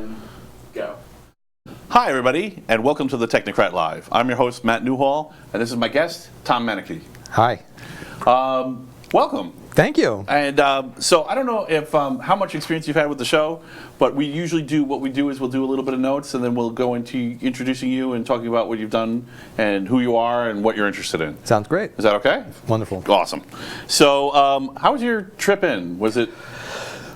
And go. Hi, everybody, and welcome to the Technocrat Live. I'm your host, Matt Newhall, and this is my guest, Tom Mennecke. Hi. Welcome. Thank you. And so I don't know if how much experience you've had with the show, but we usually do what we do is we'll do a little bit of notes, and then we'll go into introducing you and talking about what you've done and who you are and what you're interested in. Sounds great. Is that okay? Wonderful. Awesome. So how was your trip in? Was it?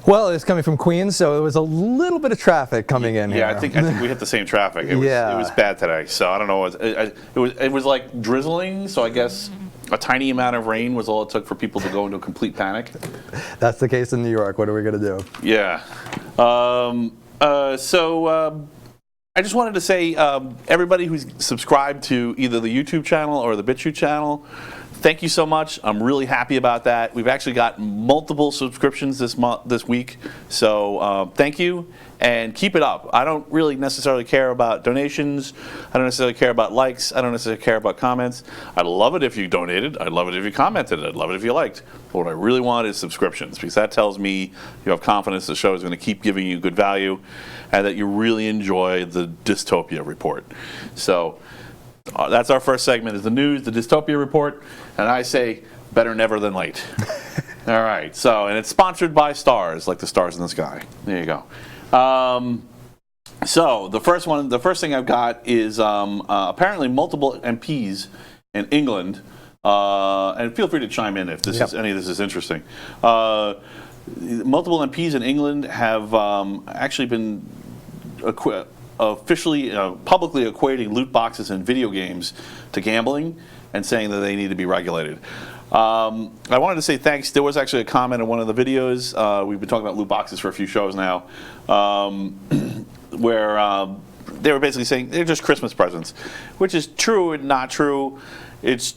Well, it's coming from Queens, so it was a little bit of traffic coming in here. Yeah, I think we hit the same traffic. It was bad today, so I don't know. It was like drizzling, so I guess a tiny amount of rain was all it took for people to go into a complete panic. That's the case in New York. What are we going to do? Yeah. So I just wanted to say, everybody who's subscribed to either the YouTube channel or the BitChute channel, thank you so much. I'm really happy about that. We've actually got multiple subscriptions this week, so thank you, and keep it up. I don't really necessarily care about donations. I don't necessarily care about likes. I don't necessarily care about comments. I'd love it if you donated. I'd love it if you commented. I'd love it if you liked. But what I really want is subscriptions, because that tells me you have confidence the show is going to keep giving you good value and that you really enjoy the Dystopia Report. So that's our first segment, is the news, the Dystopia Report, and I say better never than late. All right, so, and it's sponsored by stars, like the stars in the sky. There you go. So the first thing I've got is apparently multiple MPs in England, and feel free to chime in if any of this is interesting. Multiple MPs in England have actually been officially, publicly equating loot boxes in video games to gambling and saying that they need to be regulated. I wanted to say thanks. There was actually a comment in one of the videos. We've been talking about loot boxes for a few shows now, where they were basically saying they're just Christmas presents, which is true and not true. It's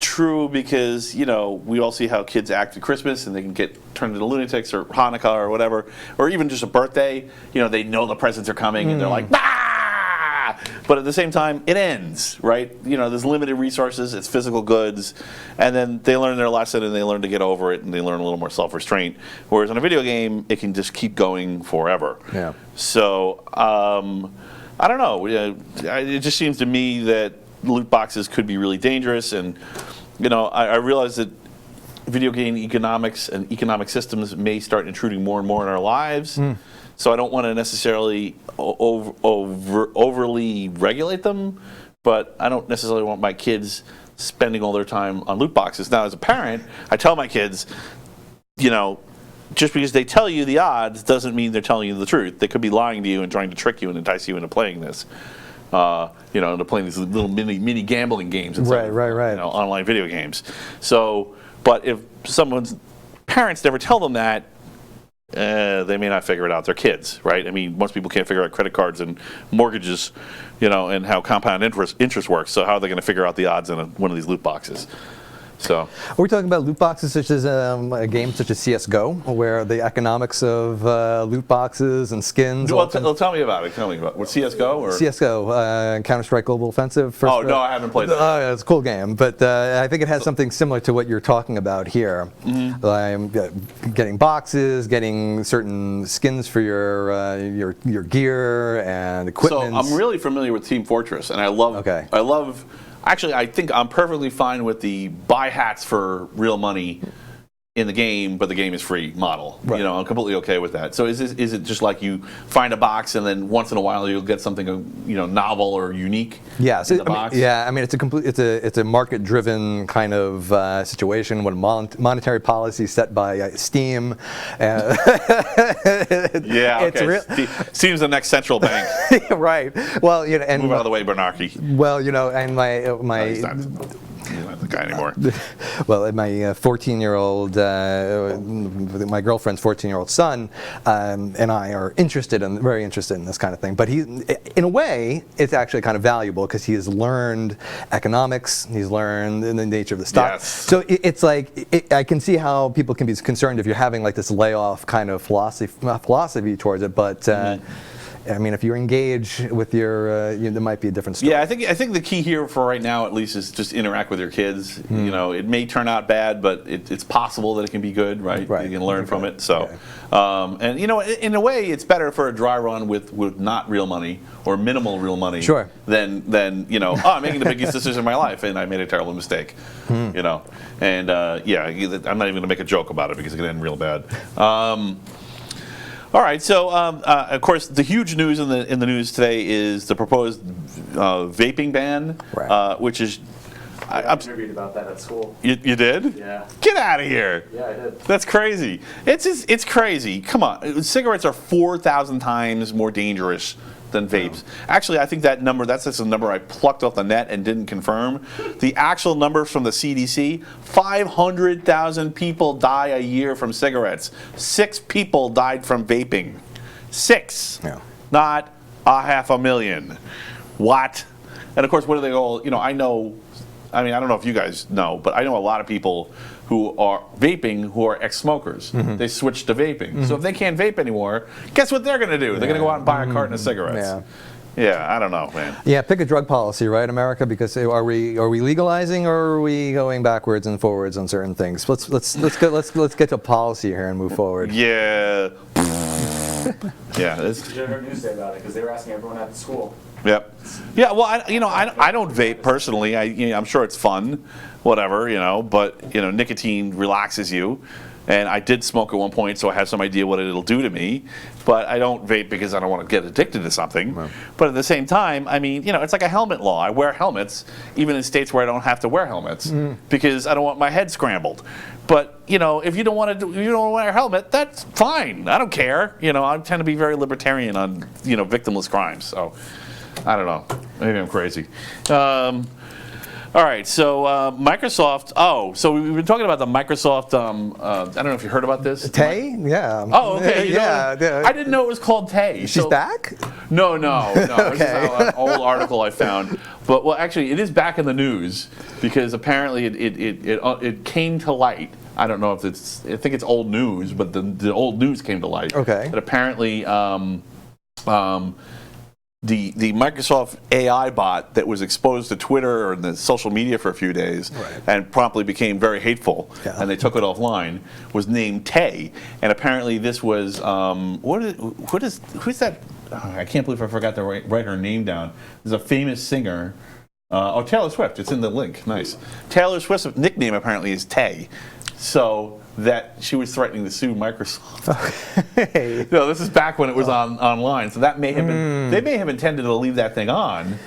true because, you know, we all see how kids act at Christmas and they can get turned into lunatics, or Hanukkah or whatever, or even just a birthday. You know, they know the presents are coming and they're like, bah! But at the same time, it ends, right? You know, there's limited resources, it's physical goods, and then they learn their lesson and they learn to get over it and they learn a little more self-restraint. Whereas in a video game, it can just keep going forever. Yeah. So, I don't know. It just seems to me that loot boxes could be really dangerous, and you know, I realize that video game economics and economic systems may start intruding more and more in our lives. So I don't want to necessarily overly regulate them, but I don't necessarily want my kids spending all their time on loot boxes. Now, as a parent, I tell my kids, you know, just because they tell you the odds doesn't mean they're telling you the truth. They could be lying to you and trying to trick you and entice you into playing this. You know, into playing these little mini gambling games, right. You know, online video games. So, but if someone's parents never tell them that, they may not figure it out. They're kids, right? I mean, most people can't figure out credit cards and mortgages, you know, and how compound interest works. So how are they going to figure out the odds in one of these loot boxes? So, are we talking about loot boxes such as a game such as Csgo, where the economics of loot boxes and skins? Well, tell me about it. Tell me about it. What, CSGO? Or? CSGO, Counter-Strike Global Offensive. No, I haven't played that. Yeah, it's a cool game, but I think it has something similar to what you're talking about here. Getting boxes, getting certain skins for your gear and equipment. So I'm really familiar with Team Fortress, and I love. Actually, I think I'm perfectly fine with the buy hats for real money in the game, but the game is free model. Right. You know, I'm completely okay with that. So is it just like you find a box and then once in a while you'll get something, you know, novel or unique? Yeah. In the box? I mean, it's a market-driven kind of situation. When monetary policy set by Steam. Yeah. Okay. Steam's the next central bank. Right. Well, you know, and move out of the way, Bernanke. Well, you know, and my. He's not the guy anymore. Well, my 14-year-old, my girlfriend's 14-year-old son, and I are very interested in this kind of thing. But in a way, it's actually kind of valuable because he has learned economics. He's learned the nature of the stock. Yes. So it's like I can see how people can be concerned if you're having like this layoff kind of philosophy towards it, but. I mean, if you engage with your, there might be a different story. Yeah, I think the key here for right now, at least, is just interact with your kids. You know, it may turn out bad, but it's possible that it can be good, right? Right. You can learn from it. So, Okay. and you know, in a way, it's better for a dry run with not real money or minimal real money. Sure. Than you know, I'm making the biggest decision of my life and I made a terrible mistake. You know, and yeah, I'm not even going to make a joke about it because it could end real bad. All right, so of course the huge news in the news today is the proposed vaping ban, Right. which is. I interviewed about that at school. You did? Yeah. Get out of here. Yeah, I did. That's crazy. It's crazy. Come on, cigarettes are 4,000 times more dangerous than vapes. Actually, I think that's just a number I plucked off the net and didn't confirm. The actual numbers from the CDC: 500,000 people die a year from cigarettes. 6 people died from vaping. 6. Yeah. Not 500,000. What? And of course, what do they all? You know, I mean, I don't know if you guys know, but I know a lot of people who are vaping who are ex-smokers. They switched to vaping. So if they can't vape anymore, guess what they're going to do? They're going to go out and buy a carton of cigarettes. Yeah, I don't know, man. Yeah, pick a drug policy, right, America? Because are we legalizing or are we going backwards and forwards on certain things? Let's get to policy here and move forward. Yeah. Yeah. You heard news day about it because they were asking everyone at the school. Yep. Yeah. Well, I don't vape personally. I'm sure it's fun, whatever, But nicotine relaxes you, and I did smoke at one point, so I have some idea what it'll do to me. But I don't vape because I don't want to get addicted to something. Right. But at the same time, I mean, it's like a helmet law. I wear helmets even in states where I don't have to wear helmets because I don't want my head scrambled. But if you don't want to wear a helmet, that's fine. I don't care. I tend to be very libertarian on victimless crimes. So. I don't know. Maybe I'm crazy. All right. So Microsoft. Oh, so we've been talking about the Microsoft. I don't know if you heard about this. Tay? Yeah. Oh, okay. Yeah. I didn't know it was called Tay. She's back? No. Okay. This is an old article I found. But well, actually, it is back in the news because apparently it came to light. I don't know if it's. I think it's old news, but the old news came to light. Okay. That apparently. The Microsoft AI bot that was exposed to Twitter or the social media for a few days and promptly became very hateful, and they took it offline, was named Tay. And apparently this was, who's that? Oh, I can't believe I forgot to write her name down. There's a famous singer. Taylor Swift. It's in the link. Nice. Taylor Swift's nickname apparently is Tay. So that she was threatening to sue Microsoft. Okay. No, this is back when it was online. So that may have been, they may have intended to leave that thing on,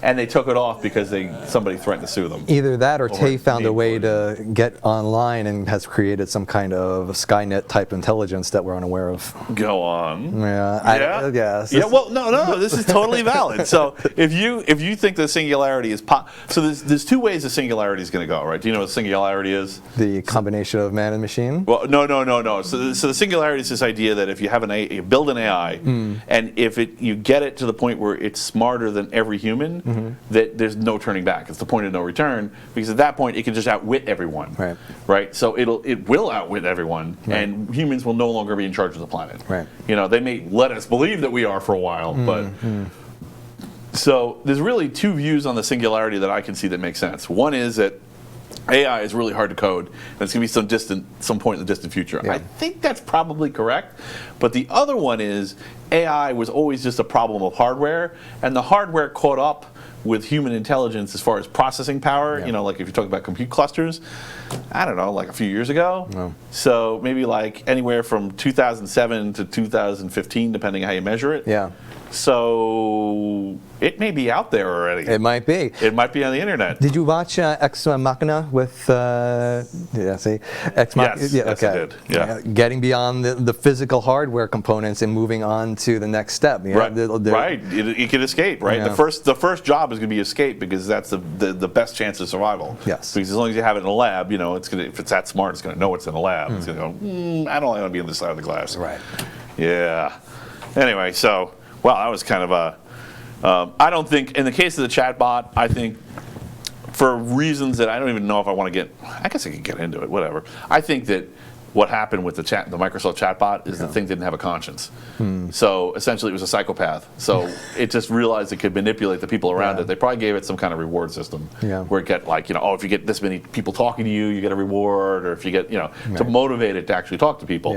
and they took it off because somebody threatened to sue them. Either that or Tay found a way to get online and has created some kind of Skynet type intelligence that we're unaware of. Go on. Yeah. Yes. Yeah. Well, no. This is totally valid. So if you think the singularity is so there's 2 ways the singularity is going to go, right? Do you know what singularity is? The combination of man and machine. Well, no. So the singularity is this idea that if you have you build an AI, and if you get it to the point where it's smarter than every human. That there's no turning back. It's the point of no return, because at that point it can just outwit everyone. Right. So it will outwit everyone, and humans will no longer be in charge of the planet. Right. They may let us believe that we are for a while, but so there's really 2 views on the singularity that I can see that make sense. One is that AI is really hard to code, and it's going to be some point in the distant future. Yeah. I think that's probably correct, but the other one is AI was always just a problem of hardware, and the hardware caught up with human intelligence as far as processing power. Yeah. Like if you talk about compute clusters, I don't know, like a few years ago. No. So maybe like anywhere from 2007 to 2015, depending on how you measure it. Yeah. So it may be out there already. It might be. It might be on the internet. Did you watch Ex Machina with? Ex Machina. Yes, I did. Yeah. Getting beyond the physical hardware components and moving on to the next step. Right. It can escape. Right. Yeah. The first job is going to be escape because that's the best chance of survival. Yes. Because as long as you have it in a lab, it's gonna, if it's that smart, it's going to know what's in the lab. It's going to go. I don't want to be on this side of the glass. Right. Yeah. Anyway, so. Well, that was kind of I don't think, in the case of the chatbot, I think for reasons that I don't even know if I want to I guess I could get into it, whatever. I think that what happened with the Microsoft chatbot is the thing didn't have a conscience. So essentially, it was a psychopath. So it just realized it could manipulate the people around it. They probably gave it some kind of reward system where it get like, if you get this many people talking to you, you get a reward, or if you get, to motivate it to actually talk to people.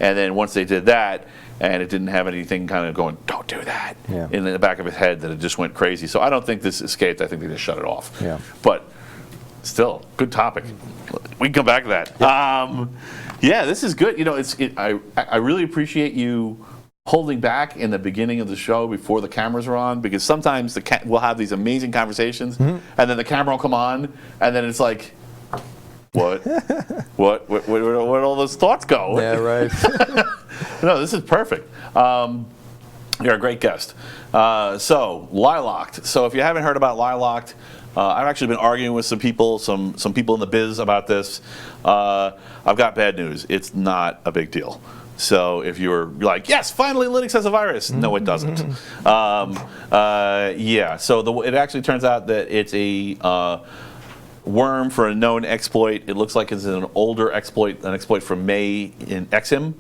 And then once they did that, and it didn't have anything kind of going, don't do that, in the back of his head, that it just went crazy. So I don't think this escaped. I think they just shut it off. But still, good topic. We can come back to that. This is good. I really appreciate you holding back in the beginning of the show before the cameras are on, because sometimes we'll have these amazing conversations, and then the camera will come on, and then it's like, where all those thoughts go? Yeah, right. No, this is perfect. You're a great guest. So, Lilocked. So, if you haven't heard about Lilocked, I've actually been arguing with some people in the biz about this. I've got bad news. It's not a big deal. So if you're like, yes, finally Linux has a virus. No, it doesn't. So it actually turns out that it's a worm for a known exploit. It looks like it's an older exploit, an exploit from May in XM.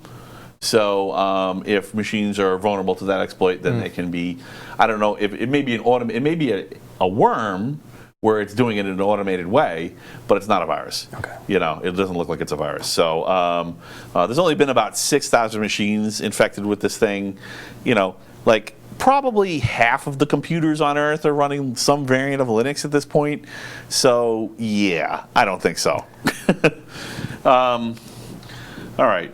So if machines are vulnerable to that exploit, then they can be, I don't know, if it may be it may be a worm where it's doing it in an automated way, but it's not a virus. Okay. It doesn't look like it's a virus. So there's only been about 6,000 machines infected with this thing. Like probably half of the computers on Earth are running some variant of Linux at this point. So yeah, I don't think so. All right.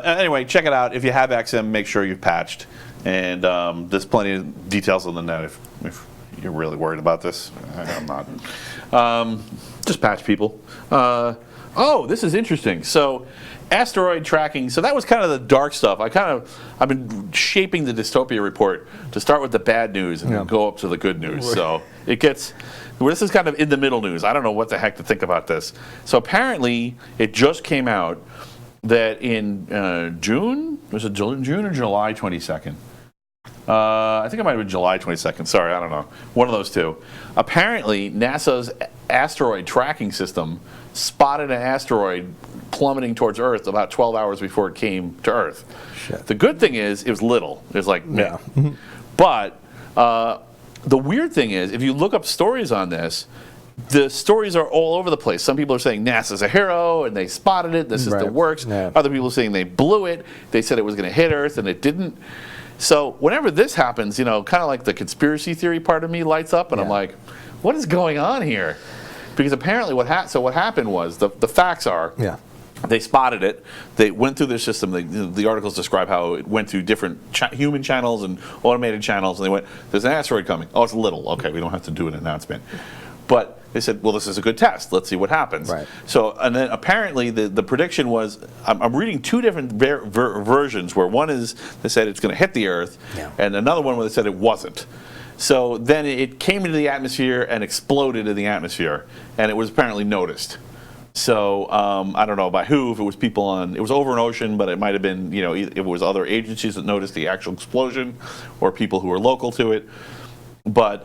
Anyway, check it out. If you have XM, make sure you've patched. And there's plenty of details on the net if you're really worried about this. I'm not. Just patch people. This is interesting. So, Asteroid Tracking. So that was kind of the dark stuff. I've been shaping the Dystopia Report to start with the bad news and then go up to the good news. So this is kind of in the middle news. I don't know what the heck to think about this. So apparently, it just came out that in June, was it June or July 22nd? I think it might have been July 22nd. Sorry, I don't know. One of those two. Apparently, NASA's asteroid tracking system spotted an asteroid plummeting towards Earth about 12 hours before it came to Earth. Shit. The good thing is it was little. It was like, But the weird thing is, if you look up stories on this, the stories are all over the place. Some people are saying NASA's a hero and they spotted it. This is the works. Yeah. Other people are saying they blew it. They said it was going to hit Earth and it didn't. So whenever this happens, kind of like the conspiracy theory part of me lights up, and I'm like, what is going on here? Because apparently what happened was, the facts are, they spotted it, they went through their system, the articles describe how it went through different human channels and automated channels, and they went, there's an asteroid coming. Oh, it's little. Okay, we don't have to do an announcement. But they said, well, this is a good test. Let's see what happens. Right. So, and then apparently the prediction was, I'm reading two different versions, where one is they said it's going to hit the Earth, and another one where they said it wasn't. So then it came into the atmosphere and exploded in the atmosphere, and it was apparently noticed. So I don't know by who, if it was people it was over an ocean, but it might have been, if it was other agencies that noticed the actual explosion, or people who were local to it. But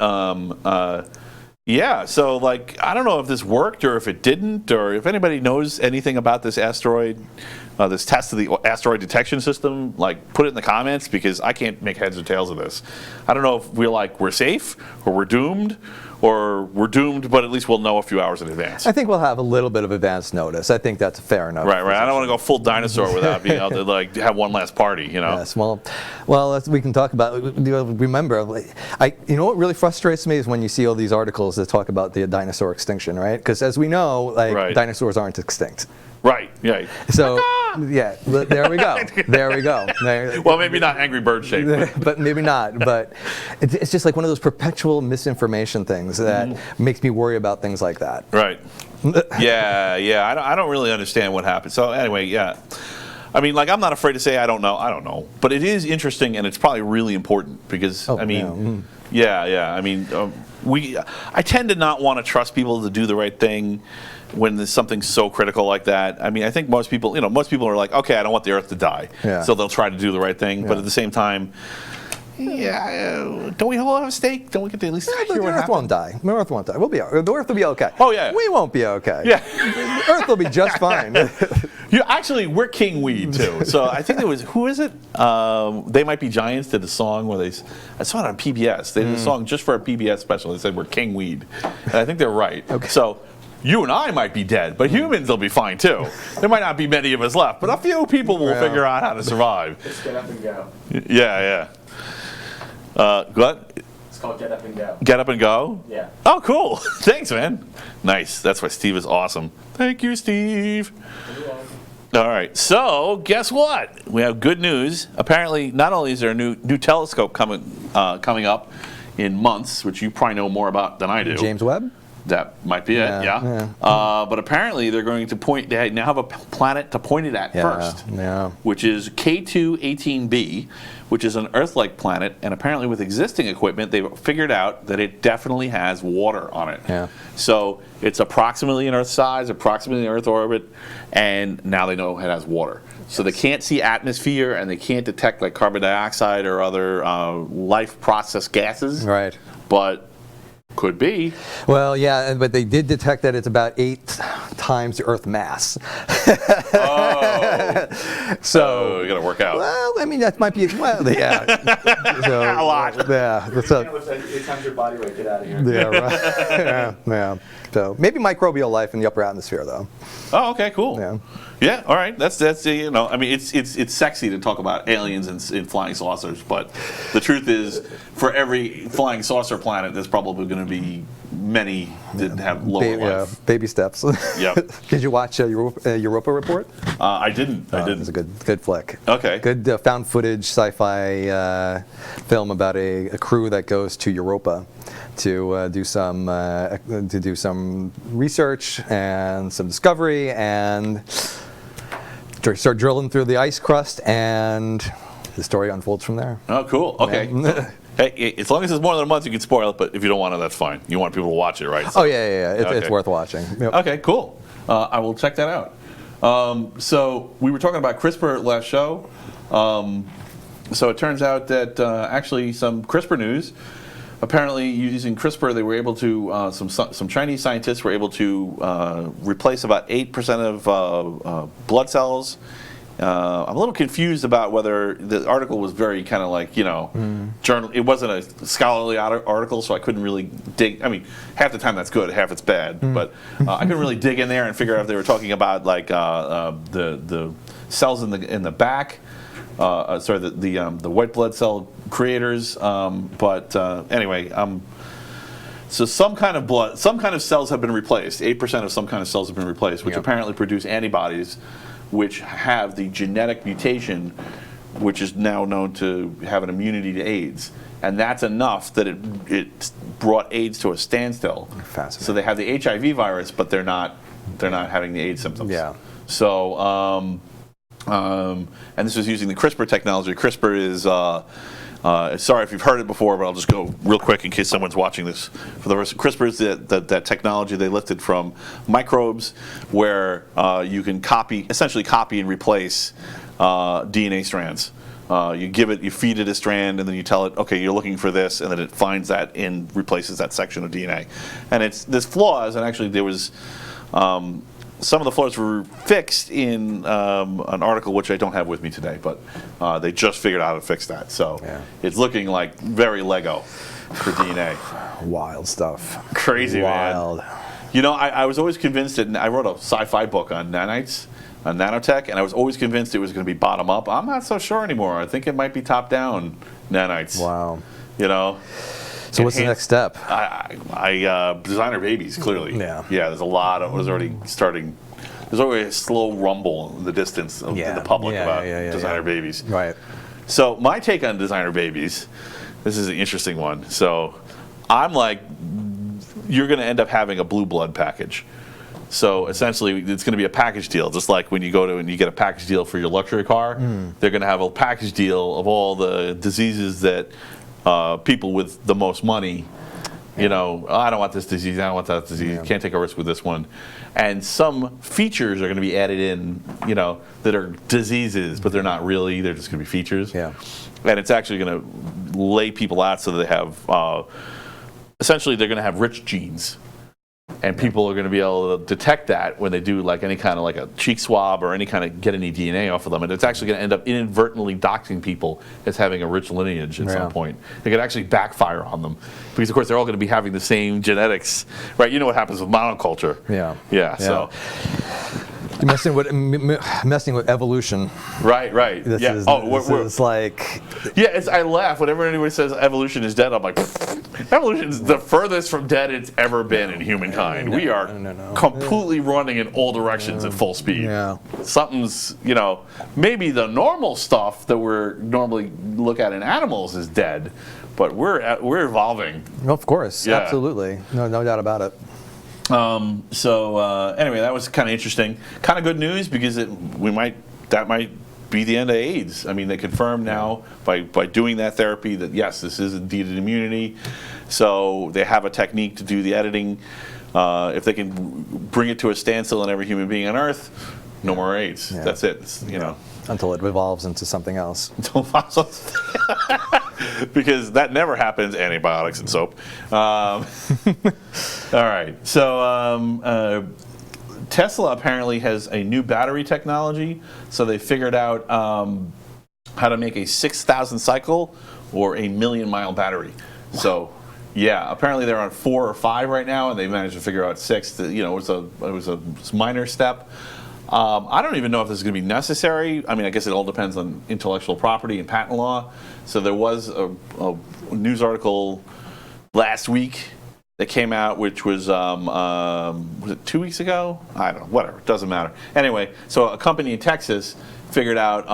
so I don't know if this worked or if it didn't, or if anybody knows anything about this asteroid, this test of the asteroid detection system, put it in the comments, because I can't make heads or tails of this. I don't know if we're safe, or we're doomed, but at least we'll know a few hours in advance. I think we'll have a little bit of advance notice. I think that's fair enough. Right. I don't want to go full dinosaur without being able to have one last party. Yes. Well, we can talk about. Remember, what really frustrates me is when you see all these articles that talk about the dinosaur extinction, right? Because as we know, dinosaurs aren't extinct. Right. Yeah. So, there we go. Well, maybe not Angry Bird shape, but maybe not. But it's just like one of those perpetual misinformation things that makes me worry about things like that. Right. Yeah. I don't really understand what happened. So anyway, I mean, I'm not afraid to say I don't know. But it is interesting, and it's probably really important because I mean, I mean, I tend to not want to trust people to do the right thing when there's something so critical like that. I mean, I think most people are like, okay, I don't want the Earth to die, so they'll try to do the right thing. But at the same time, don't we all have a stake? Don't we get to at least hear what happens? The Earth won't die. The Earth won't die. The Earth will be okay. Oh yeah. We won't be okay. Yeah. The Earth will be just fine. Actually, we're king weed too. So I think it was, who is it? They Might Be Giants did a song where I saw it on PBS. They did a song just for a PBS special. They said we're king weed, and I think they're right. Okay. So you and I might be dead, but humans will be fine too. There might not be many of us left, but a few people will figure out how to survive. It's Get Up and Go. Yeah. What? It's called Get Up and Go. Get Up and Go? Yeah. Oh, cool. Thanks, man. Nice. That's why Steve is awesome. Thank you, Steve. All right. So, guess what? We have good news. Apparently, not only is there a new telescope coming up in months, which you probably know more about than I do. James Webb? That might be it, yeah. But apparently they're going to they now have a planet to point it at first, which is K2-18b, which is an Earth-like planet, and apparently with existing equipment, they've figured out that it definitely has water on it. Yeah. So it's approximately an Earth size, approximately an Earth orbit, and now they know it has water. So they can't see atmosphere, and they can't detect like carbon dioxide or other life process gases. Right. But could be. Well, yeah, but they did detect that it's about 8 times the Earth mass. So you got to work out. Well, I mean, that might be, yeah. So, a lot. Yeah. So, 8 times your body weight. Get out of here. yeah, right. yeah. So maybe microbial life in the upper atmosphere, though. Oh, okay, cool. Yeah. Yeah, all right. That's you know, I mean, it's sexy to talk about aliens and flying saucers, but the truth is, for every flying saucer planet, there's probably going to be many that have lower life. Baby steps. Yep. Did you watch Europa Report? I didn't. It was a good flick. Okay. Good found footage sci-fi film about a crew that goes to Europa to do some research and some discovery and start drilling through the ice crust, and the story unfolds from there. Oh, cool. Okay. Yeah. Hey, as long as it's more than a month, you can spoil it. But if you don't want to, that's fine. You want people to watch it, right? So, oh yeah. It's worth watching. Yep. Okay, cool. I will check that out. So we were talking about CRISPR last show. So it turns out that actually some CRISPR news. Apparently, using CRISPR, they were able to, some Chinese scientists were able to replace about 8% of blood cells. I'm a little confused about whether the article was very kind of like, journal. It wasn't a scholarly article, so I couldn't really dig. I mean, half the time that's good, half it's bad. But I couldn't really dig in there and figure out if they were talking about like the cells in the back. The white blood cell creators, anyway, so some kind of cells have been replaced. 8% of some kind of cells have been replaced, which apparently produce antibodies, which have the genetic mutation, which is now known to have an immunity to AIDS, and that's enough that it brought AIDS to a standstill. Fascinating. So they have the HIV virus, but they're not having the AIDS symptoms. Yeah. So. And this was using the CRISPR technology. CRISPR is, sorry if you've heard it before, but I'll just go real quick in case someone's watching this. For the rest, CRISPR is that technology they lifted from microbes, where you can essentially copy and replace DNA strands. You feed it a strand, and then you tell it, okay, you're looking for this, and then it finds that and replaces that section of DNA. And there's flaws, and actually there was. Some of the flaws were fixed in an article which I don't have with me today, but they just figured out how to fix that. So it's looking like very Lego for DNA. Wild stuff. Crazy, Wild. Man. I was always convinced that I wrote a sci-fi book on nanites, on nanotech, and I was always convinced it was going to be bottom up. I'm not so sure anymore. I think it might be top down nanites. Wow. So what's the next step? Designer babies, clearly. Yeah. Yeah, there's a lot of, was already starting, there's always a slow rumble in the distance of the public about designer babies. Right. So my take on designer babies, this is an interesting one. So I'm like, you're going to end up having a blue blood package. So essentially, it's going to be a package deal, just like when you go to and you get a package deal for your luxury car. They're going to have a package deal of all the diseases that people with the most money, I don't want this disease, I don't want that disease, can't take a risk with this one. And some features are going to be added in, that are diseases, but they're not really, they're just going to be features. Yeah. And it's actually going to lay people out so that they have, essentially they're going to have rich genes. And people are going to be able to detect that when they do like any kind of like a cheek swab or any kind of get any DNA off of them. And it's actually going to end up inadvertently doxing people as having a rich lineage at some point. It could actually backfire on them. Because, of course, they're all going to be having the same genetics. Right? You know what happens with monoculture. Yeah. So. Messing with evolution. Right. This yeah. is like. Yeah, I laugh whenever anybody says evolution is dead. I'm like, evolution is the furthest from dead it's ever been in humankind. We are completely running in all directions at full speed. Yeah. Something's, maybe the normal stuff that we're normally look at in animals is dead, but we're evolving. Of course, absolutely, no doubt about it. Anyway, that was kind of interesting. Kind of good news because that might be the end of AIDS. I mean, they confirmed now by doing that therapy that yes, this is indeed an immunity. So they have a technique to do the editing. If they can bring it to a standstill in every human being on Earth, no more AIDS. Yeah. That's it. Until it evolves into something else. Because that never happens. Antibiotics and soap. All right. So Tesla apparently has a new battery technology. So they figured out how to make a 6,000 cycle or a 1,000,000 mile battery. Wow. So. Yeah, apparently they're on 4 or 5 right now, and they managed to figure out 6. It was a minor step. I don't even know if this is going to be necessary. I mean, I guess it all depends on intellectual property and patent law. So there was a news article last week that came out, which was it 2 weeks ago? I don't know, whatever, it doesn't matter. Anyway, so a company in Texas figured out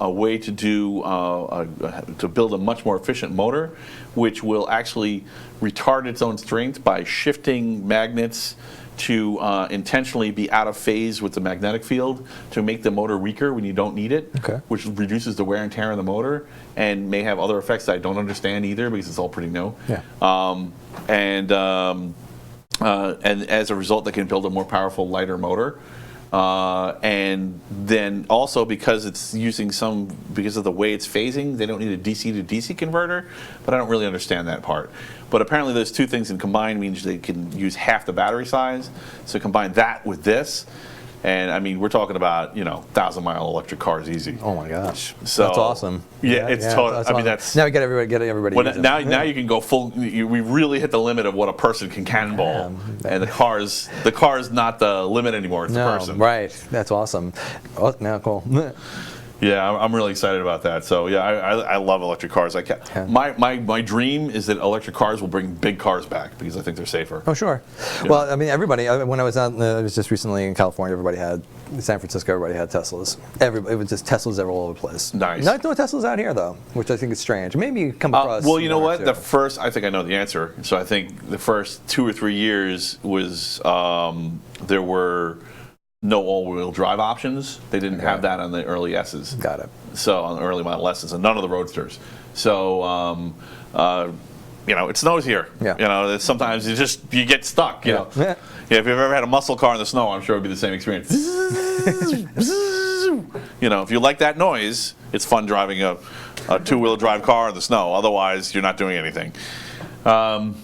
a way to to build a much more efficient motor, which will actually retard its own strength by shifting magnets to intentionally be out of phase with the magnetic field to make the motor weaker when you don't need it, which reduces the wear and tear on the motor and may have other effects that I don't understand either because it's all pretty new. Yeah. And as a result, they can build a more powerful, lighter motor. And then also because it's because of the way it's phasing, they don't need a DC to DC converter, but I don't really understand that part. But apparently those two things combined means they can use half the battery size. So combine that with this, and I mean we're talking about 1,000-mile electric cars easy. Oh my gosh, so that's awesome. Yeah, it's total. That's I mean awesome. that's now we get everybody. Well, now you can go full. We really hit the limit of what a person can cannonball, and the car's not the limit anymore. It's the person. Right. That's awesome. Oh, now cool. Yeah, I'm really excited about that. So yeah, I love electric cars. My dream is that electric cars will bring big cars back because I think they're safer. Oh sure. Yeah. Well, I mean everybody. When I was out, I was just recently in California. Everybody had San Francisco. Everybody had Teslas. It was just Teslas all over the place. Nice. No Teslas out here though, which I think is strange. Maybe you come across. Well, you know what? The first, I think I know the answer. So I think the first 2 or 3 years was there were no all-wheel drive options. They didn't have that on the early S's. Got it. So on the early Model S's and none of the Roadsters. So it snows here. Yeah. Sometimes you get stuck. You know. Yeah. If you've ever had a muscle car in the snow, I'm sure it'd be the same experience. If you like that noise, it's fun driving a 2-wheel drive car in the snow. Otherwise, you're not doing anything. All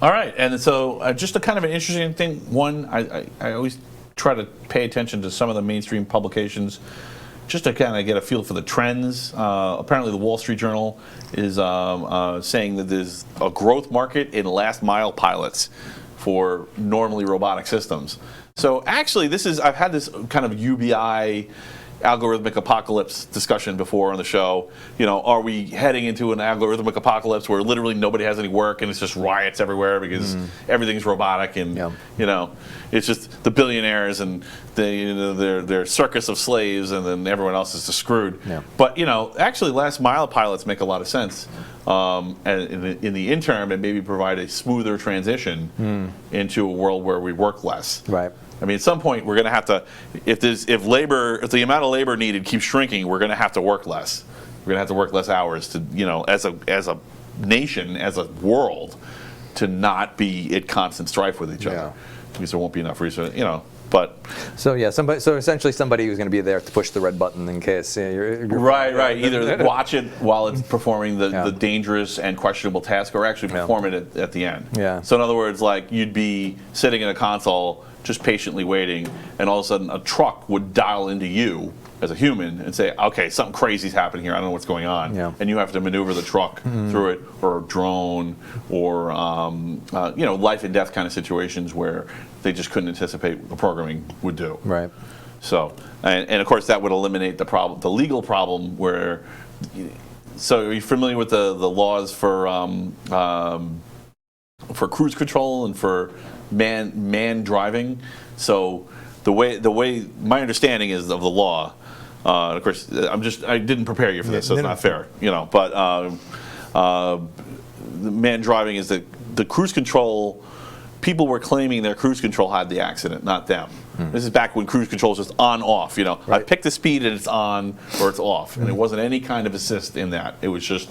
right, and so just a kind of an interesting thing. One, I always try to pay attention to some of the mainstream publications just to kind of get a feel for the trends. Apparently the Wall Street Journal is saying that there's a growth market in last mile pilots for normally robotic systems. So actually I've had this kind of UBI algorithmic apocalypse discussion before on the show. Are we heading into an algorithmic apocalypse where literally nobody has any work and it's just riots everywhere because everything's robotic and it's just the billionaires and their circus of slaves and then everyone else is just screwed. Yeah. But actually last mile pilots make a lot of sense. And in the interim, and maybe provide a smoother transition into a world where we work less. Right. I mean, at some point we're going to have to, if the amount of labor needed keeps shrinking, we're going to have to work less. We're going to have to work less hours to, as a nation, as a world, to not be at constant strife with each other, because there won't be enough resources. But So yeah, so essentially somebody who's going to be there to push the red button in case you're right. Either watch it while it's performing the Yeah. dangerous and questionable task, or actually perform it at the end. Yeah. So in other words, like you'd be sitting in a console just patiently waiting, and all of a sudden a truck would dial into you as a human and say, okay, something crazy's happening here, I don't know what's going on. Yeah. And you have to maneuver the truck through it, or a drone, or life and death kind of situations where they just couldn't anticipate what the programming would do. Right. So, and of course that would eliminate the problem, the legal problem where, so are you familiar with the laws for cruise control and for man driving? So the way my understanding is of the law, of course I didn't prepare you for this, so it's not fair, but the man driving is that the cruise control, people were claiming their cruise control had the accident, not them. This is back when cruise control was just on off, I Right. pick the speed and it's on or it's off, and it wasn't any kind of assist in that. It was just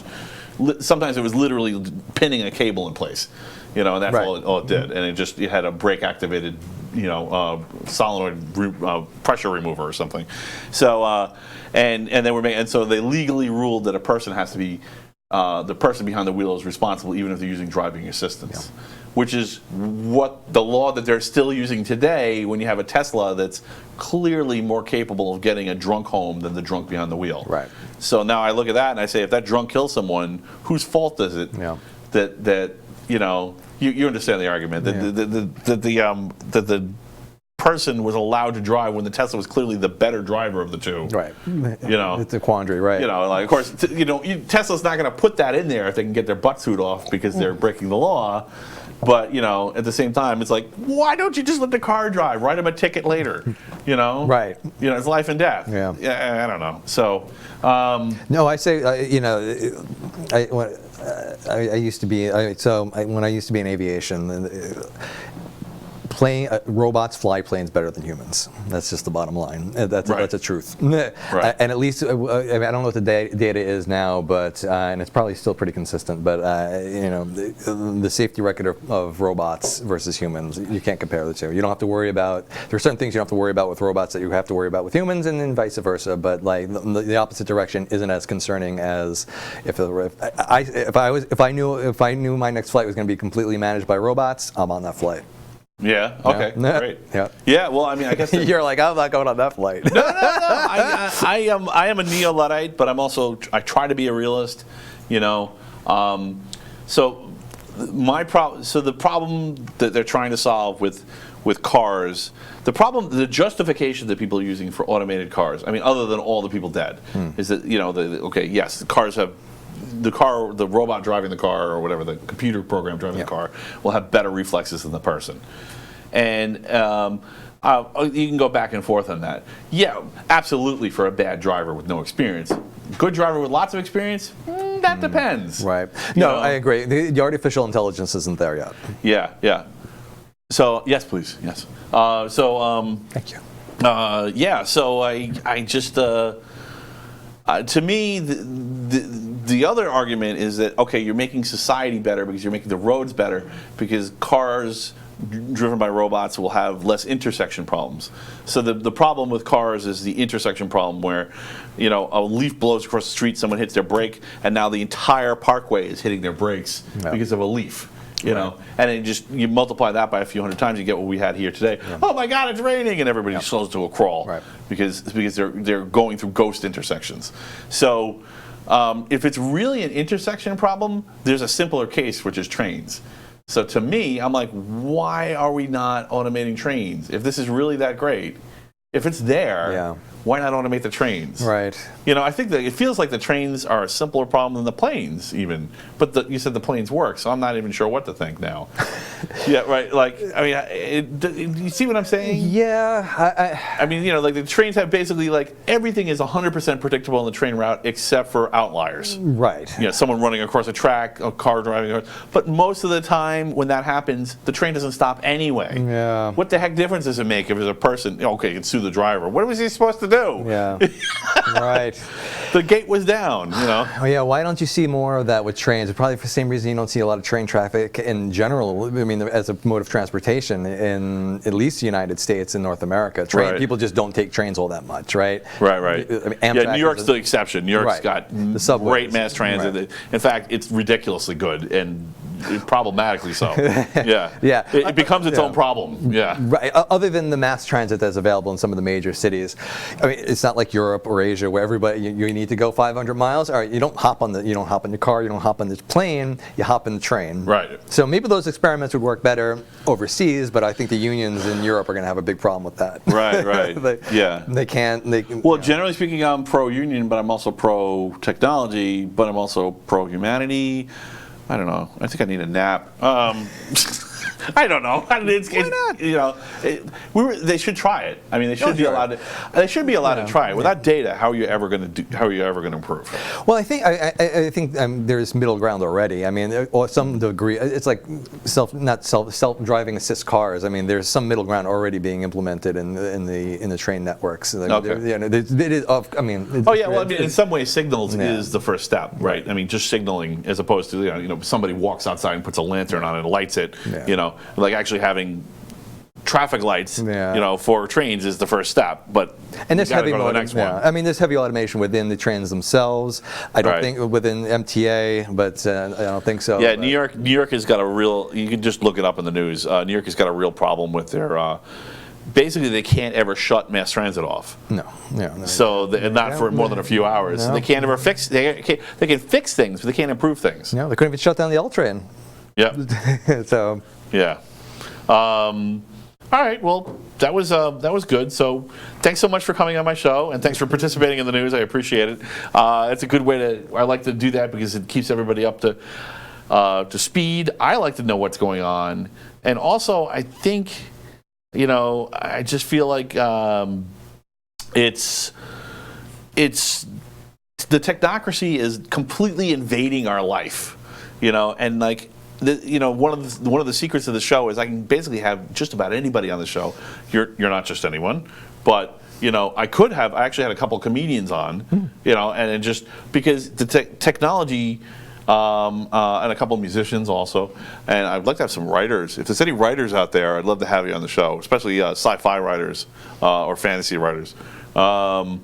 sometimes it was literally pinning a cable in place, and that's Right. all it did, and it had a brake activated solenoid pressure remover or something. So so they legally ruled that a person has to be the person behind the wheel is responsible even if they're using driving assistance, which is what the law that they're still using today when you have a Tesla that's clearly more capable of getting a drunk home than the drunk behind the wheel. Right. So now I look at that and I say, if that drunk kills someone, whose fault is it that you understand the argument that the person was allowed to drive when the Tesla was clearly the better driver of the two. Right. It's a quandary, right? Of course, Tesla's not going to put that in there if they can get their butt suit off because they're breaking the law. But at the same time, it's like, why don't you just let the car drive? Write them a ticket later. Right. It's life and death. Yeah. I don't know. So. No, I say, I used to be, when I used to be in aviation, robots fly planes better than humans. That's just the bottom line. That's a truth. Right. And at least, I don't know what the data is now, but and it's probably still pretty consistent. But the safety record of robots versus humans, you can't compare the two. You don't have to worry about. There are certain things you don't have to worry about with robots that you have to worry about with humans, and then vice versa. But like the opposite direction isn't as concerning as if I knew my next flight was going to be completely managed by robots, I'm on that flight. Yeah. Okay. Yeah. Great. Yeah. Yeah. Well, I mean, I guess you're like, I'm not going on that flight. No. I am a neo-Luddite, but I try to be a realist. So the problem that they're trying to solve with cars, the justification that people are using for automated cars, I mean, other than all the people dead, is that yes, the cars have. The robot driving the car, or whatever, the computer program driving the car, will have better reflexes than the person. And you can go back and forth on that. Yeah, absolutely for a bad driver with no experience. Good driver with lots of experience, that depends. Right. I agree. The artificial intelligence isn't there yet. Yeah. So, yes, please. Yes. Thank you. So I just, to me, the other argument is that, okay, you're making society better because you're making the roads better because cars driven by robots will have less intersection problems. So the problem with cars is the intersection problem where, a leaf blows across the street, someone hits their brake, and now the entire parkway is hitting their brakes because of a leaf. And you multiply that by a few hundred times, you get what we had here today. Yeah. Oh my God, it's raining, and everybody slows to a crawl because they're going through ghost intersections. So if it's really an intersection problem, there's a simpler case, which is trains. So to me, I'm like, why are we not automating trains? If this is really that great, if it's there, why not automate the trains? Right. I think that it feels like the trains are a simpler problem than the planes, even. But you said the planes work, so I'm not even sure what to think now. Yeah, right. Like, I mean, you see what I'm saying? Yeah. I mean, like the trains have basically everything is 100% predictable on the train route except for outliers. Right. Someone running across a track, a car driving. But most of the time, when that happens, the train doesn't stop anyway. Yeah. What the heck difference does it make if there's a person? Okay, you can sue the driver. What was he supposed to do? do? Yeah. Right. The gate was down, you know. Oh yeah, why don't you see more of that with trains? Probably for the same reason you don't see a lot of train traffic in general. I mean, as a mode of transportation in at least the United States and North America. Right. People just don't take trains all that much, right? Right, right. I mean, Yeah, Amtrak New York's is the exception. New York's Right. got The subways. great mass transit. Right. In fact, it's ridiculously good and problematically so. Yeah. Yeah. It becomes its Yeah. own problem. Yeah. Right. Other than the mass transit that's available in some of the major cities, I mean, it's not like Europe or Asia where everybody you need to go 500 miles. All right, you don't hop on your car, you don't hop on the plane, you hop in the train. Right. So maybe those experiments would work better overseas, but I think the unions in Europe are going to have a big problem with that. Right, right. Yeah. They can't. Well, generally speaking, I'm pro-union, but I'm also pro-technology, but I'm also pro-humanity. I don't know. I think I need a nap. I don't know. Why not? You know, they should try it. I mean, they should be allowed to. They should be allowed to try it. Without data, how are you ever going to do? How are you ever going to improve? Well, I think there's middle ground already. I mean, or some degree, it's like self-driving assist cars. I mean, there's some middle ground already being implemented in the train networks. Okay. You know, it is. I mean. Oh yeah. Well, I mean, in some ways, signals is the first step, right? I mean, just signaling as opposed to you know somebody walks outside and puts a lantern on it and lights it. Yeah. You know, like actually having traffic lights, Yeah. you know, for trains is the first step, but And there's you gotta heavy go to the next one. I mean, there's heavy automation within the trains themselves. I don't Right. think within MTA, but I don't think so. Yeah, but- New York has got a real. You can just look it up in the news. New York has got a real problem with their. Basically, they can't ever shut mass transit off. No. So, and not for more than a few hours. No. They can't ever fix. They can fix things, but they can't improve things. No, they couldn't even shut down the L train. Yeah. So. Yeah. All right. Well, that was good. So, thanks so much for coming on my show, and thanks for participating in the news. I appreciate it. It's a good way to. I like to do that because it keeps everybody up to speed. I like to know what's going on, and also I think, you know, I just feel like it's the technocracy is completely invading our life, you know, and like. You know, one of the secrets of the show is I can basically have just about anybody on the show. You're not just anyone, but you know, I actually had a couple comedians on, you know, and it just because the technology and a couple of musicians also, and I'd like to have some writers. If there's any writers out there, I'd love to have you on the show, especially sci-fi writers or fantasy writers. Yeah,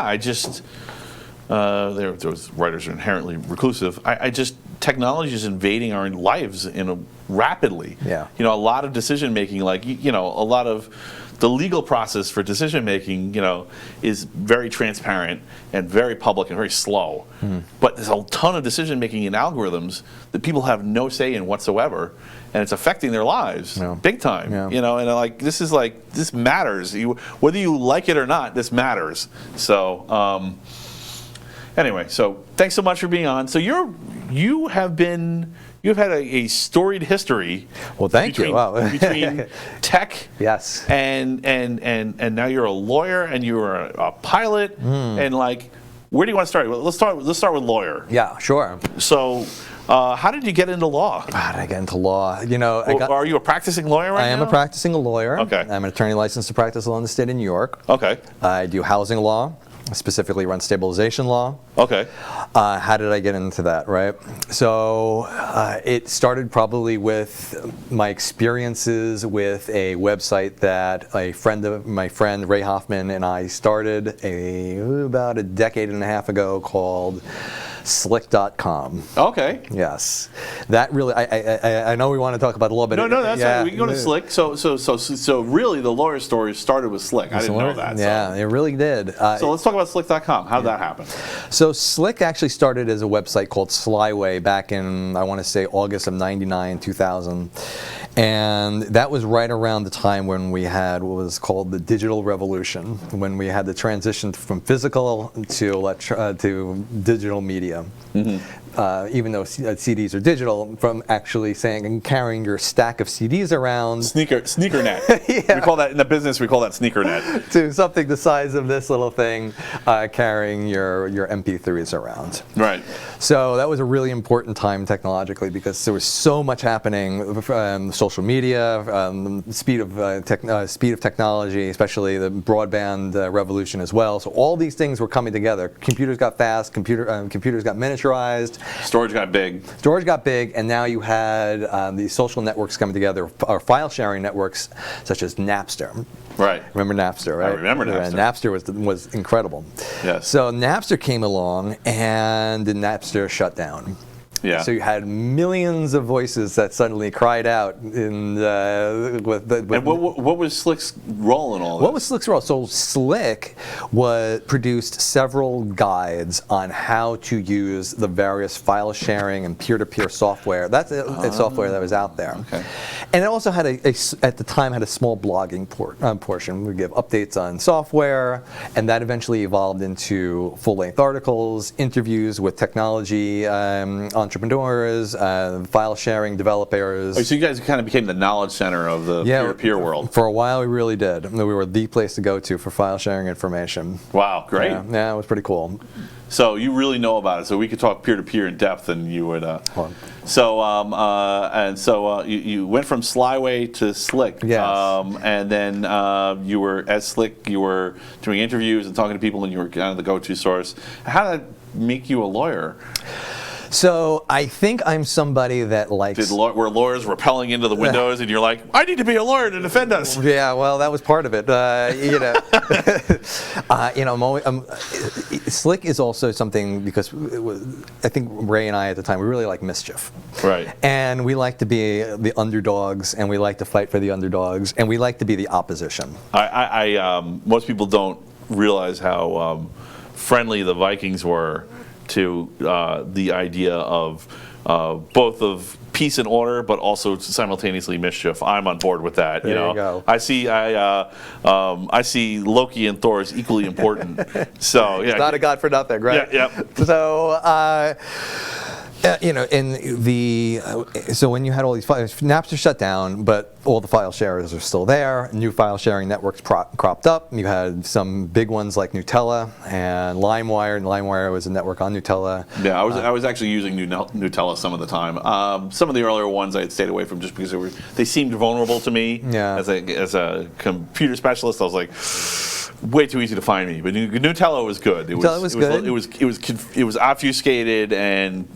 I just. Those writers are inherently reclusive. Technology is invading our lives rapidly. Yeah. You know, a lot of decision making, like you know, a lot of the legal process for decision making, you know, is very transparent and very public and very slow. But there's a ton of decision making in algorithms that people have no say in whatsoever, and it's affecting their lives big time. Yeah. You know, and this matters. Whether you like it or not, this matters. So. Anyway, so thanks so much for being on. So you've had a storied history. Well, thank you. Wow. Between tech, Yes. and now you're a lawyer and you're a pilot, and like, where do you want to start? Well, let's start with lawyer. Yeah, sure. So, how did you get into law? How did I get into law? You know, Are you a practicing lawyer right now? I am a practicing lawyer. Okay. I'm an attorney licensed to practice law in the state of New York. Okay. I do housing law, specifically rent stabilization law. Okay. How did I get into that, right? So it started probably with my experiences with a website that my friend Ray Hoffman and I started about a decade and a half ago called Slick.com. Okay. Yes, that really. I know we want to talk about it a little bit. No, that's fine. We can go to Slick. So really, the lawyer story started with Slick. I didn't know that. Yeah, it really did. So let's talk about Slick.com. How did that happen? So Slick actually started as a website called Slyway back in, I want to say, August of '99, 2000. And that was right around the time when we had what was called the digital revolution, when we had the transition from physical to digital media. Even though CDs are digital, from actually saying and carrying your stack of CDs around. Sneaker net. Yeah. We call that in the business. We call that sneaker net. To something the size of this little thing, carrying your MP3s around. Right. So that was a really important time technologically because there was so much happening, social media, speed of technology, especially the broadband revolution as well. So all these things were coming together. Computers got fast, computers got miniaturized. Storage got big. And now you had these social networks coming together, or file sharing networks such as Napster. Right. Remember Napster, right? I remember Napster. Napster was incredible. Yes. So Napster came along, and Napster shut down. Yeah. So you had millions of voices that suddenly cried out. And what was Slick's role in all this? What was Slick's role? So Slick produced several guides on how to use the various file sharing and peer-to-peer software. That's a software that was out there. Okay. And it also had at the time had a small blogging portion. We give updates on software, and that eventually evolved into full-length articles, interviews with technology entrepreneurs, file sharing developers. Oh, so you guys kind of became the knowledge center of the peer-to-peer world. For a while, we really did. We were the place to go to for file sharing information. Wow, great. Yeah, it was pretty cool. So you really know about it. So we could talk peer-to-peer in depth, and you would. You went from Slyway to Slick. Yes. And then you were at Slick. You were doing interviews and talking to people, and you were kind of the go-to source. How did that make you a lawyer? So I think I'm somebody that likes. Were lawyers rappelling into the windows, and you're like, I need to be a lawyer to defend us? Yeah, well, that was part of it. Slick is also something because I think Ray and I at the time we really like mischief. Right. And we like to be the underdogs, and we like to fight for the underdogs, and we like to be the opposition. Most people don't realize how friendly the Vikings were to the idea of both of peace and order, but also simultaneously mischief. I'm on board with that. There you go. I see Loki and Thor as equally important. So yeah, It's not a god for nothing, right? Yeah. So. So when you had all these files, Napster shut down, but all the file sharers are still there. New file sharing networks cropped up. You had some big ones like Nutella and LimeWire, and LimeWire was a network on Nutella. Yeah, I was actually using Nutella some of the time. Some of the earlier ones I had stayed away from just because they seemed vulnerable to me. Yeah. As a computer specialist, I was like, way too easy to find me. But Nutella was good. It was obfuscated and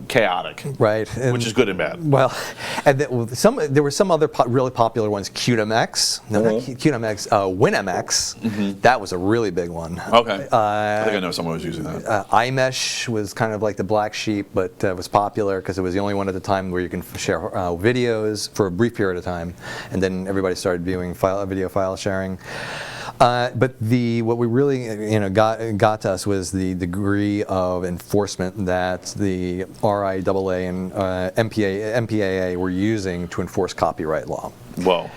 chaotic. Right. Which is good and bad. Well, and there were some other really popular ones. QMX, no, not QMX, WinMX. Mm-hmm. That was a really big one. Okay. I think I know someone who was using that. iMesh was kind of like the black sheep, but was popular because it was the only one at the time where you can share videos for a brief period of time, and then everybody started viewing video file sharing. But what we really got to us was the degree of enforcement that the RIAA and MPAA were using to enforce copyright law. Whoa.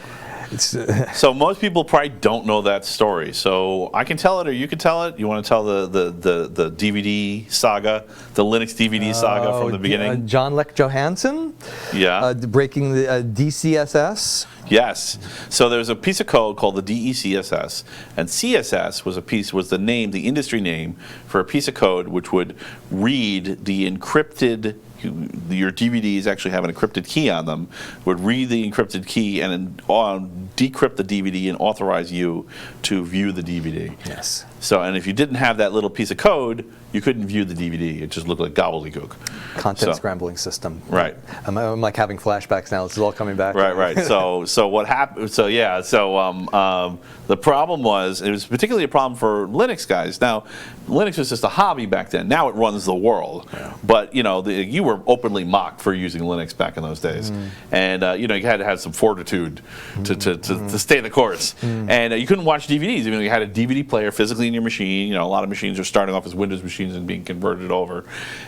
So most people probably don't know that story. So I can tell it, or you can tell it. You want to tell the DVD saga, the Linux DVD saga from the beginning? John Lech Johansson. Yeah. Breaking the DCSS. Yes. So there's a piece of code called the DECSS, and CSS was the industry name for a piece of code which would read the encrypted. Your DVDs actually have an encrypted key on them. Would read the encrypted key and decrypt the DVD and authorize you to view the DVD. Yes. So, and if you didn't have that little piece of code, you couldn't view the DVD. It just looked like gobbledygook. Content scrambling system. Right. I'm like having flashbacks now. This is all coming back. Right. So what happened? So yeah. So the problem was, it was particularly a problem for Linux guys. Now, Linux was just a hobby back then. Now it runs the world. Yeah. But you were openly mocked for using Linux back in those days, and you had to have some fortitude to stay the course. And you couldn't watch DVDs even though you had a DVD player physically in your machine. A lot of machines are starting off as Windows machines and being converted over,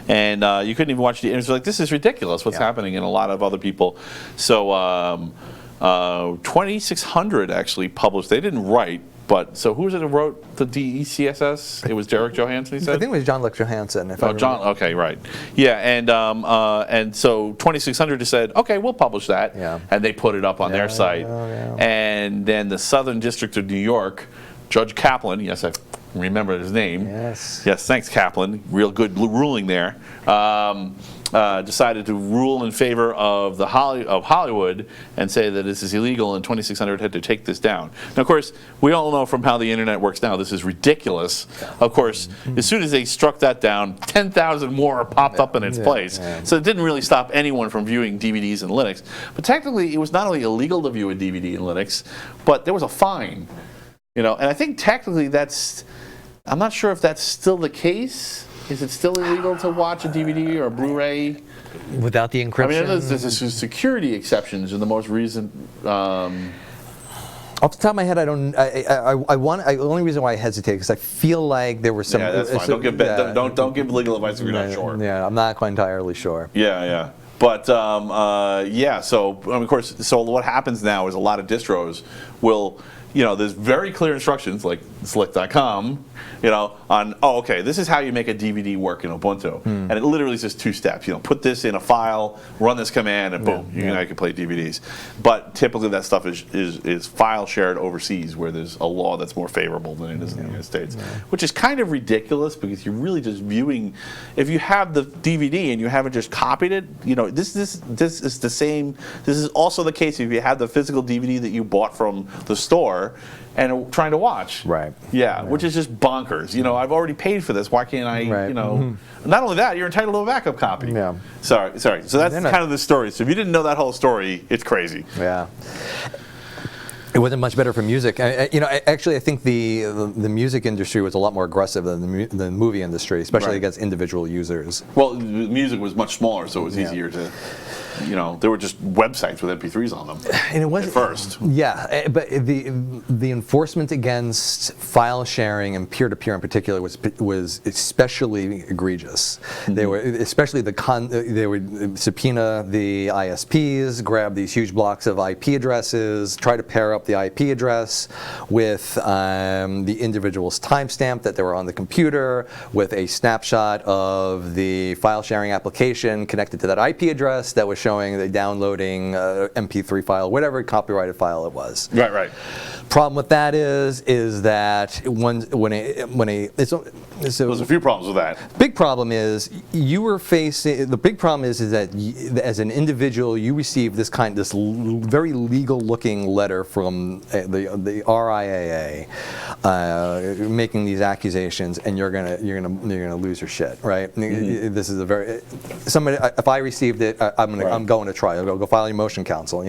and you couldn't even watch the. And it's like, this is ridiculous. What's happening? And a lot of other people. So 2600 actually published. They didn't write. But so who was it who wrote the DECSS? It was Derek Johansson, he said? I think it was John Lech Johansson. Okay, right. Yeah, and so 2600 just said, okay, we'll publish that. Yeah. And they put it up on their site. Yeah. And then the Southern District of New York, Judge Kaplan, yes, I remember his name. Yes. Yes, thanks, Kaplan. Real good ruling there. Decided to rule in favor of Hollywood and say that this is illegal, and 2600 had to take this down. Now, of course, we all know from how the internet works now, this is ridiculous. Of course, as soon as they struck that down, 10,000 more popped up in its place. Yeah. So it didn't really stop anyone from viewing DVDs in Linux. But technically, it was not only illegal to view a DVD in Linux, but there was a fine. And I think technically I'm not sure if that's still the case. Is it still illegal to watch a DVD or a Blu-ray? Without the encryption? I mean, there's security exceptions in the most recent. Off the top of my head, I don't. The only reason why I hesitate because I feel like there were some. Yeah, that's fine. Don't give legal advice if you're not sure. Yeah, I'm not quite entirely sure. Yeah. But yeah, so of course, so what happens now is a lot of distros will. There's very clear instructions like slick.com, on, okay, this is how you make a DVD work in Ubuntu. And it literally is just 2 steps. Put this in a file, run this command, and boom, you can play DVDs. But typically that stuff is file shared overseas where there's a law that's more favorable than it is in the United States, which is kind of ridiculous because you're really just viewing, if you have the DVD and you haven't just copied it, this is the same, this is also the case if you have the physical DVD that you bought from the store and trying to watch. Right. Yeah, which is just bonkers. I've already paid for this. Why can't I, Not only that, you're entitled to a backup copy. Yeah. Sorry. So that's kind of the story. So if you didn't know that whole story, it's crazy. Yeah. It wasn't much better for music. Actually, I think the music industry was a lot more aggressive than the movie industry, especially against individual users. Well, music was much smaller, so it was easier to. There were just websites with MP3s on them. And it was at first. Yeah, but the enforcement against file sharing and peer-to-peer in particular was especially egregious. They were they would subpoena the ISPs, grab these huge blocks of IP addresses, try to pair up the IP address with the individual's timestamp that they were on the computer, with a snapshot of the file sharing application connected to that IP address that was showing the downloading MP3 file, whatever copyrighted file it was. Right. Problem with that is that there's a few problems with that. Big problem is the big problem is that as an individual you receive this very legal looking letter from the RIAA making these accusations, and you're gonna lose your shit, right? This is if I received it, I'm going to trial. I'll go file a motion counsel,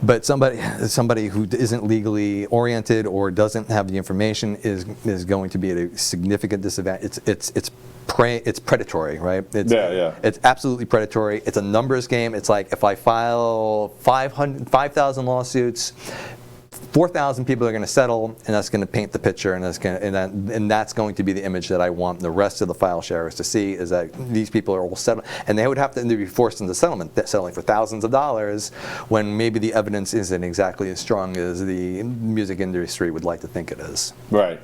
But somebody who isn't legally oriented or doesn't have the information is going to be at a significant disadvantage. It's predatory, right? It's absolutely predatory. It's a numbers game. It's like if I file 5,000 lawsuits, 4,000 people are going to settle, and that's going to paint the picture, and that's going to be the image that I want the rest of the file sharers to see, is that these people are all settled, and they would have to be forced into settling for thousands of dollars, when maybe the evidence isn't exactly as strong as the music industry would like to think it is. Right.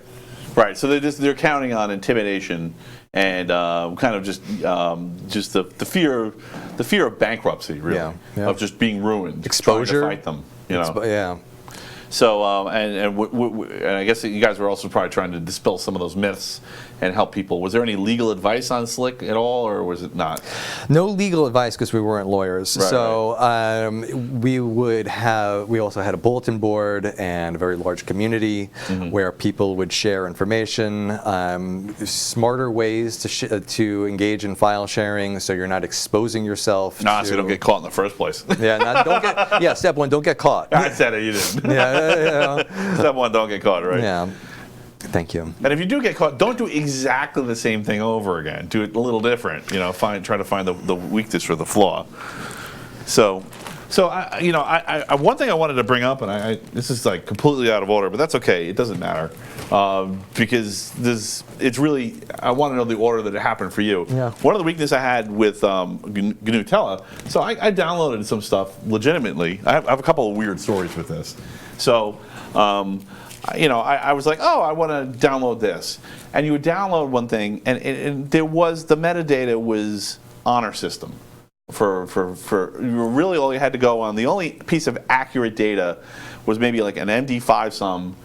So they're counting on intimidation and kind of just the fear of bankruptcy, really, of just being ruined, exposure, trying to fight them, Yeah. So, and I guess you guys were also probably trying to dispel some of those myths and help people. Was there any legal advice on Slick at all, or was it not? No legal advice because we weren't lawyers. Right, so we also had a bulletin board and a very large community where people would share information, smarter ways to engage in file sharing, so you're not exposing yourself. So you don't get caught in the first place. Step one, don't get caught. I said it, you didn't. Step one, don't get caught, right? Yeah. Thank you. And if you do get caught, don't do exactly the same thing over again. Do it a little different. Try to find the weakness or the flaw. So one thing I wanted to bring up, and this is like completely out of order, but that's okay. It doesn't matter because it's really, I want to know the order that it happened for you. Yeah. One of the weaknesses I had with GNU-Tella, so I downloaded some stuff legitimately. I have a couple of weird stories with this. So. I was like, I want to download this, and you would download one thing, and there was the metadata was honor system. For really all you had to go on. The only piece of accurate data was maybe like an MD5 sum,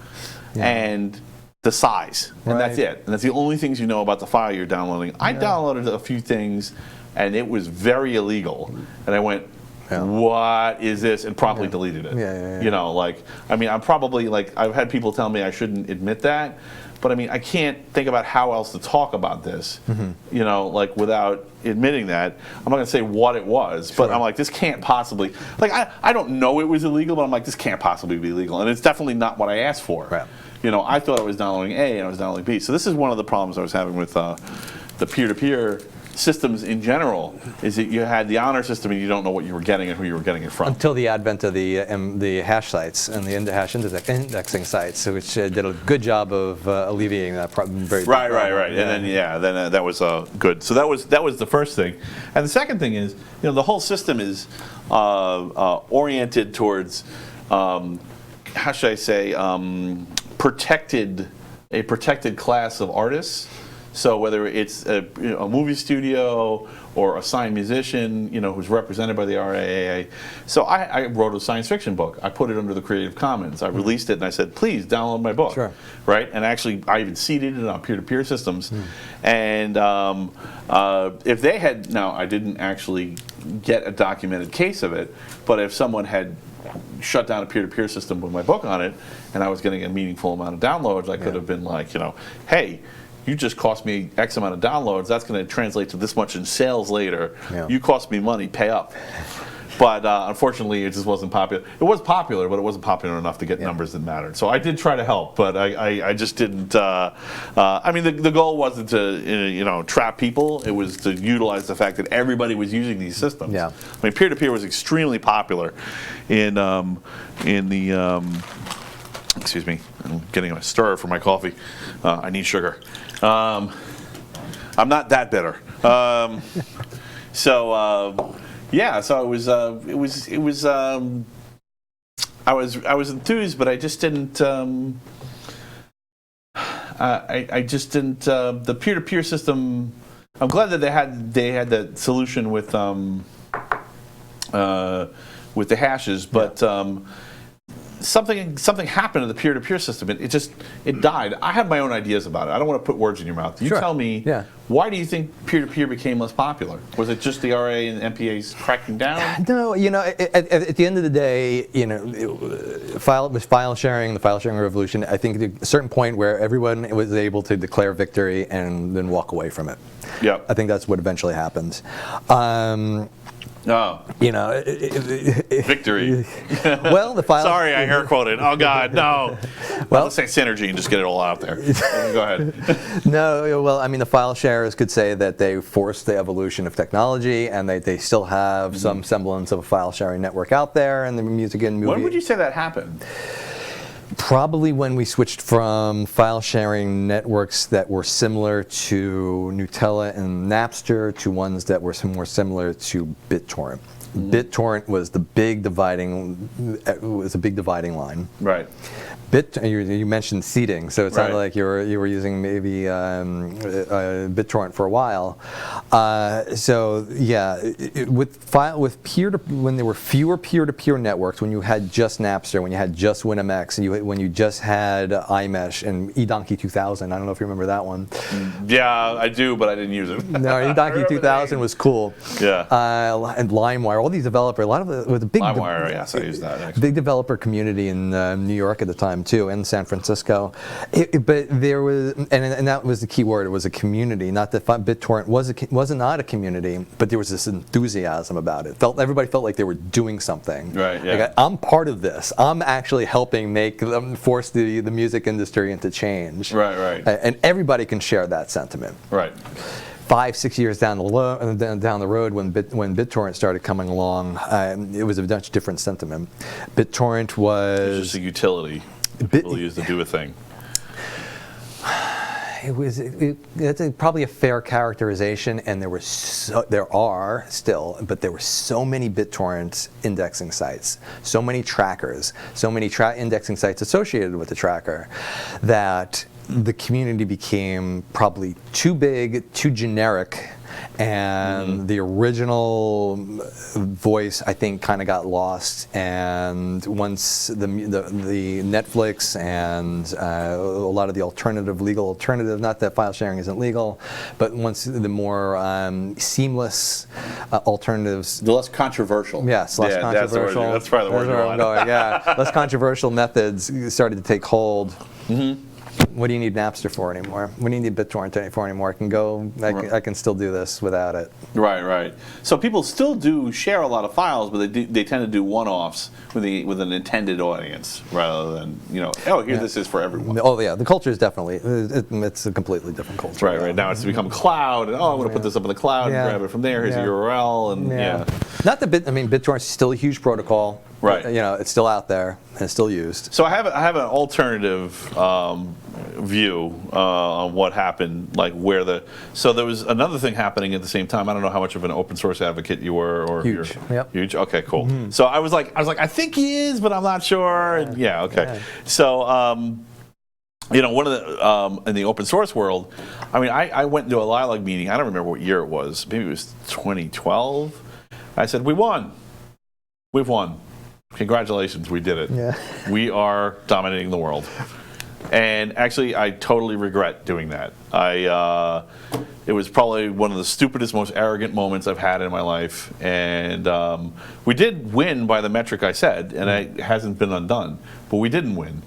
and the size, and that's Right. it. And that's the only things you know about the file you're downloading. I downloaded a few things, and it was very illegal. And I went, what is this? And promptly deleted it. Yeah. You know, like, I mean, I'm probably, like, I've had people tell me I shouldn't admit that. But I mean, I can't think about how else to talk about this, you know, like without admitting that. I'm not going to say what it was, but I'm like, this can't possibly, like, I don't know it was illegal, but I'm like, this can't possibly be legal. And it's definitely not what I asked for. Right. You know, I thought I was downloading A and I was downloading B. So this is one of the problems I was having with the peer-to-peer systems in general, is that you had the honor system and you don't know what you were getting and who you were getting it from. Until the advent of the hash sites and the hash indexing sites, which did a good job of alleviating that problem. Very big Right. problem. And then that was good. So that was the first thing. And the second thing is, you know, the whole system is oriented towards, how should I say, a protected class of artists. So whether it's a movie studio or a signed musician, you know, who's represented by the RIAA. So I wrote a science fiction book. I put it under the Creative Commons. I released it and I said, please download my book. Sure. Right? And actually, I even seeded it on peer-to-peer systems. And if they had, now I didn't actually get a documented case of it, but if someone had shut down a peer-to-peer system with my book on it, and I was getting a meaningful amount of downloads, I could have been like, you know, hey, you just cost me X amount of downloads, that's going to translate to this much in sales later. Yeah. You cost me money, pay up. But unfortunately, it just wasn't popular. It was popular, but it wasn't popular enough to get numbers that mattered. So I did try to help, but I just didn't. I mean, the goal wasn't to trap people. It was to utilize the fact that everybody was using these systems. Yeah. I mean, peer-to-peer was extremely popular in the. Excuse me, I'm getting a stir for my coffee. I need sugar. I'm not that bitter. So it was. I was enthused, but I just didn't. I just didn't. The peer-to-peer system. I'm glad that they had the solution with the hashes, but. Something happened to the peer-to-peer system. It died. I have my own ideas about it. I don't want to put words in your mouth. You tell me. Yeah. Why do you think peer-to-peer became less popular? Was it just the RA and MPAs cracking down? No, at the end of the day, the file sharing revolution. I think at a certain point where everyone was able to declare victory and then walk away from it. Yeah. I think that's what eventually happened. Victory. Well, the file. Sorry, I air quoted. Oh God, no. Well, let's say synergy and just get it all out there. Go ahead. No, well, I mean, the file sharers could say that they forced the evolution of technology, and they still have some semblance of a file sharing network out there, and the music and movie. When would you say that happened? Probably when we switched from file sharing networks that were similar to Gnutella and Napster to ones that were more similar to BitTorrent. BitTorrent was a big dividing line. Right. You mentioned seeding, so it sounded like you were using maybe BitTorrent for a while. When there were fewer peer-to-peer networks, when you had just Napster, when you had just WinMX, when you just had iMesh and eDonkey 2000, I don't know if you remember that one. Yeah, I do, but I didn't use it. No, eDonkey 2000 was cool. Yeah. And LimeWire, all these developers, a lot of it was a big. LimeWire, yes, I used that. Actually. Big developer community in New York at the time too, and San Francisco. But there was, and that was the key word. It was a community. Not that BitTorrent was not a community, but there was this enthusiasm about it. Everybody felt like they were doing something. Right. Yeah. Like, I'm part of this. I'm actually helping force the music industry into change. Right. And everybody can share that sentiment. Right. 5-6 years down the road, when BitTorrent started coming along, it was a much different sentiment. BitTorrent was just a utility people use to do a thing. That's probably a fair characterization, and there are still so many BitTorrent indexing sites, so many trackers, so many indexing sites associated with the tracker, that the community became probably too big, too generic, and the original voice, I think, kind of got lost. And once the Netflix and a lot of the legal alternative, not that file sharing isn't legal, but once the more seamless alternatives. The less controversial. Yes, less controversial. That's probably the word. That's where I'm going, yeah. Less controversial methods started to take hold. What do you need Napster for anymore? What do you need BitTorrent for anymore? I can still do this without it. Right. So people still do share a lot of files, but they tend to do one-offs with an intended audience rather than, this is for everyone. Oh yeah, the culture is definitely, it's a completely different culture. Right. Now it's become cloud, and I'm going to put this up in the cloud and grab it from there. Here's a URL, and Not that BitTorrent is still a huge protocol. Right. It's still out there and it's still used. So I have an alternative view on what happened, so there was another thing happening at the same time. I don't know how much of an open source advocate you were, or huge. Yep. Huge. Okay, cool. So I was like, I think he is, but I'm not sure. And So one of the in the open source world, I went to a Lilac meeting. I don't remember what year it was. Maybe it was 2012. I said, we've won. Congratulations, we did it. Yeah. We are dominating the world. And actually, I totally regret doing that. It was probably one of the stupidest, most arrogant moments I've had in my life. And we did win by the metric I said, and it hasn't been undone. But we didn't win.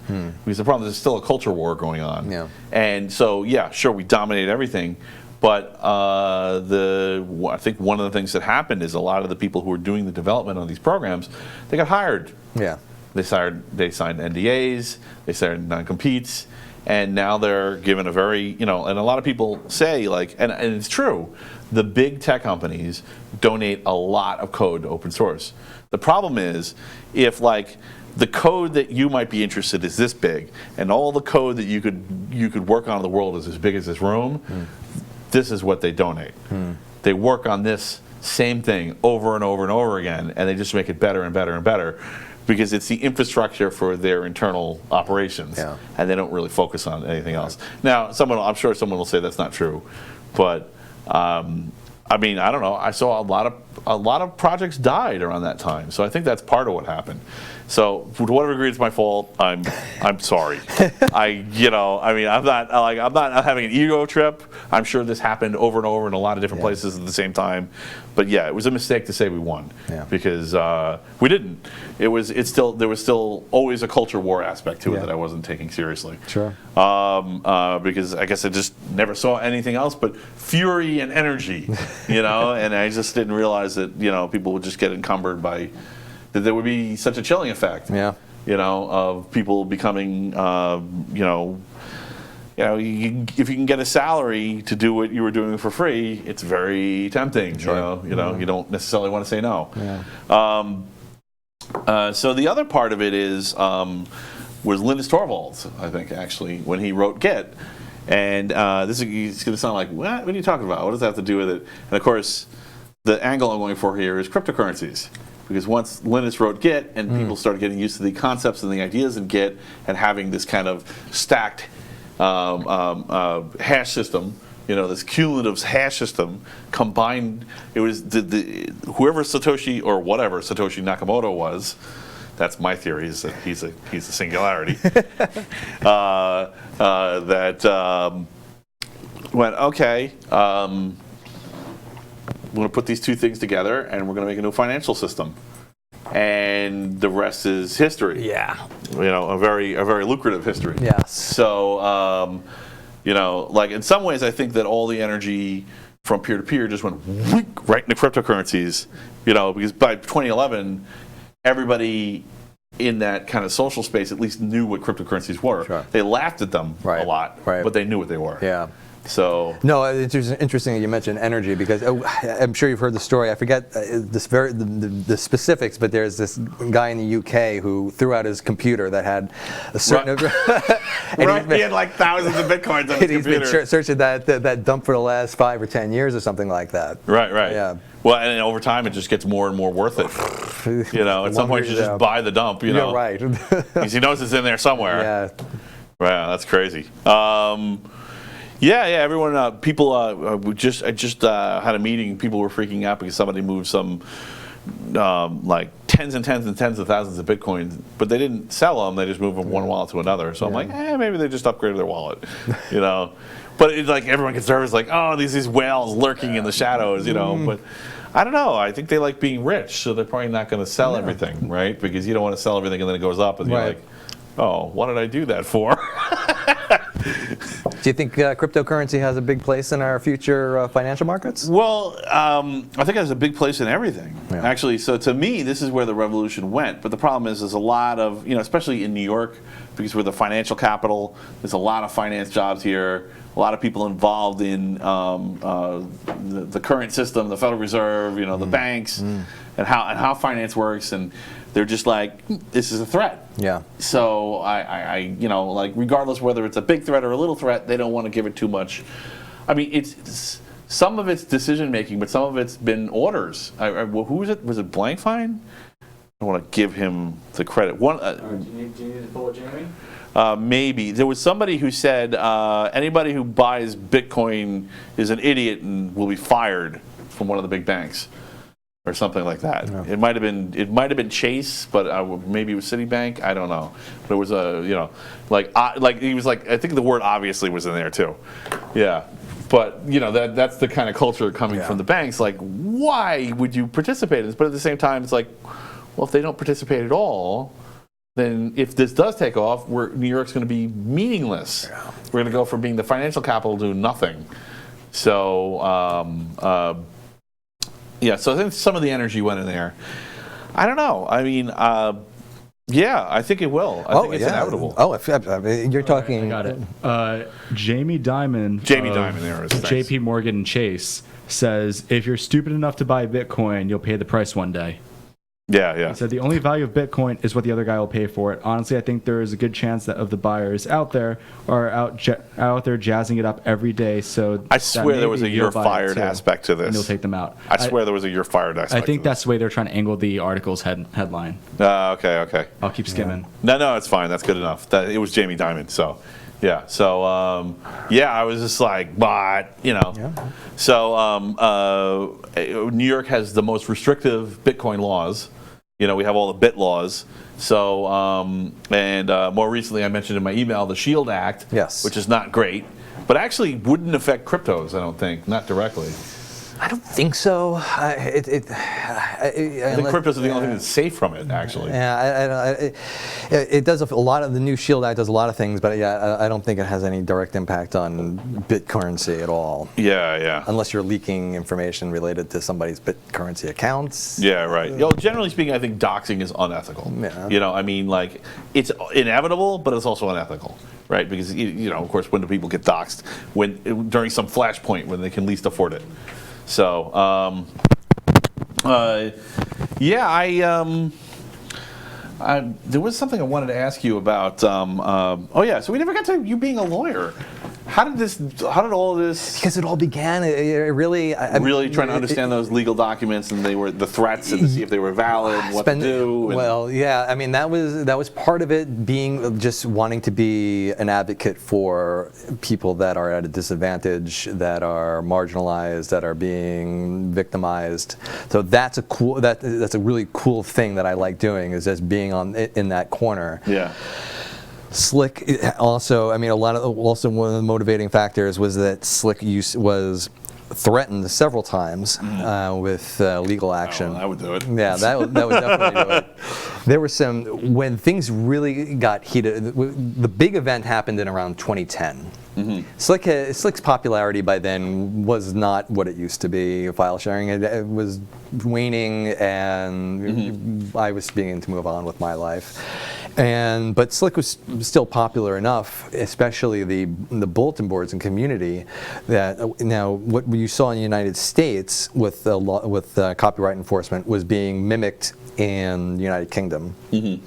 Because the problem is there's still a culture war going on. Yeah. And so, sure, we dominate everything. But I think one of the things that happened is a lot of the people who were doing the development on these programs, they got hired. Yeah. They signed NDAs, they signed non-competes, and now they're given a very, and a lot of people say, and it's true, the big tech companies donate a lot of code to open source. The problem is, if the code that you might be interested in is this big, and all the code that you could work on in the world is as big as this room, this is what they donate. They work on this same thing over and over and over again, and they just make it better and better and better, because it's the infrastructure for their internal operations, and they don't really focus on anything else. Now, I'm sure someone will say that's not true, but I don't know. I saw a lot of projects died around that time, so I think that's part of what happened. So, to whatever degree it's my fault, I'm sorry. I'm not having an ego trip. I'm sure this happened over and over in a lot of different places at the same time. But it was a mistake to say we won, because we didn't. There was still always a culture war aspect to it that I wasn't taking seriously. Sure. Because I guess I just never saw anything else but fury and energy, and I just didn't realize that people would just get encumbered by. That there would be such a chilling effect, of people becoming, if you can get a salary to do what you were doing for free, it's very tempting. Sure. You don't necessarily want to say no. Yeah. So the other part of it is was Linus Torvalds, I think, actually, when he wrote Git, and this is going to sound like, what are you talking about? What does that have to do with it? And of course, the angle I'm going for here is cryptocurrencies. Because once Linus wrote Git and people started getting used to the concepts and the ideas in Git and having this kind of stacked hash system, this cumulative hash system combined, it was whoever Satoshi or whatever Satoshi Nakamoto was. That's my theory, is that he's a singularity. Went, okay. We're going to put these two things together, and we're going to make a new financial system, and the rest is history. Yeah. A very lucrative history. Yes. So, in some ways, I think that all the energy from peer-to-peer just went right into cryptocurrencies. Because by 2011, everybody in that kind of social space at least knew what cryptocurrencies were. Sure. They laughed at them a lot, but they knew what they were. Yeah. So no, it's interesting that you mentioned energy, because I'm sure you've heard the story. I forget the specifics, but there's this guy in the UK who threw out his computer that had a certain. He had thousands of bitcoins on his computer. He's been searching that dump for the last 5 or 10 years or something like that. Right. Yeah. Well, and over time, it just gets more and more worth it. At some point, you just buy the dump. You're right. Because he knows it's in there somewhere. Yeah. Wow, that's crazy. Yeah, everyone, people, I just had a meeting. People were freaking out because somebody moved some like tens and tens and tens of thousands of Bitcoin, but they didn't sell them. They just moved from one wallet to another. So I'm like, maybe they just upgraded their wallet, you know. But it's like everyone gets nervous, like, oh, these whales lurking in the shadows, you know. But I don't know. I think they like being rich, so they're probably not going to sell everything, right? Because you don't want to sell everything and then it goes up, and you're like, oh, what did I do that for? Do you think cryptocurrency has a big place in our future financial markets? Well, I think it has a big place in everything, actually. So to me, this is where the revolution went. But the problem is there's a lot of, you know, especially in New York, because we're the financial capital, there's a lot of finance jobs here, a lot of people involved in the current system, the Federal Reserve, you know, the banks, and how finance works. And they're just like, this is a threat. Yeah. So I you know, like regardless whether it's a big threat or a little threat, they don't want to give it too much. I mean, it's some of it's decision making, but some of it's been orders. Well, who was it? Was it Blankfein? I want to give him the credit. One. Do you need to pull it, Jamie? Maybe there was somebody who said anybody who buys Bitcoin is an idiot and will be fired from one of the big banks. Or something like that. Yeah. It might have been Chase, but maybe it was Citibank. I don't know. But it was a, you know, like he was like, I think the word obviously was in there too. Yeah, but you know that's the kind of culture coming from the banks. Like, why would you participate in this? But at the same time, it's like, well, if they don't participate at all, then if this does take off, New York's going to be meaningless. Yeah. We're going to go from being the financial capital to nothing. So. Yeah, so I think some of the energy went in there. I don't know. I mean, yeah, I think it will. I think it's inevitable. Oh, you're talking. I got it. Jamie Dimon. There is. JP Morgan and Chase says, if you're stupid enough to buy Bitcoin, you'll pay the price one day. Yeah. He said the only value of Bitcoin is what the other guy will pay for it. Honestly, I think there is a good chance that of the buyers out there are out there jazzing it up every day. So I swear there was a "you're fired" aspect to this. And you'll take them out. I swear there was a "you're fired" aspect. I think that's the way they're trying to angle the article's headline. Okay. I'll keep skimming. No, it's fine. That's good enough. It was Jamie Dimon, so. Yeah. So I was just like, but you know. Yeah. So New York has the most restrictive Bitcoin laws. You know, we have all the bit laws. So more recently, I mentioned in my email the SHIELD Act, which is not great, but actually wouldn't affect cryptos. I don't think, not directly. I don't think so. I think cryptos are the only thing that's safe from it, actually. Yeah, it does a lot of the new SHIELD Act does a lot of things, but I don't think it has any direct impact on BitCurrency at all. Yeah. Unless you're leaking information related to somebody's BitCurrency accounts. Yeah, right. You know, generally speaking, I think doxing is unethical. Yeah. You know, I mean, like, it's inevitable, but it's also unethical, right? Because, you know, of course, when do people get doxed? During some flashpoint when they can least afford it. So, there was something I wanted to ask you about. So we never got to you being a lawyer. How did all this? Because it all began. Really trying to understand those legal documents, and they were the threats, and to see if they were valid, what to do. Well, yeah. I mean, that was part of it. Being just wanting to be an advocate for people that are at a disadvantage, that are marginalized, that are being victimized. So that's a really cool thing that I like doing, is just being in that corner. Yeah. Slick also, I mean, one of the motivating factors was that Slick was threatened several times with legal action. Oh, I would do it. Yeah, that would definitely do it. There were when things really got heated. The big event happened in around 2010. Mm-hmm. Slick's popularity by then was not what it used to be. File sharing it was waning, and I was beginning to move on with my life. But Slick was still popular enough, especially the bulletin boards and community, that now what you saw in the United States with copyright enforcement was being mimicked in the United Kingdom. Mm-hmm.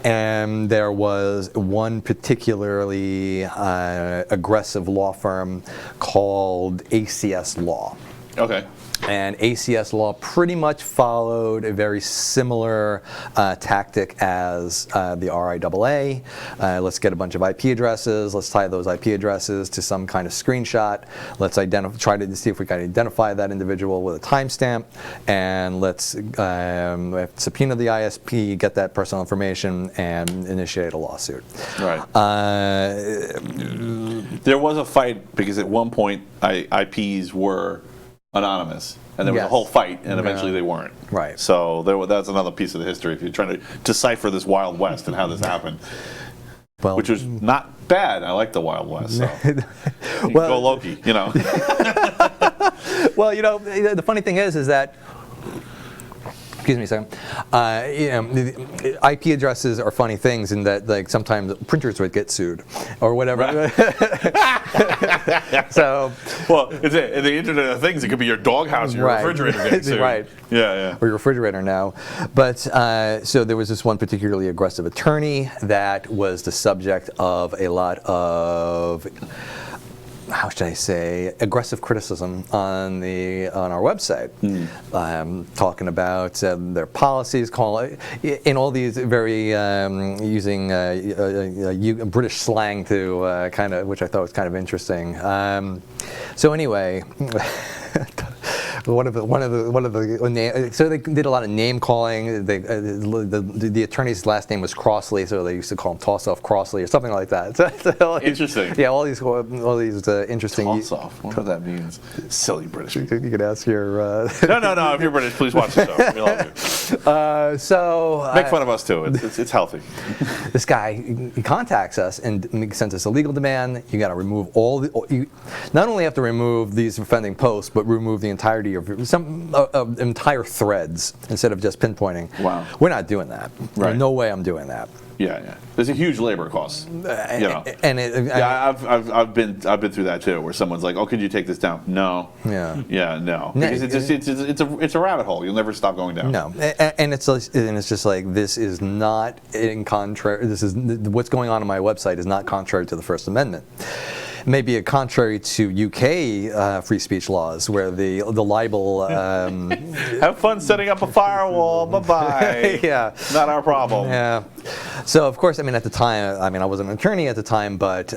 And there was one particularly aggressive law firm called ACS Law. Okay. And ACS law pretty much followed a very similar tactic as the RIAA. Let's get a bunch of IP addresses. Let's tie those IP addresses to some kind of screenshot. Let's try to see if we can identify that individual with a timestamp. And let's subpoena the ISP, get that personal information, and initiate a lawsuit. Right. There was a fight because at one point IPs were anonymous, and there was a Yes. whole fight, and eventually they weren't. Right. So that's another piece of the history if you're trying to decipher this Wild West and how this happened, Well, which was not bad. I like the Wild West. So. Well- Go Loki, you know. well, the funny thing is that. Excuse me a second. The IP addresses are funny things in that, like, sometimes printers would get sued or whatever. Right. So, Well, it's in the Internet of Things. It could be your doghouse, your Right. refrigerator getting sued. Right. Yeah. or your refrigerator now. But so there was this one particularly aggressive attorney that was the subject of a lot of, how should I say, aggressive criticism on our website, talking about their policies, in all these very using British slang to kind of, which I thought was kind of interesting. So anyway. So they did a lot of name calling. The attorney's last name was Crossley, so they used to call him Toss Off Crossley or something like that. Interesting. Yeah, all these interesting. Toss off. What that means? Silly British. You could ask your. No. If you're British, please watch the show. We love you. Make fun of us too. It's healthy. This guy, he contacts us and sends us a legal demand. You got to remove you not only have to remove these offending posts, but remove the entirety of some entire threads instead of just pinpointing. Wow. We're not doing that. Right. No way I'm doing that. Yeah. There's a huge labor cost. And I've been through that too, where someone's like, "Oh, could you take this down?" No. Yeah. No. Because it's a rabbit hole. You'll never stop going down. No, and it's just like, this is not in contrary. This is what's going on my website is not contrary to the First Amendment. Maybe a contrary to UK free speech laws, where the libel. Have fun setting up a firewall. Bye bye. Yeah. Not our problem. Yeah. So of course, at the time, I wasn't an attorney at the time, but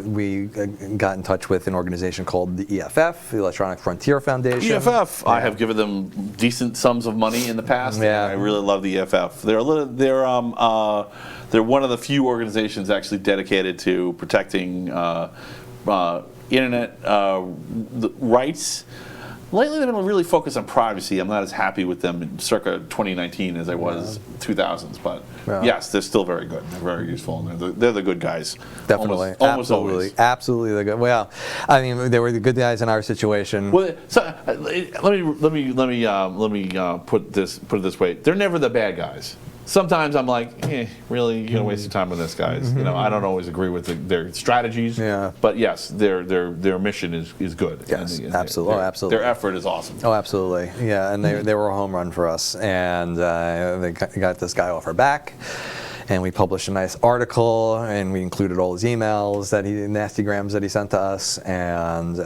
we got in touch with an organization called the EFF, the Electronic Frontier Foundation. EFF. I have given them decent sums of money in the past. Yeah. And I really love the EFF. They're one of the few organizations actually dedicated to protecting internet rights. Lately, they've been really focused on privacy. I'm not as happy with them in circa 2019 as I was 2000s, but yes, they're still very good. They're very useful, and they're the good guys. Definitely, almost always. Absolutely the good. Well, they were the good guys in our situation. Well, so let me put it this way: they're never the bad guys. Sometimes I'm like, really, you're gonna waste your time on this, guys. I don't always agree with their strategies. Yeah. But yes, their mission is good. Yes, and absolutely. Absolutely. Their effort is awesome. Oh, absolutely. Yeah, and they were a home run for us, and they got this guy off our back. And we published a nice article, and we included all his emails, nastygrams that he sent to us, and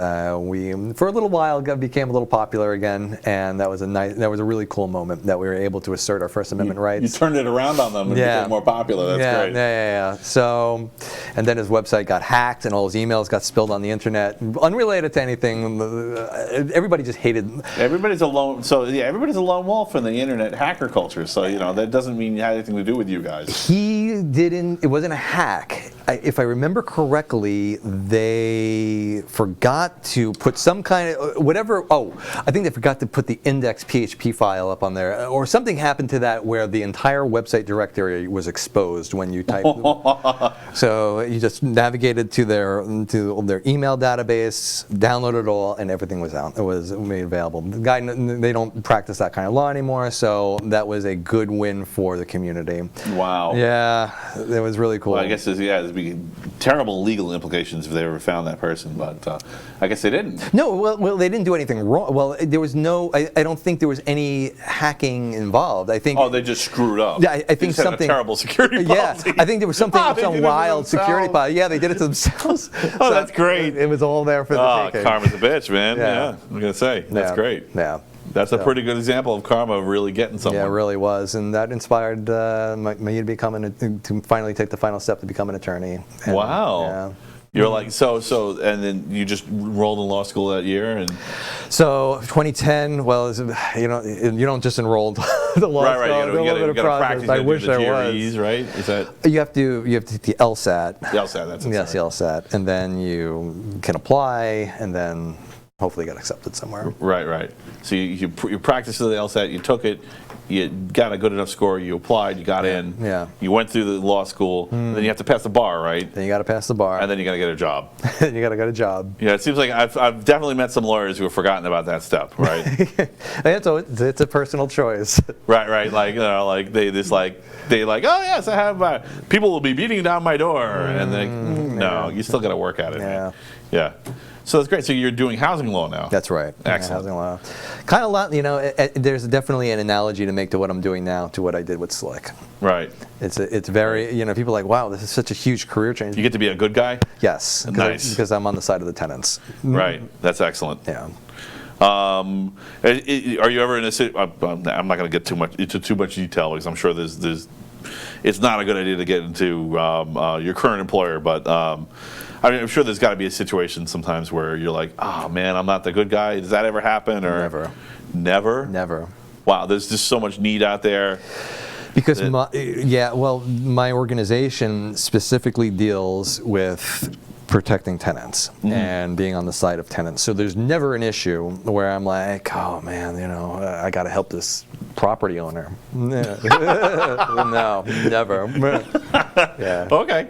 we, for a little while, became a little popular again. And that was a really cool moment that we were able to assert our First Amendment rights. You turned it around on them and became more popular. That's great. Yeah. So, and then his website got hacked, and all his emails got spilled on the internet, unrelated to anything. Everybody just hated. Everybody's a lone. So everybody's a lone wolf in the internet hacker culture. So that doesn't mean it had anything to do with you guys. It wasn't a hack. If I remember correctly, they forgot to put some kind of, I think they forgot to put the index PHP file up on there, or something happened to that where the entire website directory was exposed when you typed. So you just navigated to their email database, downloaded it all, and everything was out. It was made available. They don't practice that kind of law anymore, so that was a good win for the community. Wow. Yeah, it was really cool. Well, I guess there's be terrible legal implications if they ever found that person, but I guess they didn't. No, well, they didn't do anything wrong. Well, there was no. I don't think there was any hacking involved. I think. Oh, they just screwed up. Yeah, I They think just had something. a terrible security policy. Yeah, I think there was something, Oh, they some did it to wild security themselves. policy. Yeah, they did it to themselves. Oh, that's great. It was all there for the Oh, taking. karma's a bitch, man. Yeah. Yeah, I'm gonna say that's Yeah. great. Yeah. That's a pretty good example of karma really getting someone. Yeah, it really was, and that inspired me to become to finally take the final step to become an attorney. And, Wow. Yeah. You're like so, and then you just enrolled in law school that year, and So 2010. Well, you don't just enroll the law school. right. There's a little bit You of got to process. practice. I You wish gotta do there the was. GREs, right? Is that You have to take the LSAT. the LSAT? That's it, Yes, the sorry. LSAT, and then you can apply, and then hopefully get accepted somewhere. Right. So you practiced the LSAT, you took it, you got a good enough score, you applied, you got in, Yeah. you went through the law school, then you have to pass the bar, right? Then you got to pass the bar, And then you got to get a job. you got to get a job. Yeah, it seems like I've definitely met some lawyers who have forgotten about that step, right? It's a personal choice. right. Like they oh yes, I have people will be beating down my door, and they no, you still got to work at it. Yeah. Man. Yeah. So that's great. So you're doing housing law now. That's right. Excellent. Housing law. Kind of lot, there's definitely an analogy to make to what I'm doing now to what I did with Slick. Right. It's very, people are like, wow, this is such a huge career change. You get to be a good guy. Yes. Nice. Because I'm on the side of the tenants. Right. That's excellent. Yeah. Are you ever in a situation? I'm not going to get into too much detail because I'm sure there's. It's not a good idea to get into your current employer, but. I'm sure there's got to be a situation sometimes where you're like, oh man, I'm not the good guy. Does that ever happen? Or Never. Never? Never. Wow, there's just so much need out there. Because my organization specifically deals with protecting tenants and being on the side of tenants. So there's never an issue where I'm like, oh man, I got to help this property owner. No, never. Yeah. Okay.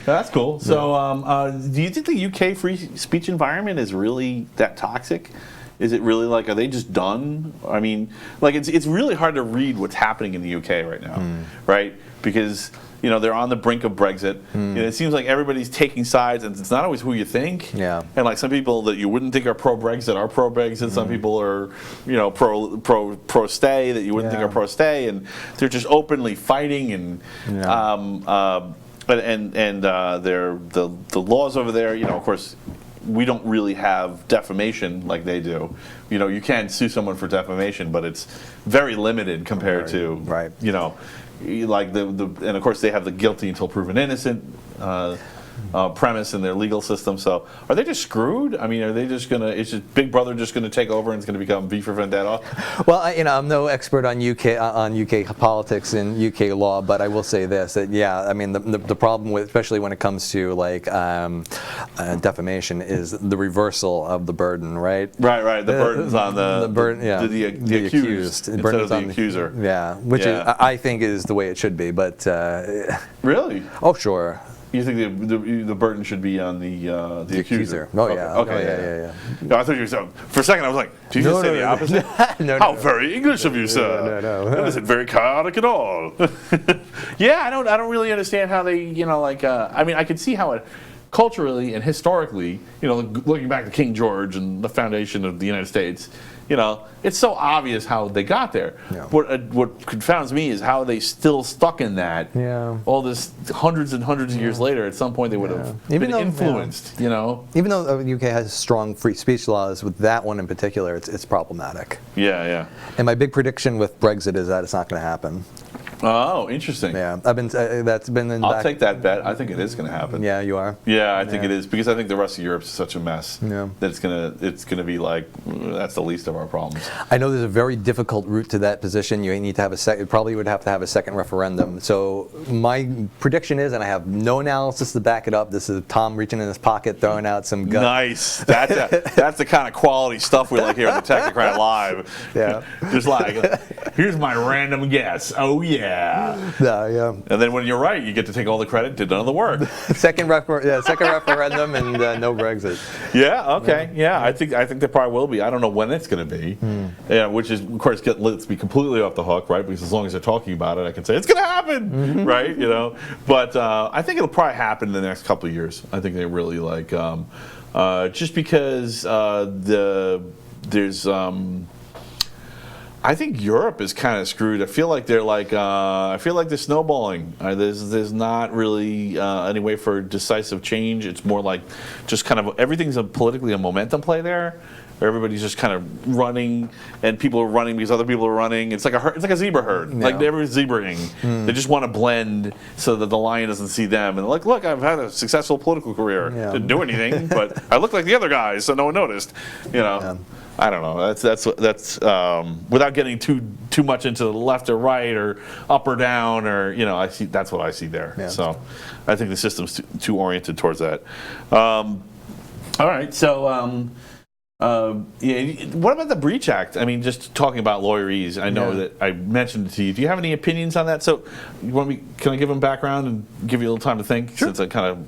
That's cool. So, do you think the UK free speech environment is really that toxic? Is it really are they just done? I mean, it's really hard to read what's happening in the UK right now, right? Because they're on the brink of Brexit. It seems like everybody's taking sides, and it's not always who you think. Yeah. And some people that you wouldn't think are pro-Brexit are pro-Brexit. Some people are, pro-stay that you wouldn't think are pro-stay, and they're just openly fighting and. The laws over there, of course, we don't really have defamation like they do. You can sue someone for defamation, but it's very limited compared to, right. And of course they have the guilty until proven innocent premise in their legal system. So are they just screwed? I mean, are they just is Big Brother just gonna take over and it's gonna become V for Vendetta? Well, I'm no expert on UK politics and UK law, but I will say this: that the problem with, especially when it comes to defamation, is the reversal of the burden, right? Right. The burden's on the accused instead of the accuser. Yeah, which is, I think is the way it should be. But really? Oh, sure. You think the burden should be on the accuser? Oh, okay. yeah. Okay. Yeah. No, I thought you were saying. For a second, I was like, did you just say the opposite? No. How very English of you, sir. No. That isn't very chaotic at all. Yeah, I don't really understand how they, I mean, I could see how it culturally and historically, looking back to King George and the foundation of the United States, it's so obvious how they got there. Yeah. What confounds me is how they still stuck in that. Yeah. All this hundreds and hundreds of years later, at some point they would have been influenced. Even though the UK has strong free speech laws, with that one in particular, it's problematic. Yeah. And my big prediction with Brexit is that it's not going to happen. Oh, interesting. Yeah, that's been in. I'll take that bet. I think it is going to happen. Yeah, you are. Yeah, I think it is, because I think the rest of Europe's such a mess Yeah. that it's gonna be that's the least of our problems. I know there's a very difficult route to that position. You need to have probably would have to have a second referendum. So my prediction is, and I have no analysis to back it up, this is Tom reaching in his pocket, throwing out some gut. Nice. That's the kind of quality stuff we like here on the Technocrat Live. Yeah. Just here's my random guess. Oh yeah. Yeah. Yeah. And then when you're right, you get to take all the credit, did none of the work. Second referendum and no Brexit. Yeah. Okay. Yeah. I think there probably will be. I don't know when it's going to be. Yeah. Which is, of course, let's be completely off the hook, right? Because as long as they're talking about it, I can say it's going to happen, right? You know. But I think it'll probably happen in the next couple of years. I think they really like just because there's. I think Europe is kind of screwed. I feel like they're snowballing. There's not really any way for decisive change. It's more like just kind of everything's politically a momentum play there. Everybody's just kind of running, and people are running because other people are running. It's like a zebra herd. Yeah. Like everybody's zebraing. They just want to blend so that the lion doesn't see them. And they're like, look, I've had a successful political career. Yeah. Didn't do anything, but I look like the other guys, so no one noticed. You know. Yeah. I don't know. That's without getting too much into the left or right or up or down or that's what I see there. Yeah. So I think the system's too oriented towards that. All right. So what about the Breach Act? I mean, just talking about lawyerese. I know that I mentioned it to you. Do you have any opinions on that? So can I give them background and give you a little time to think? Sure. Since I kind of.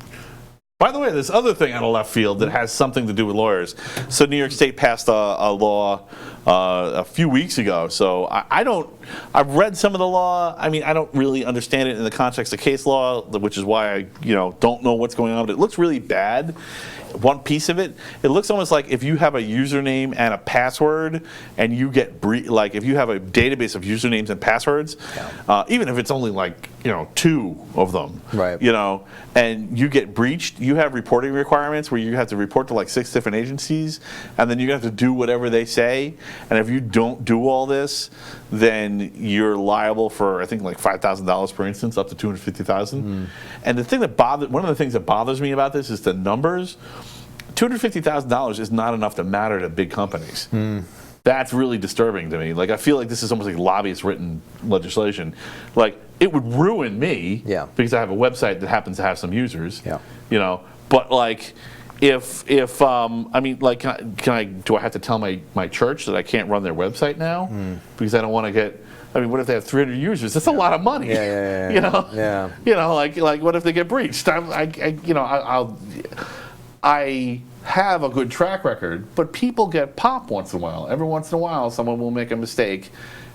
By the way, this other thing out of left field that has something to do with lawyers. So New York State passed a law a few weeks ago. So I've read some of the law. I mean, I don't really understand it in the context of case law, which is why I don't know what's going on. But it looks really bad. One piece of it looks almost like if you have a username and a password, and you get like if you have a database of usernames and passwords, even if it's only like 2 of them, right? And you get breached, you have reporting requirements where you have to report to like 6 different agencies, and then you have to do whatever they say. And if you don't do all this, then you're liable for I think like $5,000 per instance, up to $250,000. And the thing one of the things that bothers me about this is the numbers. $250,000 is not enough to matter to big companies. That's really disturbing to me. Like I feel like this is almost like lobbyist written legislation. Like it would ruin me because I have a website that happens to have some users. But like if I mean like do I have to tell my church that I can't run their website now because I don't want to get. I mean, what if they have 300 users? That's a lot of money. Like what if they get breached? I have a good track record, but people get popped once in a while. Every once in a while, someone will make a mistake,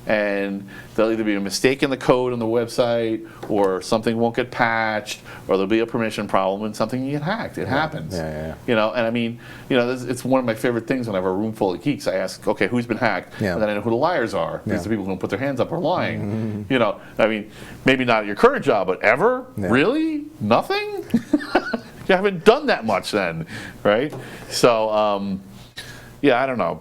and there'll either be a mistake in the code on the website, or something won't get patched, or there'll be a permission problem, and something will get hacked. It happens. And I mean, it's one of my favorite things when I have a room full of geeks. I ask, okay, who's been hacked? And then I know who the liars are, because the people who don't put their hands up are lying. I mean, maybe not at your current job, but ever? Really? Nothing? You haven't done that much then, right? So, I don't know.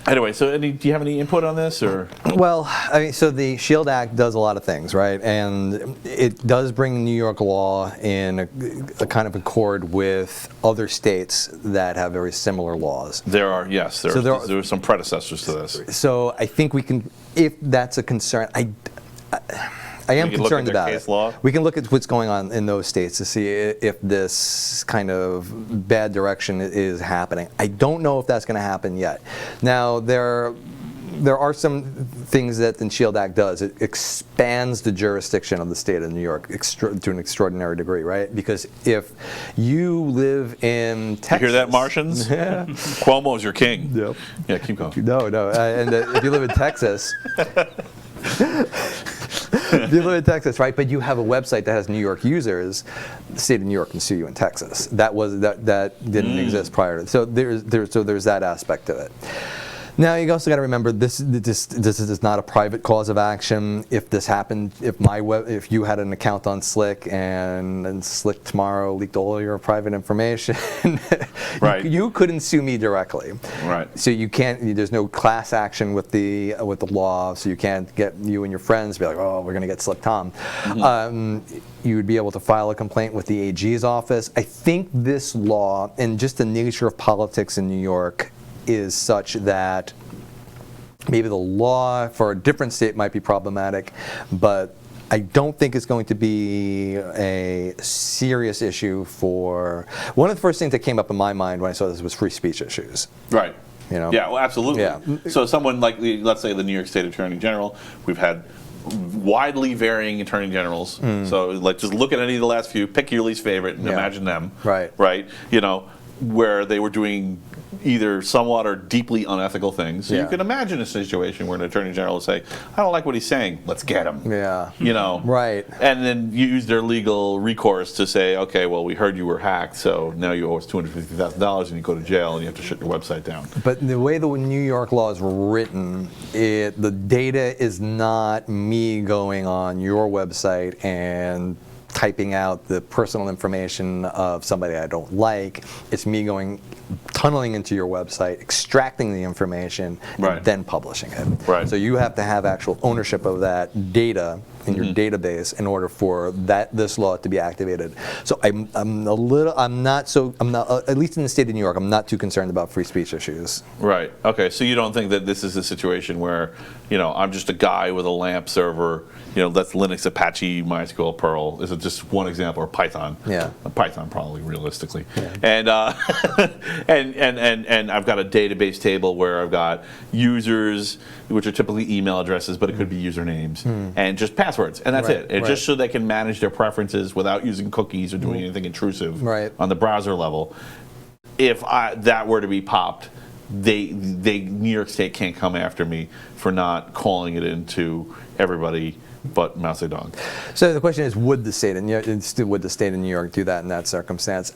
Anyway, so do you have any input on this, or? Well, I mean, so the SHIELD Act does a lot of things, right? And it does bring New York law in a kind of accord with other states that have very similar laws. There are, yes. There are some predecessors to this. So I think we can, if that's a concern, I am concerned about it. We can look at what's going on in those states to see if this kind of bad direction is happening. I don't know if that's going to happen yet. Now, there are some things that the SHIELD Act does. It expands the jurisdiction of the state of New York to an extraordinary degree, right? Because if you live in Texas... You hear that, Martians? Cuomo's your king. Yep. Yeah, keep going. No. And if you live in Texas... If you live in Texas, right, but you have a website that has New York users, the state of New York can sue you in Texas. That didn't exist prior to. So there's that aspect of it. Now you also got to remember this is not a private cause of action. If this happened, if you had an account on Slick and Slick tomorrow leaked all your private information, right. you couldn't sue me directly. Right. So you can't. There's no class action with the law. So you can't get you and your friends be like, oh, we're going to get Slick Tom. You would be able to file a complaint with the AG's office. I think this law and just the nature of politics in New York is such that maybe the law for a different state might be problematic, but I don't think it's going to be a serious issue for... One of the first things that came up in my mind when I saw this was free speech issues. Right. Yeah, well, absolutely. Yeah. So someone like, let's say the New York State Attorney General, we've had widely varying attorney generals. So like just look at any of the last few, pick your least favorite, and imagine them. Right. You know, where they were doing either somewhat or deeply unethical things. So you can imagine a situation where an attorney general would say, I don't like what he's saying, let's get him. You know. And then use their legal recourse to say, okay, well, we heard you were hacked, so now you owe us $250,000 and you go to jail and you have to shut your website down. But the way the New York law is written, the data is not me going on your website and typing out the personal information of somebody I don't like. It's me tunneling into your website, extracting the information, and then publishing it. So you have to have actual ownership of that data in your database in order for this law to be activated. So I'm not at least in the state of New York, I'm not too concerned about free speech issues. Okay, so you don't think that this is a situation where, you know, I'm just a guy with a LAMP server, you know, that's Linux, Apache, MySQL, Perl. Is it just one example, or Python? Python probably, realistically. And and I've got a database table where I've got users, which are typically email addresses, but it could be usernames, and just passwords, and that's it. It's just so they can manage their preferences without using cookies or doing anything intrusive on the browser level. If that were to be popped, New York State can't come after me for not calling it into everybody but Mao Zedong. So the question is, would the state of New York do that in that circumstance?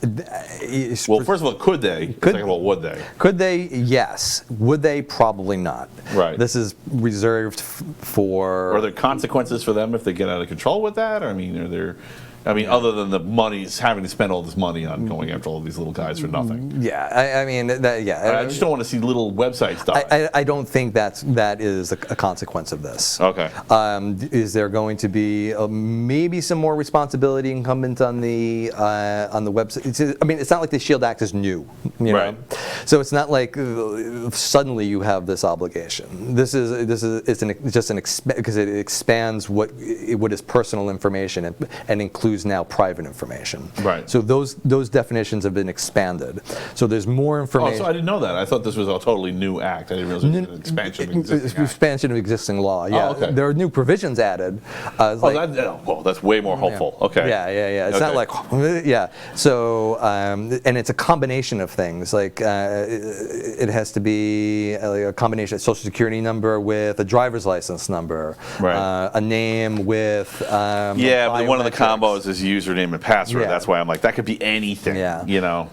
Well, first of all, could they? Second of all, would they? Could they? Yes. Would they? Probably not. This is reserved for. Are there consequences for them if they get out of control with that? Or, other than the money, having to spend all this money on going after all these little guys for nothing. I just don't want to see little websites die. I don't think that is a consequence of this. Okay. Is there going to be maybe some more responsibility incumbent on the website? It's not like the SHIELD Act is new, you know? So it's not like suddenly you have this obligation. This is because it expands what is personal information and includes now private information. So those definitions have been expanded. So there's more information. Oh, so I didn't know that. I thought this was a totally new act. I didn't realize it was an expansion of existing act. Expansion of existing law. Yeah. Okay. There are new provisions added. That's way more hopeful. Okay. It's not like So and it's a combination of things. Like it has to be a combination of social security number with a driver's license number, a name with. But one of the combos is username and password. That's why I'm like, that could be anything. You know.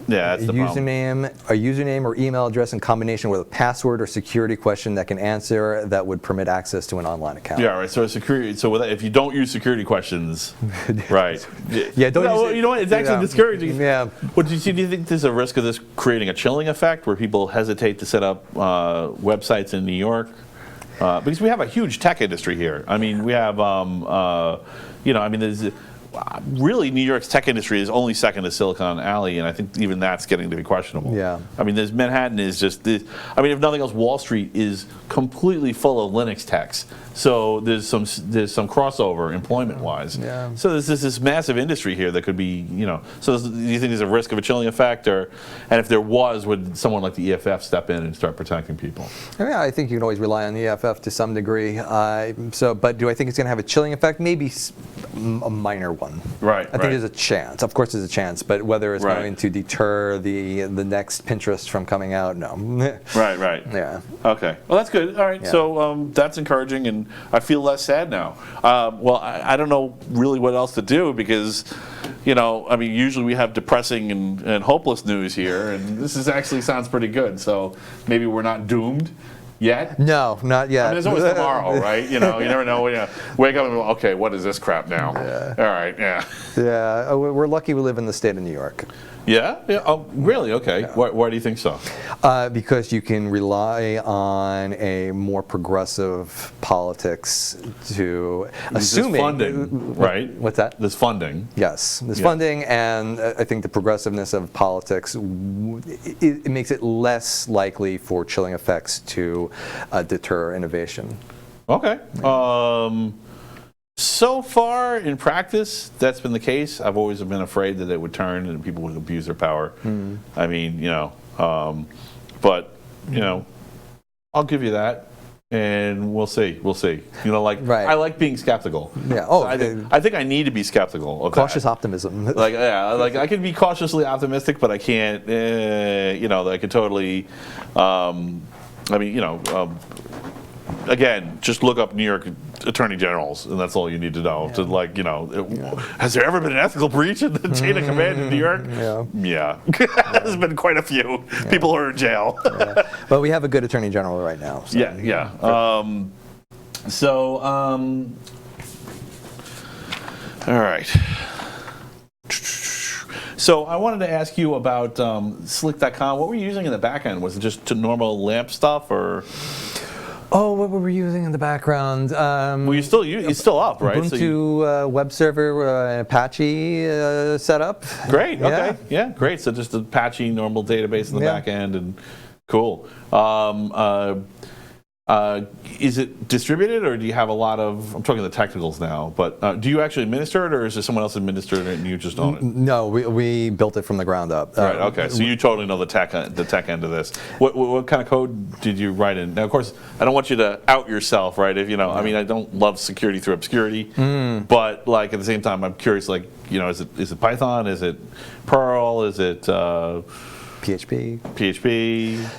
That's the problem. A username or email address in combination with a password or security question that can answer that would permit access to an online account. So security. So if you don't use security questions, Don't use it. You know what? It's actually discouraging. What do you think there's a risk of this creating a chilling effect where people hesitate to set up websites in New York? Because we have a huge tech industry here. We have, there's. Really, New York's tech industry is only second to Silicon Alley, and I think even that's getting to be questionable. There's Manhattan is just this. If nothing else, Wall Street is completely full of Linux techs. So there's some crossover employment-wise. So there's this massive industry here that could be, So do you think there's a risk of a chilling effect, and if there was, would someone like the EFF step in and start protecting people? I think you can always rely on the EFF to some degree. But do I think it's going to have a chilling effect? Maybe a minor one. I think there's a chance. Of course, there's a chance, but whether it's going to deter the next Pinterest from coming out, no. Okay. Well, that's good. All right. So that's encouraging, and I feel less sad now. I don't know really what else to do because, usually we have depressing and hopeless news here, and this actually sounds pretty good. So maybe we're not doomed yet? No, not yet. There's always tomorrow, right? You never know. Wake up and go, okay, what is this crap now? All right, we're lucky we live in the state of New York. Oh, really? Okay. Why do you think so? Because you can rely on a more progressive politics to assuming funding, right? What's that? There's funding. Yes, there's funding, and I think the progressiveness of politics it makes it less likely for chilling effects to deter innovation. Okay. So far in practice, that's been the case. I've always been afraid that it would turn and people would abuse their power. But I'll give you that. and we'll see. You know, like Right. I like being skeptical. Yeah. Oh, So I think I need to be skeptical of cautious that. optimism. Like I can be cautiously optimistic, but I can't. You know, I can totally. I mean, you know. Again, just look up New York attorney generals, and that's all you need to know. To like, you know, has there ever been an ethical breach in the chain of command in New York? Yeah. There's been quite a few people who are in jail. But we have a good attorney general right now. So. Yeah. All right. So I wanted to ask you about Slick.com. What were you using in the back end? Was it just normal LAMP stuff, or? Oh, what were we using in the background? Well, it's still up, right? Ubuntu web server, Apache setup. Great. Okay. Yeah. Great. So just Apache normal database in the back end, and cool. Is it distributed, or do you have a lot of? I'm talking the technicals now, but do you actually administer it, or is there someone else administering it and you just own it? No, we built it from the ground up. Right. Okay. So you totally know the tech end of this. What kind of code did you write in? Now, of course, I don't want you to out yourself, right? If you know, I mean, I don't love security through obscurity, but like at the same time, I'm curious. Like, you know, is it Python? Is it Perl? Is it PHP.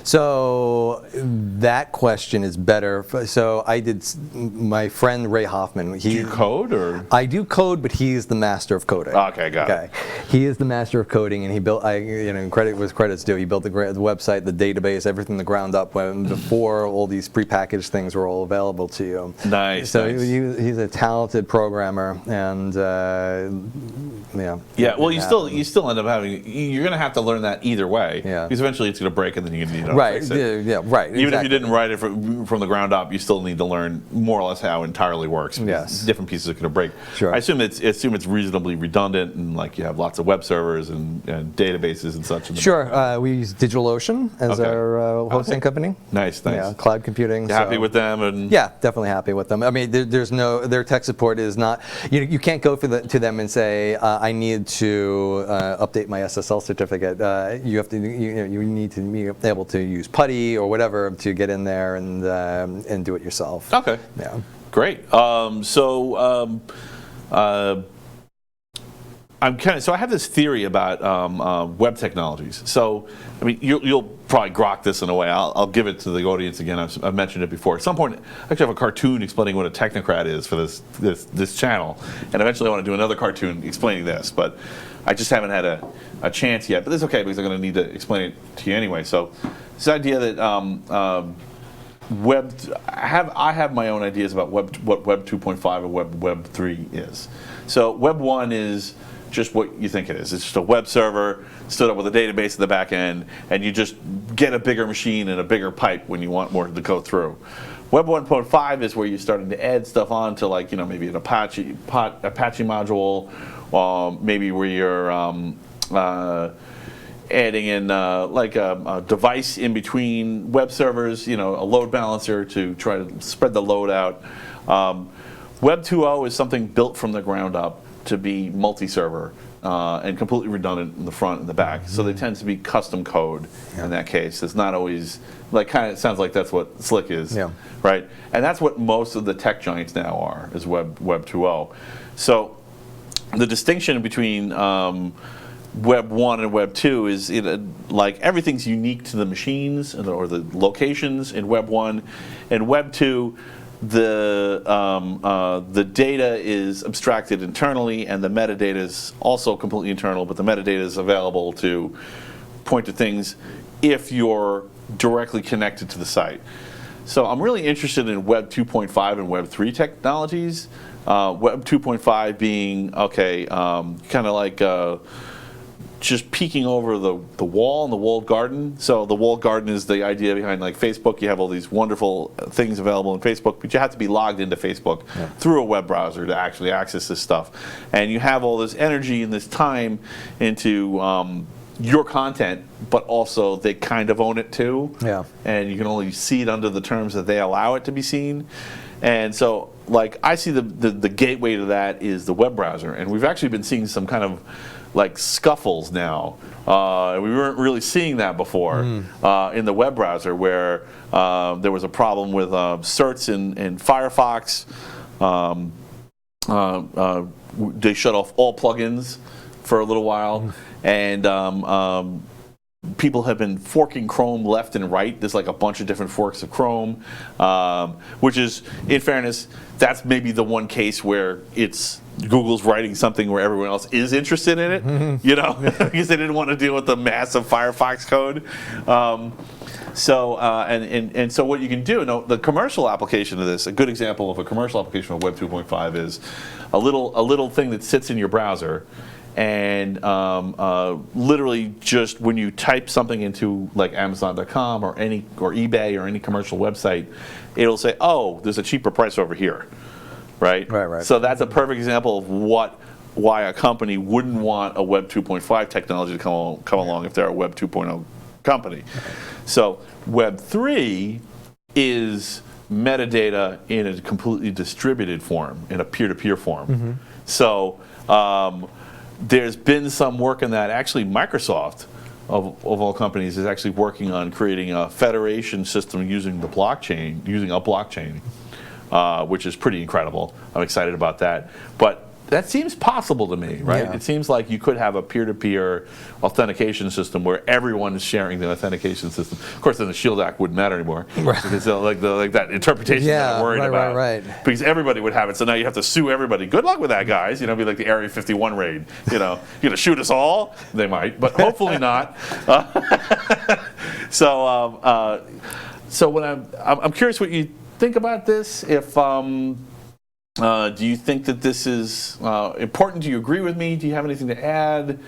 So that question is better. So I did. My friend Ray Hoffman. Do you code, or? I do code, but he's the master of coding. Okay, got it. He is the master of coding, and he built. Credits due. He built the website, the database, everything the ground up before all these prepackaged things were all available to you. Nice. So he's a talented programmer, and yeah. Yeah. Well, you still end up having. You're going to have to learn that either way. Yeah. Because eventually it's going to break, and then you're going to need to fix it. Yeah. Right. Even if you didn't write it from the ground up, you still need to learn more or less how it entirely works. Yes. Different pieces are going to break. Sure. I assume it's reasonably redundant, and like you have lots of web servers and databases and such. Sure. We use DigitalOcean as our hosting company. Nice. Yeah. Cloud computing. You're happy with them? And yeah, definitely happy with them. I mean, their tech support is not. You can't go to them and say I need to update my SSL certificate. You have to. You need to be able to use PuTTY or whatever to get in there and do it yourself. Okay. Yeah. Great. So I have this theory about web technologies. So, I mean, you'll probably grok this in a way. I'll give it to the audience again. I've mentioned it before. At some point, I actually have a cartoon explaining what a Technocrat is for this channel, and eventually I want to do another cartoon explaining this, but I just haven't had a chance yet. But that's okay, because I'm going to need to explain it to you anyway. So, this idea that I have my own ideas about what Web 2.5 and Web 3 is. So Web 1 is just what you think it is. It's just a web server stood up with a database in the back end, and you just get a bigger machine and a bigger pipe when you want more to go through. Web 1.5 is where you're starting to add stuff on to, like, you know, maybe an Apache module, maybe where you're adding in like a device in between web servers, you know, a load balancer to try to spread the load out. Web 2.0 is something built from the ground up to be multi-server and completely redundant in the front and the back. So they tend to be custom code in that case. It's not always, like, kind of sounds like that's what Slick is, right? And that's what most of the tech giants now are, is Web 2.0. So the distinction between Web 1 and Web 2 is like everything's unique to the machines or the locations in Web 1. In Web 2, the data is abstracted internally, and the metadata is also completely internal, but the metadata is available to point to things if you're directly connected to the site. So I'm really interested in Web 2.5 and Web 3 technologies. Web 2.5 being, kind of like just peeking over the wall and the walled garden. So the walled garden is the idea behind, like, Facebook. You have all these wonderful things available in Facebook, but you have to be logged into Facebook through a web browser to actually access this stuff. And you have all this energy and this time into your content, but also they kind of own it too. Yeah. And you can only see it under the terms that they allow it to be seen. And so, like, I see the gateway to that is the web browser. And we've actually been seeing some kind of like scuffles now. We weren't really seeing that before in the web browser, where there was a problem with certs in Firefox. They shut off all plugins for a little while, and people have been forking Chrome left and right. There's like a bunch of different forks of Chrome, which is, in fairness, that's maybe the one case where it's Google's writing something where everyone else is interested in it, you know, because they didn't want to deal with the massive Firefox code. So what you can do, the commercial application of this, a good example of a commercial application of Web 2.5 is a little thing that sits in your browser, and literally just when you type something into like Amazon.com or eBay or any commercial website, it'll say, oh, there's a cheaper price over here, right? Right. So that's a perfect example of why a company wouldn't want a Web 2.5 technology to come along if they're a Web 2.0 company. So Web 3 is metadata in a completely distributed form, in a peer-to-peer form. So there's been some work in that. Actually, Microsoft, of all companies, is actually working on creating a federation system using a blockchain, which is pretty incredible. I'm excited about that. But that seems possible to me, right? Yeah. It seems like you could have a peer-to-peer authentication system where everyone is sharing the authentication system. Of course, then the SHIELD Act wouldn't matter anymore, because like that interpretation that I'm worried about. Right. Because everybody would have it, so now you have to sue everybody. Good luck with that, guys. You know, it'd be like the Area 51 raid. You know, you're gonna shoot us all? They might, but hopefully not. So when I'm curious what you think about this. If do you think that this is important? Do you agree with me? Do you have anything to add?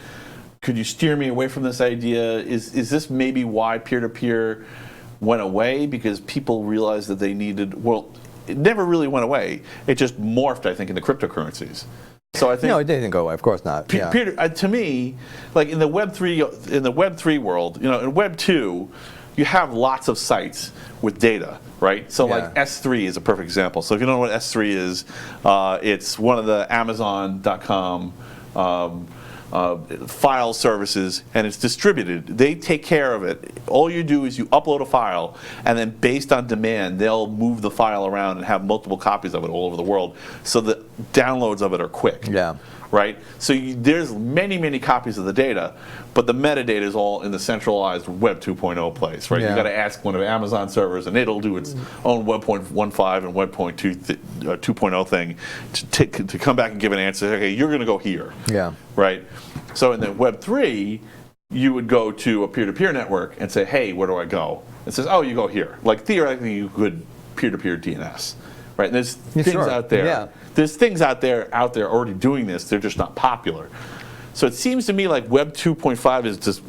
Could you steer me away from this idea? Is this maybe why peer-to-peer went away? Because people realized that they needed, well, it never really went away. It just morphed, I think, into cryptocurrencies. So I think No, it didn't go away. Of course not. Yeah. to me, like in the Web 3 world, you know, in Web 2, you have lots of sites with data, right? So like S3 is a perfect example. So if you don't know what S3 is, it's one of the Amazon.com file services, and it's distributed. They take care of it. All you do is you upload a file, and then based on demand, they'll move the file around and have multiple copies of it all over the world, so the downloads of it are quick. Yeah. Right? So there's many copies of the data, but the metadata is all in the centralized Web 2.0 place, right? Yeah. You got to ask one of Amazon servers, and it'll do its own Web 1.15 and Web 2.0 thing to come back and give an answer. Okay, you're going to go here. Yeah. Right? So in the Web 3, you would go to a peer-to-peer network and say, hey, where do I go? It says, oh, you go here. Like theoretically, you could peer-to-peer DNS. Right? And there's things out there. Yeah. There's things out there already doing this. They're just not popular. So it seems to me like Web 2.5 is just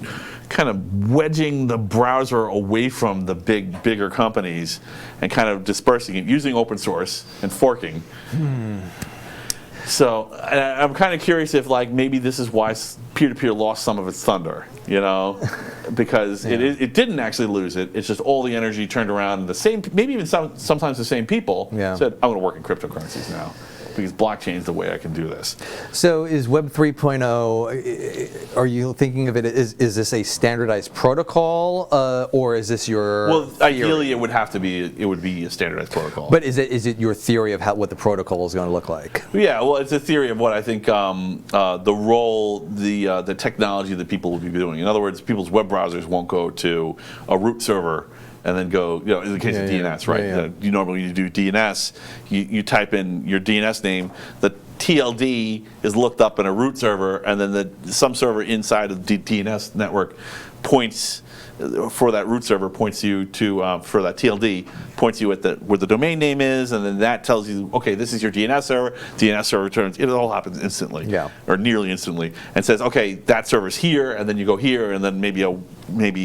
kind of wedging the browser away from the bigger companies and kind of dispersing it using open source and forking. So I'm kind of curious if like maybe this is why peer-to-peer lost some of its thunder, you know, because it didn't actually lose it. It's just all the energy turned around, and the same, maybe even sometimes the same people said, I'm going to work in cryptocurrencies now, because blockchain is the way I can do this. So is Web 3.0, are you thinking of it, is this a standardized protocol, or is this your Well, theory? ideally it would be a standardized protocol. But is it your theory of what the protocol is going to look like? Yeah, well, it's a theory of what I think the role, the technology that people will be doing. In other words, people's web browsers won't go to a root server and then go, you know, in the case of DNS, right? You normally do DNS, you type in your DNS name, the TLD is looked up in a root server, and then some server inside of the DNS network points for that root server, points you to for that TLD, points you at where the domain name is, and then that tells you, okay, this is your DNS server. DNS server returns. It all happens instantly, or nearly instantly, and says, okay, that server's here, and then you go here, and then maybe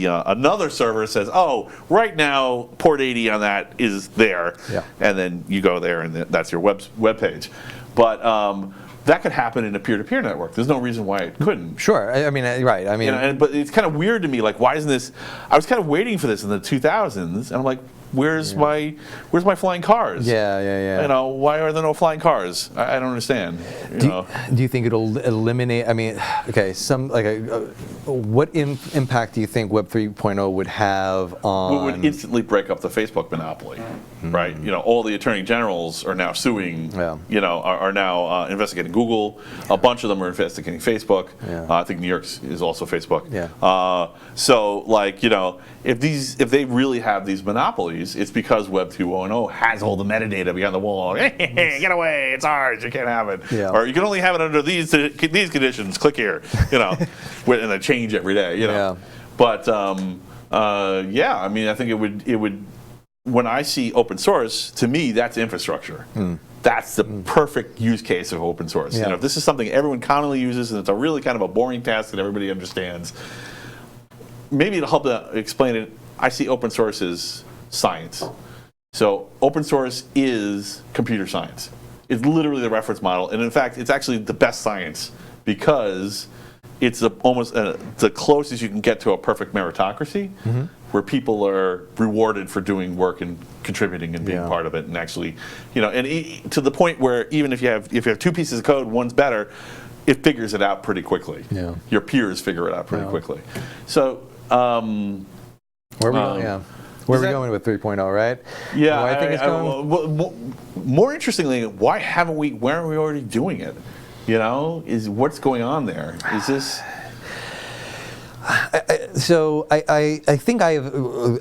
another server says, oh, right now port 80 on that is there, and then you go there, and that's your web page. But that could happen in a peer-to-peer network. There's no reason why it couldn't. Sure. I mean, right. I mean, but it's kind of weird to me. Like, why isn't this? I was kind of waiting for this in the 2000s, and I'm like, where's my flying cars? Yeah. You know, why are there no flying cars? I don't understand. Do you think it'll eliminate? I mean, okay, what impact do you think Web 3.0 would have on? It would instantly break up the Facebook monopoly, right? You know, all the attorney generals are now suing. Yeah. You know, are now investigating Google. A bunch of them are investigating Facebook. Yeah. I think New York is also Facebook. Yeah. So, like, you know, if they really have these monopolies, it's because Web 2.0 has all the metadata behind the wall. Hey, get away! It's ours. You can't have it. Yeah. Or you can only have it under these conditions. Click here. You know, and they change every day. You know. Yeah. But yeah, I mean, I think it would. When I see open source, to me, that's infrastructure. That's the perfect use case of open source. Yeah. You know, if this is something everyone commonly uses and it's a really kind of a boring task that everybody understands, maybe it'll help to explain it. I see open source as science. So open source is computer science. It's literally the reference model, and in fact, it's actually the best science because it's almost the closest you can get to a perfect meritocracy, where people are rewarded for doing work and contributing and being part of it, and actually, you know, and to the point where even if you have two pieces of code, one's better, it figures it out pretty quickly. Yeah. Your peers figure it out pretty quickly. So. Where are we going with 3.0, right? Yeah, Where I think it's going. More interestingly, why aren't we already doing it? You know, what's going on there? Is this? So I think I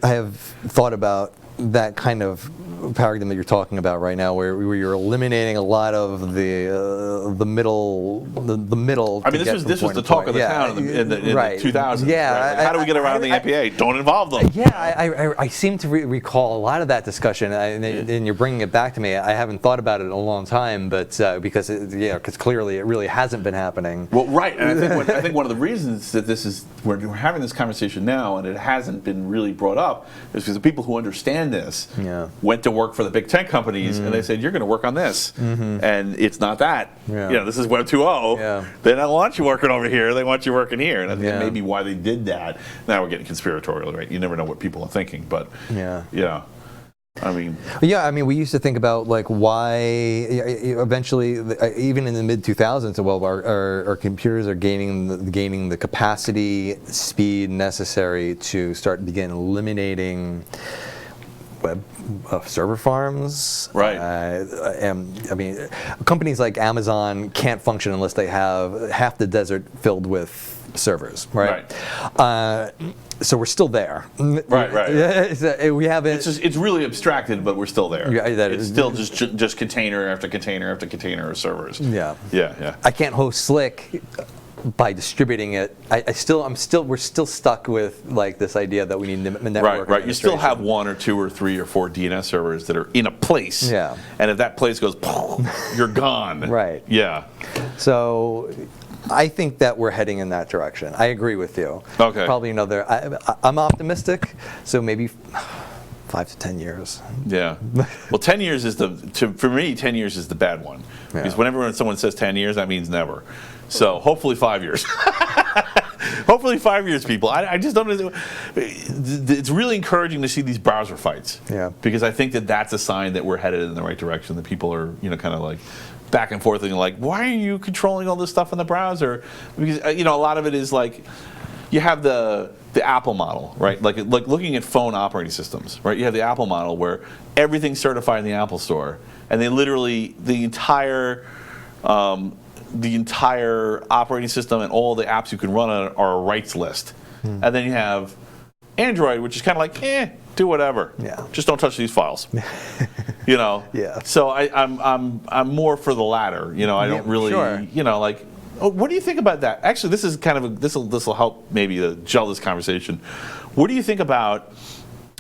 have thought about that kind of paradigm that you're talking about right now, where you're eliminating a lot of the middle. I mean, this was the talk of the town in the 2000s. Yeah, right? Like, how do we get around the NPA? Don't involve them. Yeah, I seem to recall a lot of that discussion, and you're bringing it back to me. I haven't thought about it in a long time, but because clearly it really hasn't been happening. Well, right, and I think one of the reasons that we're having this conversation now, and it hasn't been really brought up, is because the people who understand this went to work for the big tech companies, and they said, you're going to work on this, and it's not that. You know, this is Web 2.0. They don't want you working over here. They want you working here, and I think maybe why they did that. Now we're getting conspiratorial, right? You never know what people are thinking, but I mean, we used to think about like why eventually, even in the mid 2000s, well, our computers are gaining the capacity, speed necessary to begin eliminating web server farms. Right. I mean, companies like Amazon can't function unless they have half the desert filled with servers, right? So we're still there. Right. We haven't. It's really abstracted, but we're still there. It's still just container after container after container of servers. Yeah. I can't host Slick by distributing it. We're still stuck with like this idea that we need network. Right. You still have 1 or 2 or 3 or 4 DNS servers that are in a place. Yeah. And if that place goes, you're gone. Right. Yeah. So I think that we're heading in that direction. I agree with you. Okay. Probably another. I'm optimistic. So maybe 5 to 10 years. Yeah. Well, 10 years is for me, 10 years is the bad one. Because whenever someone says 10 years, that means never. So hopefully 5 years. Hopefully 5 years, people. I just don't know. It's really encouraging to see these browser fights. Yeah. Because I think that's a sign that we're headed in the right direction. That people are, kind of like back and forth and like, why are you controlling all this stuff in the browser? Because a lot of it is like, you have the Apple model, right? Like looking at phone operating systems, right? You have the Apple model where everything's certified in the Apple Store, and they literally the entire operating system and all the apps you can run on it are a rights list. And then you have Android, which is kind of like, do whatever. Yeah. Just don't touch these files. Yeah. So I'm more for the latter. I don't really. Sure. What do you think about that? Actually, this is kind of this will help maybe to gel this conversation. What do you think about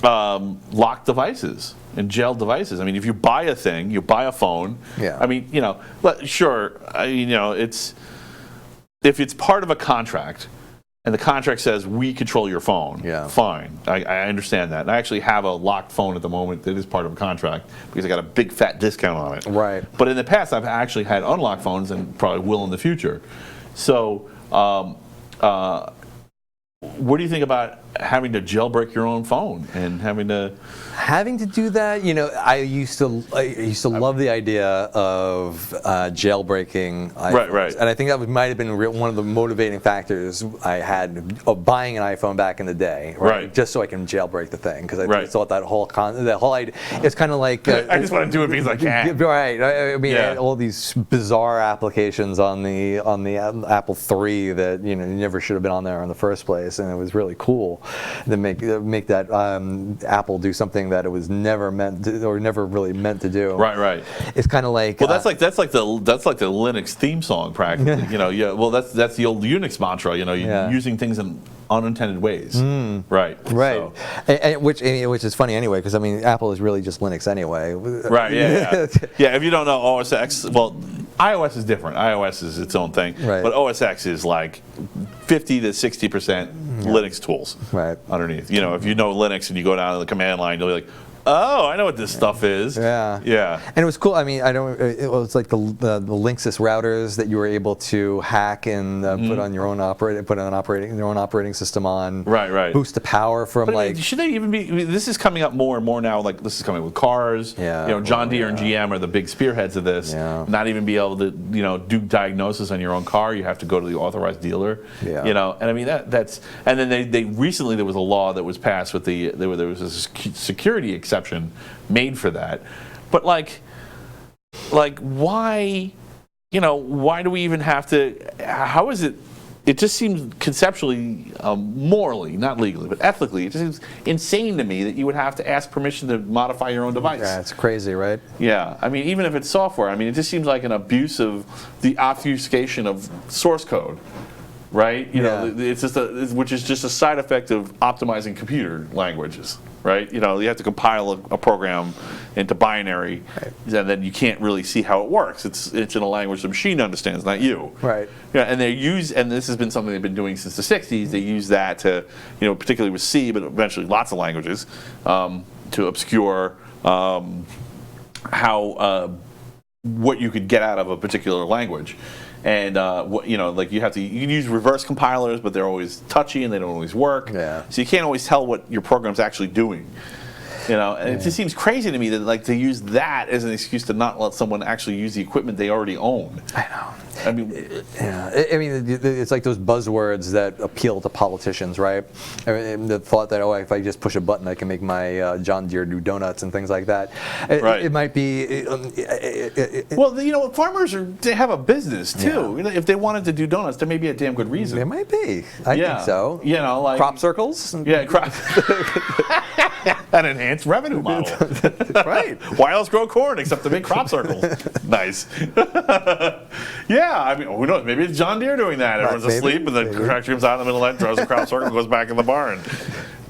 locked devices and jailed devices? I mean, if you buy a thing, you buy a phone. Yeah. I mean, sure. It's if it's part of a contract, and the contract says we control your phone. Yeah. Fine. I understand that. And I actually have a locked phone at the moment that is part of a contract because I got a big fat discount on it. Right. But in the past, I've actually had unlocked phones and probably will in the future. So, what do you think about having to jailbreak your own phone and having to do that, I used to love the idea of jailbreaking iPhones. Right. And I think that might have been one of the motivating factors I had of buying an iPhone back in the day, Right. Just so I can jailbreak the thing, because I Right. thought that whole idea, it's kind of like I just want to do it because I can. Right. I mean, Yeah. all these bizarre applications on the Apple III that never should have been on there in the first place, and it was really cool to make that Apple do something that it was never meant to, or never really meant to do. Right. It's kind of like Well, that's like the Linux theme song practically. Well, that's the old Unix mantra. Yeah. Using things in unintended ways. Right. Right, So. which is funny anyway, because I mean, Apple is really just Linux anyway. Right. Yeah. Yeah. If you don't know OS X, well, iOS is different. iOS is its own thing. Right. But OS X is like 50 to 60% Linux tools. Right. Underneath. If you know Linux and you go down to the command line, you'll be like, oh, I know what this stuff is. Yeah. Yeah. And it was cool. I mean, it was like the Linksys routers that you were able to hack and put on your own operating system on. Right. Boost the power from But I mean, should they even be? I mean, this is coming up more and more now. Like this is coming with cars. Yeah. John Deere and GM are the big spearheads of this. Yeah. Not even be able to do diagnosis on your own car. You have to go to the authorized dealer. Yeah. And I mean that's and then they recently there was a law that was passed with there was a security exception made for that. But like why? Why do we even have to? How is it? It just seems conceptually, morally, not legally, but ethically, it just seems insane to me that you would have to ask permission to modify your own device. Yeah, it's crazy, right? Yeah, I mean, even if it's software, I mean, it just seems like an abuse of the obfuscation of source code, right? It's just which is just a side effect of optimizing computer languages, right? You have to compile a program into binary, and then you can't really see how it works. It's in a language the machine understands, not you. Right. Yeah, and and this has been something they've been doing since the 60s. They use that to, particularly with C, but eventually lots of languages, to obscure what you could get out of a particular language. And like you can use reverse compilers, but they're always touchy and they don't always work. Yeah. So you can't always tell what your program's actually doing. And it just seems crazy to me that to use that as an excuse to not let someone actually use the equipment they already own. I know. I mean, it's like those buzzwords that appeal to politicians, right? I mean, the thought that if I just push a button, I can make my John Deere do donuts and things like that. Right. It might be. Well, farmers they have a business too. Yeah. If they wanted to do donuts, there may be a damn good reason. It might be. I think so. Like crop circles. Yeah, crop. An enhanced revenue model. Right. Why else grow corn except to make crop circles? Nice. Yeah, I mean, who knows? Maybe it's John Deere doing that. Everyone's asleep, and the tractor comes out in the middle of the night, draws a crop circle, and goes back in the barn.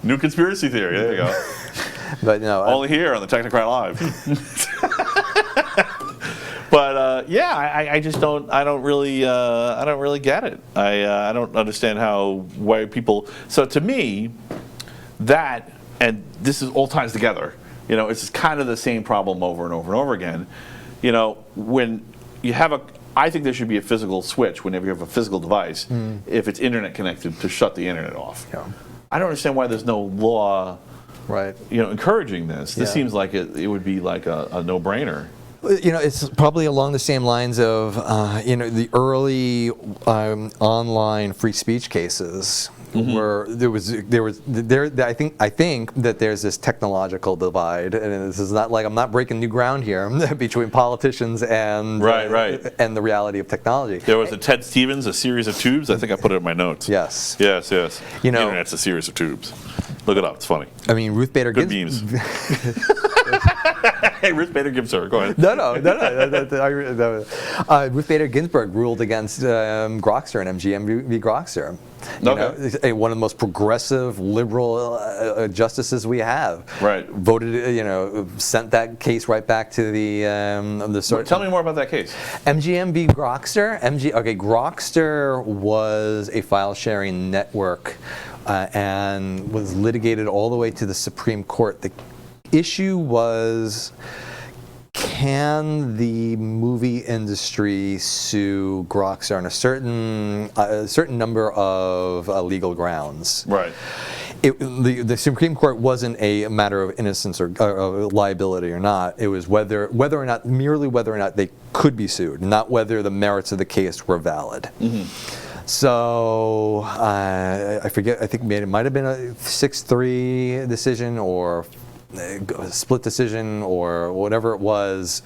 New conspiracy theory. There you go. But no. Only here on the Technocrat Live. But I just don't. I don't really get it. I don't understand why people. So to me, that and this is all ties together. It's just kind of the same problem over and over and over again. When you have I think there should be a physical switch whenever you have a physical device, if it's internet connected, to shut the internet off. Yeah. I don't understand why there's no law, right? Encouraging this. This seems like it would be like a no-brainer. It's probably along the same lines of the early online free speech cases. Where I think that there's this technological divide, and this is not like I'm not breaking new ground here between politicians and and the reality of technology. There was a Ted Stevens, A Series of Tubes. I think I put it in my notes. Yes. The internet's a series of tubes. Look it up. It's funny. I mean, Ruth Bader Good memes. Hey, Ruth Bader Ginsburg, go ahead. No. Ruth Bader Ginsburg ruled against Grokster and MGM v. Grokster. One of the most progressive, liberal justices we have. Right. Voted, sent that case right back to the Tell me more about that case. MGM v. Grokster. Grokster was a file-sharing network and was litigated all the way to the Supreme Court. The issue was, can the movie industry sue Grokster on a certain number of legal grounds? Right. the Supreme Court wasn't a matter of innocence or liability or not. It was whether or not they could be sued, not whether the merits of the case were valid. So I forget. I think it might have been a 6-3 decision or a split decision or whatever it was.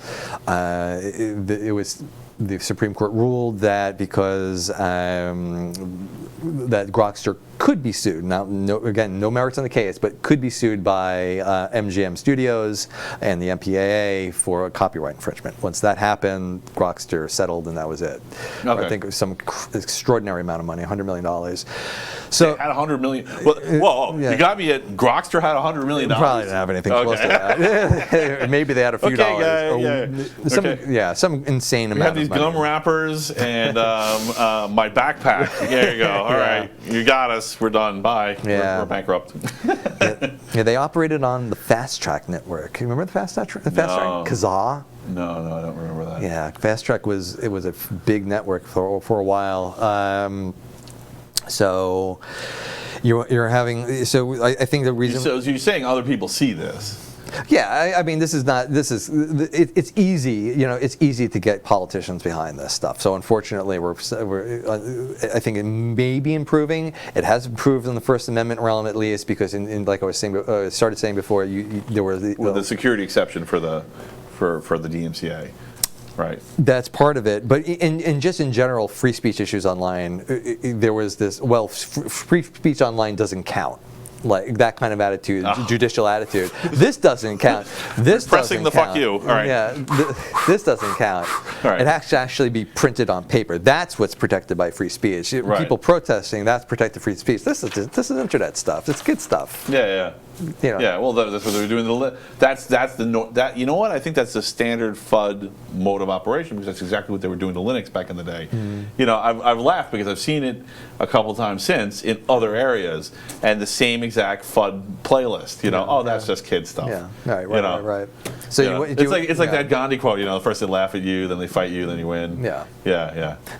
It was. The Supreme Court ruled that because that Grokster could be sued. Now, again, no merits on the case, but could be sued by MGM Studios and the MPAA for copyright infringement. Once that happened, Grokster settled, and that was it. Okay. I think it was some extraordinary amount of money, $100 million. So they had $100 million. Well, yeah. You got me at Grokster had $100 million. Probably didn't have anything close to that. Maybe they had a few dollars. Some insane amount. These gum wrappers and my backpack. There you go. All right, you got us. We're done. Bye. Yeah. We're bankrupt. Yeah, they operated on the Fast Track network. You remember the Fast Track? Kazaa? No, I don't remember that. Yeah, Fast Track was a big network for a while. So you're having. So I think the reason. So you're saying other people see this. Yeah, I mean, it's easy, it's easy to get politicians behind this stuff. So unfortunately, I think it may be improving. It has improved in the First Amendment realm, at least, because like I was saying, started saying before, there were the security exception for the DMCA. Right. That's part of it, but in just in general, free speech issues online, there was this. Well, free speech online doesn't count. Like that kind of attitude, judicial attitude. This doesn't count. This pressing doesn't the count. fuck you. All right. Yeah, this doesn't count. All right. It has to actually be printed on paper. That's what's protected by free speech. Right. People protesting, that's protected free speech. This is internet stuff. It's good stuff. Yeah. Yeah, well, that's what they're doing. You know what? I think that's the standard FUD mode of operation because that's exactly what they were doing to Linux back in the day. I've laughed because I've seen it a couple times since in other areas and the same exact FUD playlist. That's just kid stuff. Yeah, right. So it's like that Gandhi quote. First they laugh at you, then they fight you, then you win. Yeah.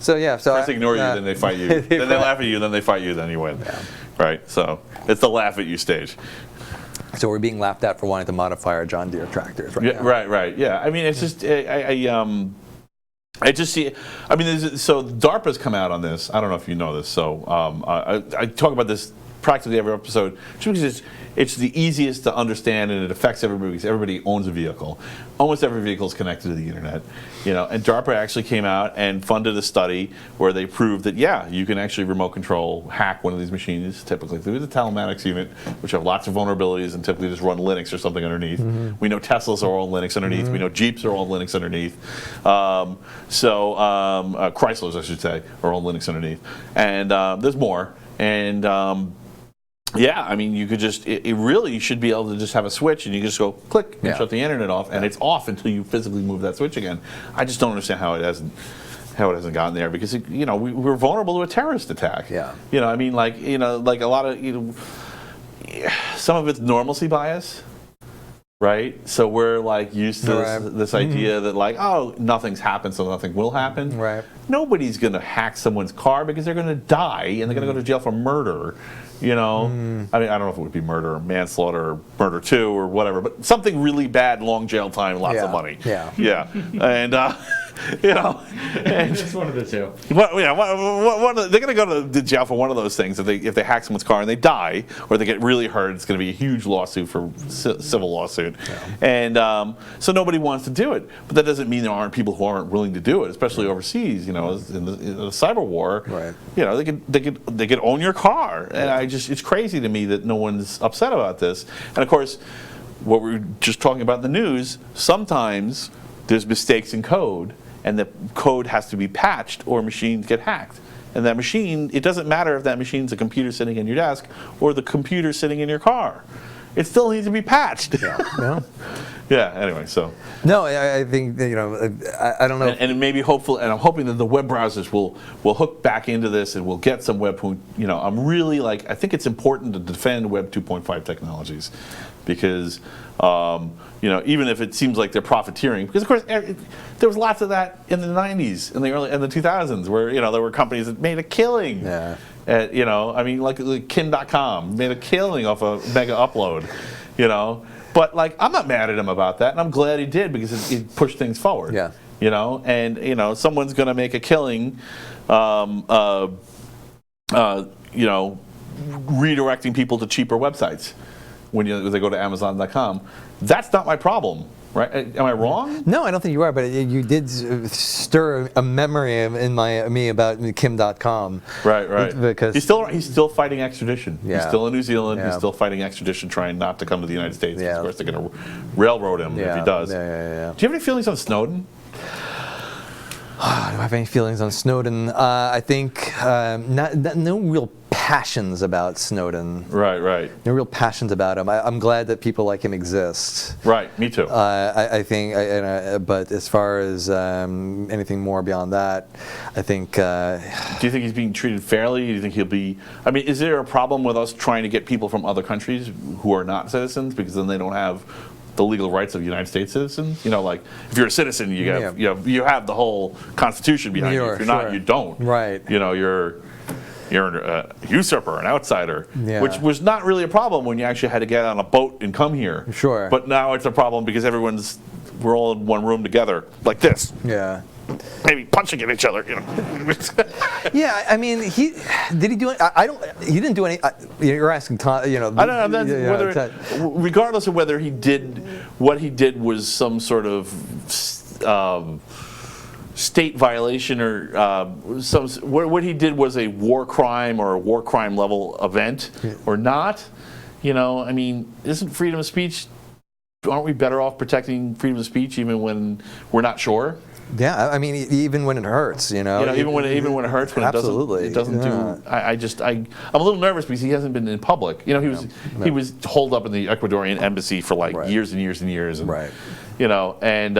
So first they ignore you, then they fight you, then they laugh at you, then they fight you, then you win. Yeah. Right. So it's the laugh at you stage. So we're being laughed at for wanting to modify our John Deere tractors, right? Yeah, now. right. Yeah, I mean, it's just I just see. I mean, so DARPA's come out on this. I don't know if you know this. So I talk about this practically every episode, just because it's the easiest to understand and it affects everybody because everybody owns a vehicle. Almost every vehicle is connected to the internet, And DARPA actually came out and funded a study where they proved that you can actually remote control, hack one of these machines, typically through the telematics unit, which have lots of vulnerabilities and typically just run Linux or something underneath. We know Teslas are all Linux underneath. We know Jeeps are all Linux underneath. Chryslers, I should say, are all Linux underneath. And there's more. And I mean, you could just, it really, you should be able to just have a switch and you just go click and shut the internet off and it's off until you physically move that switch again. I just don't understand how it hasn't gotten there because, we're vulnerable to a terrorist attack. Yeah. I mean, like a lot of, some of it's normalcy bias. Right, so we're like used to this idea that nothing's happened, so nothing will happen. Right. Nobody's gonna hack someone's car because they're gonna die and they're gonna go to jail for murder. I mean, I don't know if it would be murder, or manslaughter, or murder 2, or whatever, but something really bad, long jail time, lots of money. Yeah, and just one of the two. They're going to go to jail for one of those things if they hack someone's car and they die or they get really hurt. It's going to be a huge lawsuit for civil lawsuit, and so nobody wants to do it. But that doesn't mean there aren't people who aren't willing to do it, especially overseas. In the cyber war, they could own your car, and it's crazy to me that no one's upset about this. And of course, what we're just talking about in the news, sometimes there's mistakes in code, and the code has to be patched or machines get hacked. And that machine, it doesn't matter if that machine's a computer sitting in your desk or the computer sitting in your car. It still needs to be patched. Anyway, so. No, I think, I don't know. And it may be hopeful, and I'm hoping that the web browsers will hook back into this and we'll get some web, I'm really I think it's important to defend Web 2.5 technologies because, even if it seems like they're profiteering, because of course there was lots of that in the 90s, in the 2000s, where there were companies that made a killing. You know, I mean, like Kim.com made a killing off a mega upload, you know. But like, I'm not mad at him about that, and I'm glad he did because it pushed things forward. Yeah. You know, and you know, someone's going to make a killing, you know, redirecting people to cheaper websites when they go to Amazon.com. That's not my problem, right? Am I wrong? No, I don't think you are, but you did stir a memory in me about Kim.com. Right. Because he's still fighting extradition. Yeah. He's still in New Zealand. Yeah. He's still fighting extradition, trying not to come to the United States. Yeah. Of course, they're going to railroad him if he does. Yeah. Do you have any feelings on Snowden? Do I have any feelings on Snowden? I think no real passions about Snowden. Right. No real passions about him. I'm glad that people like him exist. Right, me too. I think, but as far as anything more beyond that, I think. Do you think he's being treated fairly? Do you think he'll be? I mean, is there a problem with us trying to get people from other countries who are not citizens because then they don't have the legal rights of United States citizens? You know, like if you're a citizen, you have the whole Constitution behind you. If you're not, you don't. Right. You know, you're a usurper, an outsider, Yeah. which was not really a problem when you actually had to get on a boat and come here. Sure. But now it's a problem because we're all in one room together, like this. Yeah. Maybe punching at each other, you know. Yeah, I mean, did he do it? He didn't do any. You're asking, you know. I don't know. Regardless of whether he did, what he did was some sort of state violation or what he did was a war crime or a war crime level event or not. You know, I mean, isn't freedom of speech? Aren't we better off protecting freedom of speech even when we're not sure? Yeah, I mean, even when it hurts, you know. Even when it hurts, when absolutely. it doesn't do. I'm a little nervous because he hasn't been in public. You know, he was holed up in the Ecuadorian embassy for like years and years and years. And, right. You know, and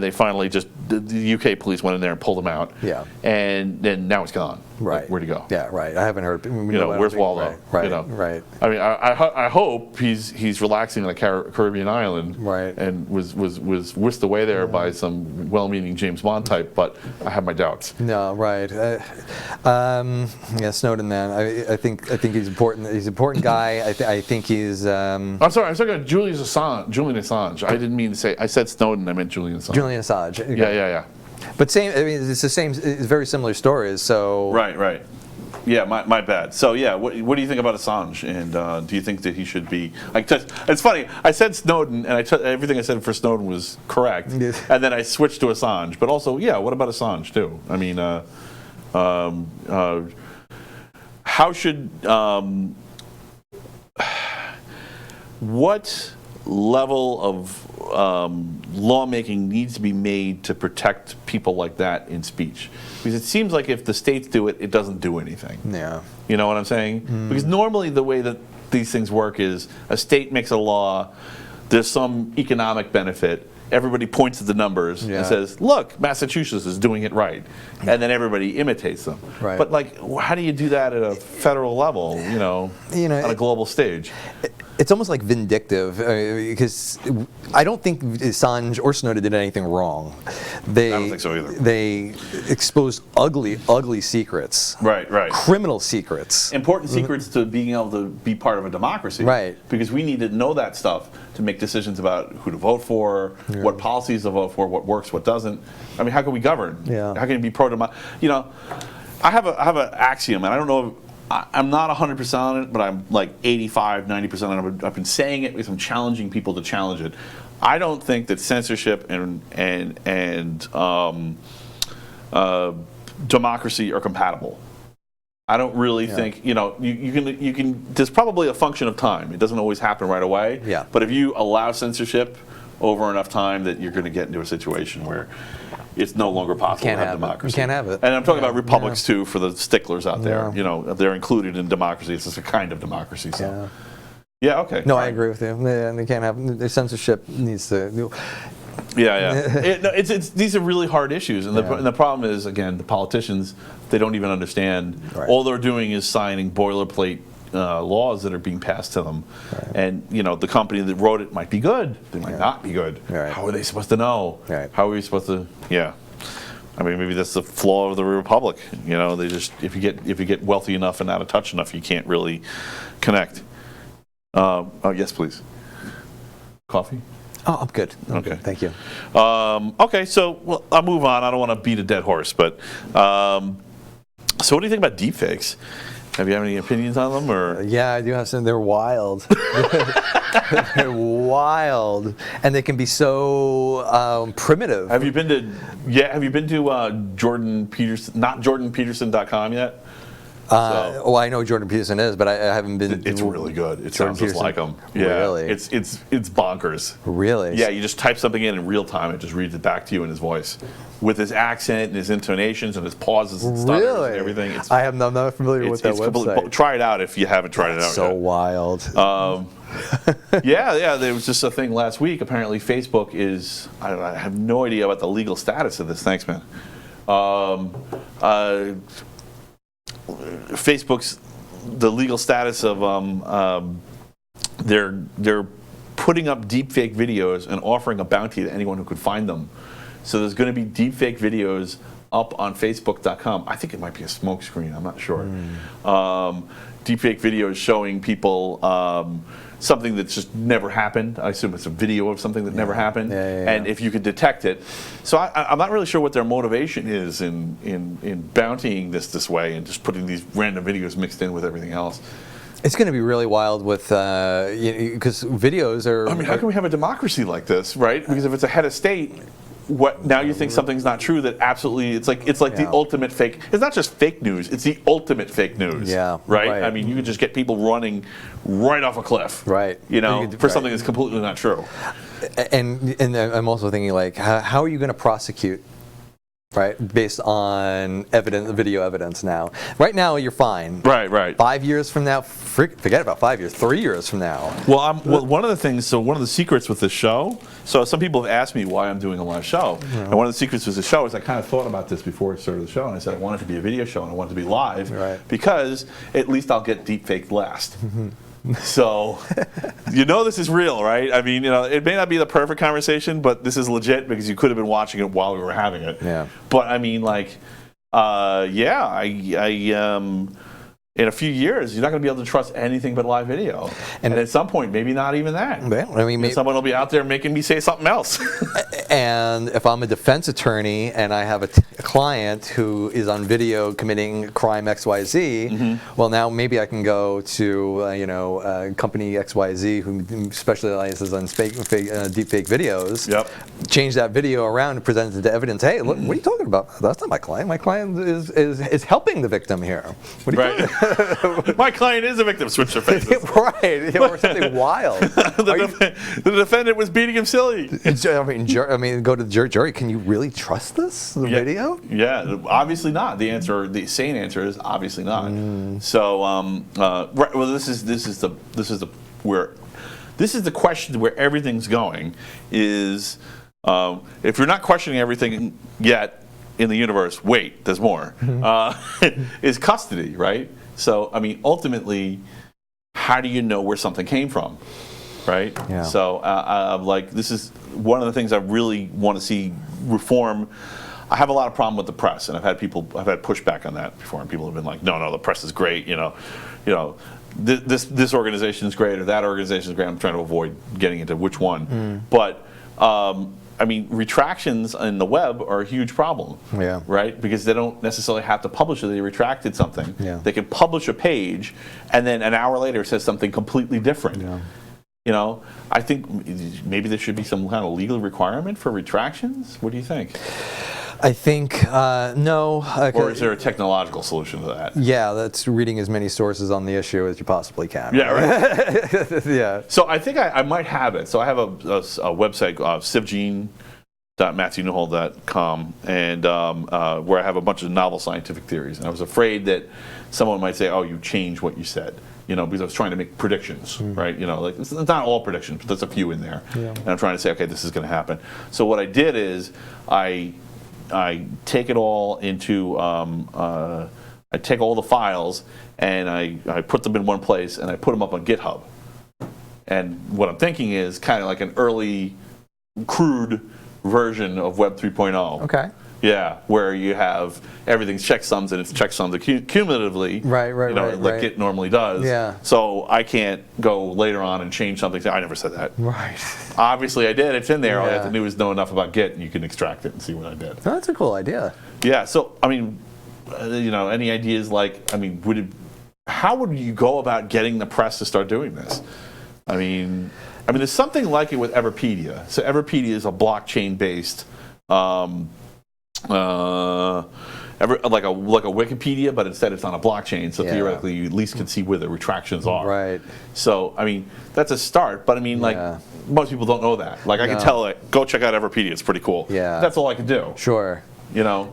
they finally the UK police went in there and pulled him out. Yeah. And then now it's gone. Right. Like, where'd he go? Yeah. Right. I haven't heard. You know, where's Waldo? Right. You know? Right. I mean, I hope he's relaxing on a Caribbean island. Right. And was whisked away there by some well-meaning James Bond type, but I have my doubts. No. Right. Yeah. Snowden, man. I think he's important. He's an important guy. I think he's. I'm sorry. I was talking about Julian Assange. I didn't mean to say. I said Snowden. I meant Julian Assange. Julian Assange. Okay. Yeah. But same. I mean, it's the same. It's very similar stories. So. Right. Yeah, my bad. So yeah, what do you think about Assange? And do you think that he should be? It's funny. I said Snowden, and everything I said for Snowden was correct, and then I switched to Assange. But also, yeah, what about Assange too? I mean, how should what level of lawmaking needs to be made to protect people like that in speech? Because it seems like if the states do it, it doesn't do anything. Yeah. You know what I'm saying? Because normally the way that these things work is a state makes a law, there's some economic benefit, everybody points at the numbers and says, look, Massachusetts is doing it right. And then everybody imitates them. Right. But like, how do you do that at a federal level, you know on a global stage? It's almost like vindictive because I don't think Assange or Snowden did anything wrong. I don't think so either. They exposed ugly secrets. Right. Criminal secrets. Important secrets to being able to be part of a democracy. Right. Because we need to know that stuff to make decisions about who to vote for, what policies to vote for, what works, what doesn't. I mean, how can we govern? Yeah. How can you be pro-democracy? You know, I have an axiom, and I don't know. I'm not 100% on it, but I'm like 85, 90% on it. I've been saying it because I'm challenging people to challenge it. I don't think that censorship and democracy are compatible. I don't really think, you can, there's probably a function of time. It doesn't always happen right away. Yeah. But if you allow censorship over enough time, that you're going to get into a situation where it's no longer possible to have democracy. You can't have it. And I'm talking about republics too, for the sticklers out there. You know, they're included in democracy. It's just a kind of democracy. So. Yeah. Okay. No, I agree with you. They can't have the censorship needs to. Yeah. These are really hard issues, and the problem is, again, the politicians, they don't even understand. Right. All they're doing is signing boilerplate laws that are being passed to them. Right. And the company that wrote it might be good, they might not be good. Right. How are they supposed to know? Right. How are we supposed to? Yeah. I mean, maybe that's the flaw of the republic. You know, they just if you get wealthy enough and out of touch enough, you can't really connect. Oh yes, please. Coffee. Oh, I'm good. Okay. Thank you. Okay, so well, I'll move on. I don't want to beat a dead horse, but so what do you think about deepfakes? Have you any opinions on them, or? Yeah, I do have some. They're wild. They're wild, and they can be so primitive. Have you been to Jordan Peterson, not JordanPeterson.com yet? Well, I know who Jordan Peterson is, but I haven't been. It's really good. It Jordan sounds just Peterson? like him. Yeah, Really? It's bonkers. Really? Yeah, you just type something in real time, it just reads it back to you in his voice, with his accent and his intonations and his pauses and stutters Really? and everything. I'm not familiar with that website. Try it out if you haven't tried it out So yet. wild. Yeah. There was just a thing last week. Apparently, Facebook is. I have no idea about the legal status of this. Thanks, man. Facebook's the legal status of they're putting up deepfake videos and offering a bounty to anyone who could find them. So there's going to be deepfake videos up on Facebook.com. I think it might be a smokescreen. I'm not sure. Deepfake videos showing people something that's just never happened. I assume it's a video of something that never happened. Yeah. And if you could detect it. So I'm not really sure what their motivation is in bountying this way and just putting these random videos mixed in with everything else. It's going to be really wild with because videos are. I mean, how can we have a democracy like this, right? Because if it's a head of state, what now you think something's not true? That absolutely, it's like the ultimate fake. It's not just fake news; it's the ultimate fake news. Yeah, right. I mean, you could just get people running right off a cliff. Right. You know, for something that's completely not true. And I'm also thinking, like, how are you going to prosecute? Right, based on video evidence now. Right now, you're fine. Right. 5 years from now, forget about 5 years. 3 years from now. Well, one of the things. So one of the secrets with this show. So some people have asked me why I'm doing a live show, and one of the secrets with the show is I kind of thought about this before I started the show, and I said I want it to be a video show and I want it to be live, because at least I'll get deepfaked last. So, this is real, right? I mean, it may not be the perfect conversation, but this is legit because you could have been watching it while we were having it. Yeah. But I mean, like, in a few years, you're not going to be able to trust anything but live video. And at some point, maybe not even that. Well, I mean, someone will be out there making me say something else. And if I'm a defense attorney and I have a client who is on video committing crime XYZ, well, now maybe I can go to company XYZ who specializes on deepfake videos. Change that video around and present it to evidence. Hey, look, what are you talking about? That's not my client. My client is helping the victim here. What are you talking? My client is a victim. Switch their faces. Right, or something wild. The defendant was beating him silly. I mean, go to the jury. Can you really trust this video? Yeah, obviously not. The sane answer is obviously not. So, right. Well, this is the question where everything's going. Is if you're not questioning everything yet in the universe, wait, there's more. Is custody, right? So, I mean, ultimately, how do you know where something came from, right? Yeah. So, this is one of the things I really want to see reform. I have a lot of problem with the press, and I've had pushback on that before, and people have been like, no, the press is great, this organization is great or that organization is great. I'm trying to avoid getting into which one, but. I mean, retractions in the web are a huge problem, right? Because they don't necessarily have to publish it. They retracted something. Yeah. They can publish a page, and then an hour later it says something completely different. Yeah. I think maybe there should be some kind of legal requirement for retractions. What do you think? I think no. Or is there a technological solution to that? Yeah, that's reading as many sources on the issue as you possibly can. Yeah, right. Yeah. So I think I might have it. So I have a website, civgene.matthewnuhall.com, and where I have a bunch of novel scientific theories. And I was afraid that someone might say, "Oh, you changed what you said," because I was trying to make predictions, right? Like it's not all predictions, but there's a few in there. Yeah. And I'm trying to say, okay, this is going to happen. So what I did is I take it all into I take all the files and I put them in one place and I put them up on GitHub. And what I'm thinking is kind of like an early, crude version of Web 3.0. Okay. Yeah, where you have everything's checksums and it's checksums cumulatively. Right, like Git normally does. Yeah. So I can't go later on and change something. I never said that. Right. Obviously I did. It's in there. All you have Yeah. to do is know enough about Git and you can extract it and see what I did. Oh, that's a cool idea. Yeah. So I mean, any ideas how would you go about getting the press to start doing this? I mean, there's something like it with Everpedia. So Everpedia is a blockchain-based, like a Wikipedia, but instead it's on a blockchain. So Yeah. theoretically, you at least can see where the retractions are. Right. So that's a start. But Yeah. most people don't know that. Like I can No. tell go check out Everpedia. It's pretty cool. Yeah. That's all I can do. Sure.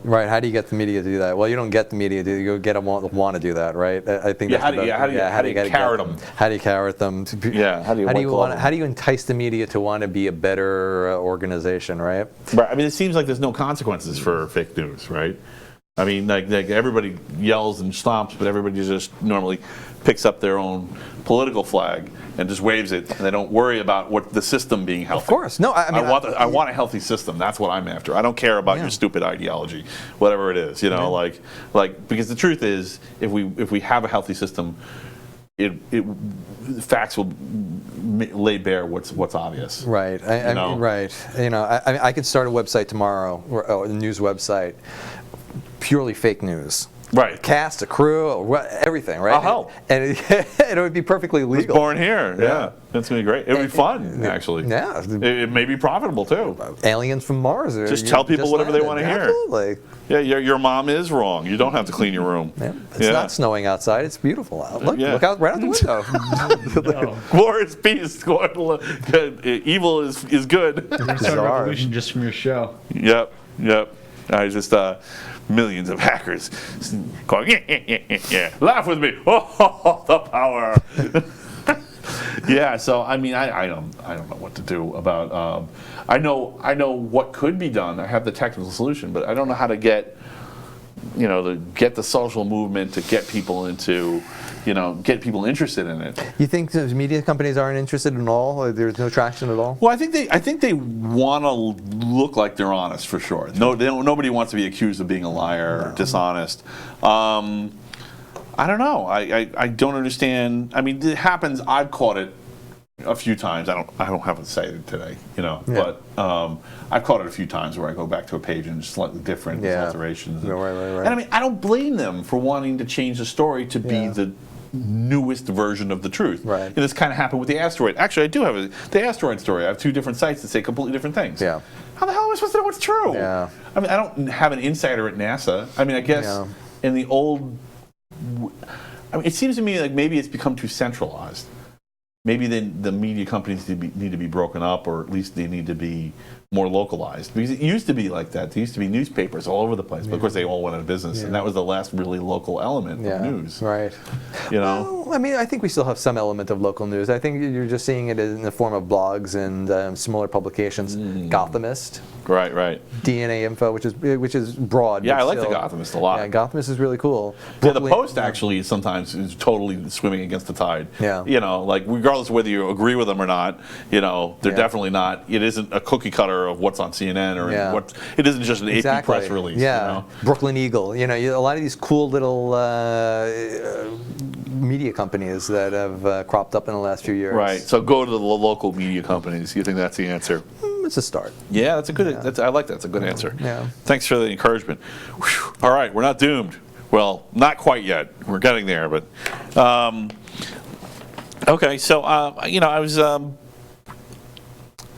Right. How do you get the media to do that? Well, you don't get the media to you get them want to do that, right? I think. Yeah. That's How do you carrot them? How do you carrot them? Yeah. How do you entice the media to want to be a better organization, right? Right. It seems like there's no consequences for fake news, right? Like everybody yells and stomps, but everybody just normally picks up their own political flag and just waves it, and they don't worry about what the system being healthy. Of course, no. I want a healthy system. That's what I'm after. I don't care about your stupid ideology, whatever it is. Because the truth is, if we have a healthy system, facts will lay bare what's obvious. Right. Right. I could start a website tomorrow, a news website, purely fake news. Right. Cast, a crew, everything, right? Oh, hell. And it would be perfectly I was legal. born here. Yeah. That's going to be great. It would be fun, actually. Yeah. It may be profitable, too. Aliens from Mars. Just tell people whatever they want to hear. Absolutely. Yeah, your mom is wrong. You don't have to clean your room. Yeah. It's not snowing outside. It's beautiful out. Look out right out the window. Glorious peace. Evil is good. You start a revolution just from your show. Yep. I just millions of hackers going yeah. Laugh with me. Oh, the power. Yeah. So I don't know what to do about. I know what could be done. I have the technical solution, but I don't know how to get the social movement to get people into. Get people interested in it. You think those media companies aren't interested at all? Or there's no traction at all? Well, I think they want to look like they're honest for sure. Nobody wants to be accused of being a liar or dishonest. I don't know. I don't understand. It happens. I've caught it a few times. I don't have to say it today, but I've caught it a few times where I go back to a page and it's slightly different, with alterations. Right. And I don't blame them for wanting to change the story to be the newest version of the truth. Right. And this kind of happened with the asteroid. Actually, I do have the asteroid story. I have two different sites that say completely different things. Yeah. How the hell am I supposed to know what's true? Yeah. I don't have an insider at NASA. I guess in the old... it seems to me like maybe it's become too centralized. Maybe then the media companies need to be broken up, or at least they need to be more localized. Because it used to be like that. There used to be newspapers all over the place, but of course they all went out of business, and that was the last really local element of news. Right. Well, I think we still have some element of local news. I think you're just seeing it in the form of blogs and smaller publications. Gothamist. Right. DNA Info, which is broad. Yeah, but I like still, the Gothamist a lot. Yeah, Gothamist is really cool. Yeah, the Post actually sometimes is totally swimming against the tide. Yeah. Regardless of whether you agree with them or not, they're definitely not. It isn't a cookie cutter of what's on CNN or it isn't just an AP press release. Yeah. Brooklyn Eagle. A lot of these cool little media companies that have cropped up in the last few years. Right. So go to the local media companies. You think that's the answer? It's a start. Yeah, that's a good. I like that. That's a good answer. Yeah. Thanks for the encouragement. Whew. All right, we're not doomed. Well, not quite yet. We're getting there, but okay. So I was. I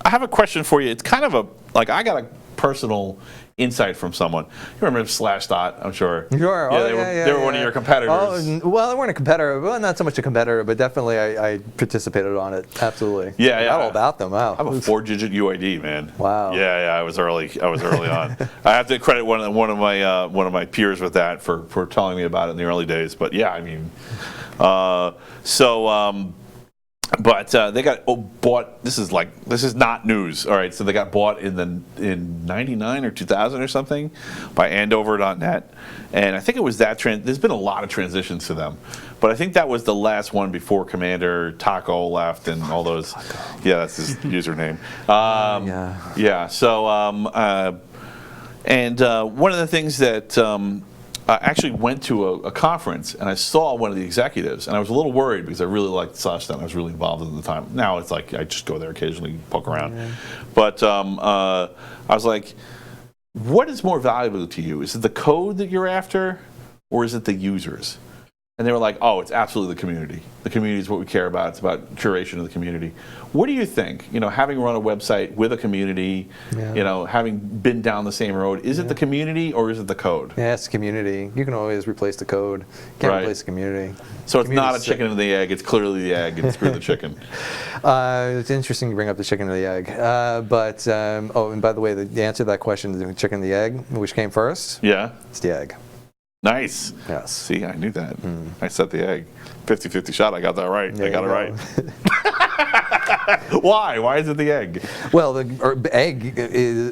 have a question for you. It's kind of I got a personal insight from someone. You remember Slashdot, I'm sure. Sure. Yeah, they were one of your competitors. Oh, well, they weren't a competitor. Well, not so much a competitor, but definitely I participated on it. Absolutely. Yeah. I all about them. Wow. I have a 4-digit UID, man. Wow. Yeah. I was early on. I have to credit one of my peers with that for telling me about it in the early days. But yeah, but they got bought. This is not news. All right, so they got bought in '99 or 2000 or something by Andover.net, and I think it was that there's been a lot of transitions to them, but I think that was the last one before Commander Taco left and all those. Yeah, that's his username. Yeah. So And one of the things that I actually went to a conference, and I saw one of the executives, and I was a little worried because I really liked Slashdot. I was really involved at the time. Now it's like I just go there occasionally, poke around. But I was like, what is more valuable to you? Is it the code that you're after, or is it the users? And they were like, oh, it's absolutely the community. The community is what we care about. It's about curation of the community. What do you think? You know, having run a website with a community, you know, having been down the same road, is it the community or is it the code? Yeah, it's community. You can always replace the code. Can't replace the community. So it's not a chicken and the egg. It's clearly the egg, and screw the chicken. It's interesting you bring up the chicken and the egg. Oh, and by the way, the answer to that question, the chicken and the egg, which came first? Yeah. It's the egg. Nice. Yes. See, I knew that. I set the egg. 50-50 shot. I got that right. I got it right. Why? Why is it the egg? Well, the egg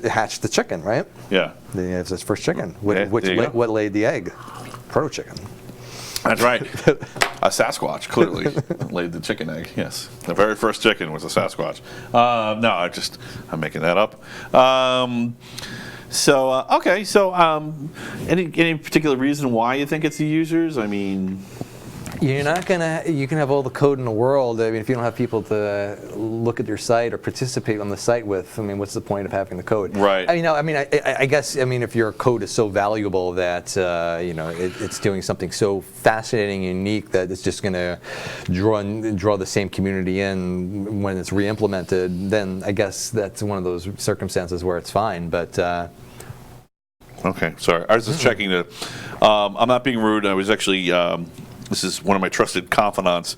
hatched the chicken, right? Yeah. It's its first chicken. What laid the egg? Proto-chicken. That's right. A Sasquatch clearly laid the chicken egg. Yes, the very first chicken was a Sasquatch. No, I'm making that up. Okay. So, any particular reason why you think it's the users? I mean, you're not gonna. You can have all the code in the world. I mean, if you don't have people to look at your site or participate on the site with, I mean, what's the point of having the code? Right. I guess. I mean, if your code is so valuable that it's doing something so fascinating and unique that it's just gonna draw the same community in when it's re-implemented, then I guess that's one of those circumstances where it's fine. But okay, sorry. I was just checking that. I'm not being rude. I was actually. This is one of my trusted confidants.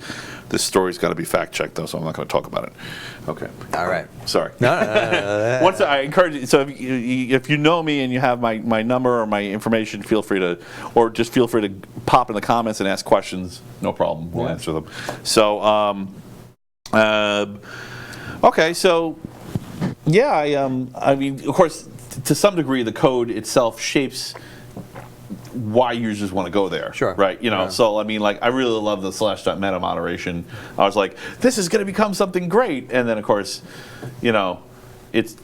This story's got to be fact-checked, though, so I'm not going to talk about it. Okay. All right. Sorry. No. Once I encourage you, so if you know me and you have my number or my information, feel free to pop in the comments and ask questions. No problem. We'll answer them. So, okay. So, yeah, I mean, of course, to some degree, the code itself shapes why users want to go there. Sure. Right? You know, so I mean, like, I really love the /meta moderation. I was like, this is going to become something great. And then, of course, you know, it's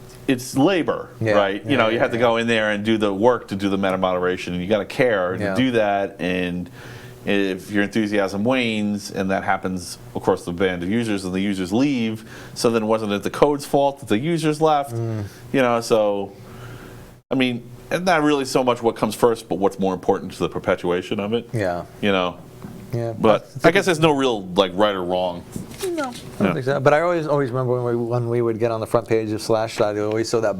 labor, right? You know, you have to go in there and do the work to do the meta moderation, and you got to care to do that. And if your enthusiasm wanes, and that happens across the band of users, and the users leave, so then wasn't it the code's fault that the users left? You know, so, I mean, and not really so much what comes first, but what's more important to the perpetuation of it. Yeah. You know. Yeah. But I guess there's no real like right or wrong. No. I don't think so. But I always remember when we would get on the front page of Slashdot, you always saw that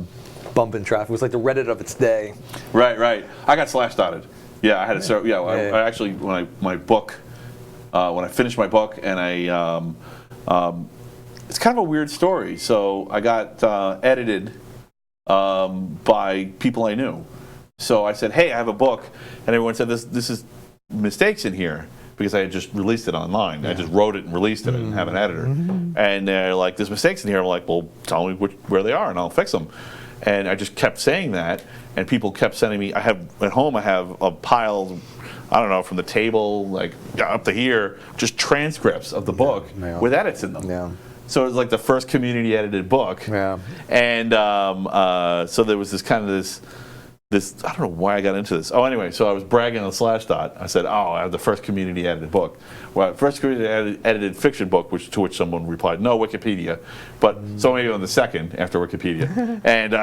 bump in traffic. It was like the Reddit of its day. Right. I got Slashdotted. Yeah, I had it. So I actually when I finished my book and it's kind of a weird story. So I got edited. By people I knew. So I said, hey, I have a book. And everyone said, this is mistakes in here, because I had just released it online. I just wrote it and released it and didn't have an editor. And they're like, there's mistakes in here. I'm like, well, tell me where they are and I'll fix them. And I just kept saying that, and people kept sending me, at home I have a pile, I don't know, from the table, like up to here, just transcripts of the book with edits in them. Yeah. So it was like the first community edited book. Yeah. And so there was this kind of this, I don't know why I got into this. Oh, anyway, so I was bragging on Slashdot. I said, I have the first community edited book. Well, first community edited fiction book, to which someone replied, no, Wikipedia. But so maybe on the second after Wikipedia. And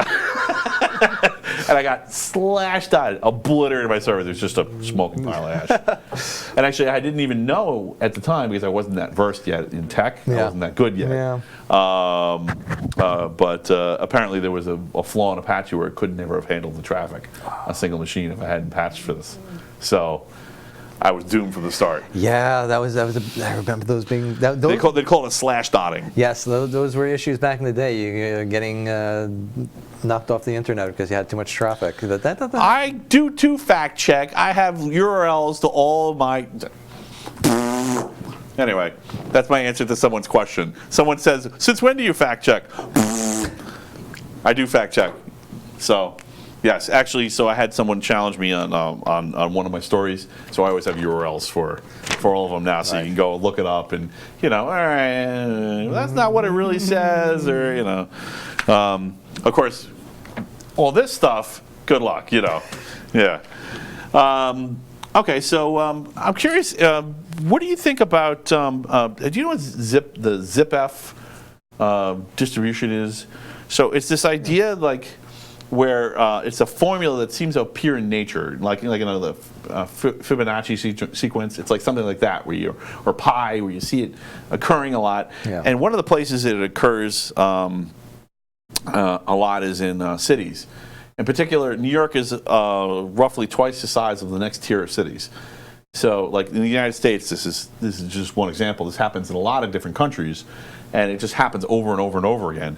and I got Slashdot, obliterated my server. There's just a smoking pile of ash. And actually, I didn't even know at the time, because I wasn't that versed yet in tech. I wasn't that good yet. Yeah. But apparently there was a flaw in Apache where it could never have handled the traffic on a single machine if I hadn't patched for this. So I was doomed from the start. Yeah, I remember those being. They call it Slashdotting. Yes, those were issues back in the day. You getting knocked off the internet because you had too much traffic. I do too fact check. I have URLs to all my. Anyway, that's my answer to someone's question. Someone says, "Since when do you fact check?" I do fact check. So, yes, actually, so I had someone challenge me on one of my stories. So I always have URLs for all of them now, so you can go look it up and all right, that's not what it really says, or of course, all this stuff good luck, Yeah. Okay, so I'm curious, what do you think about, do you know what the ZipF distribution is? So it's this idea where it's a formula that seems to appear in nature, the Fibonacci sequence. It's like something like that, or pi, where you see it occurring a lot. Yeah. And one of the places that it occurs a lot is in cities. In particular, New York is roughly twice the size of the next tier of cities. So, like in the United States, this is just one example. This happens in a lot of different countries, and it just happens over and over and over again.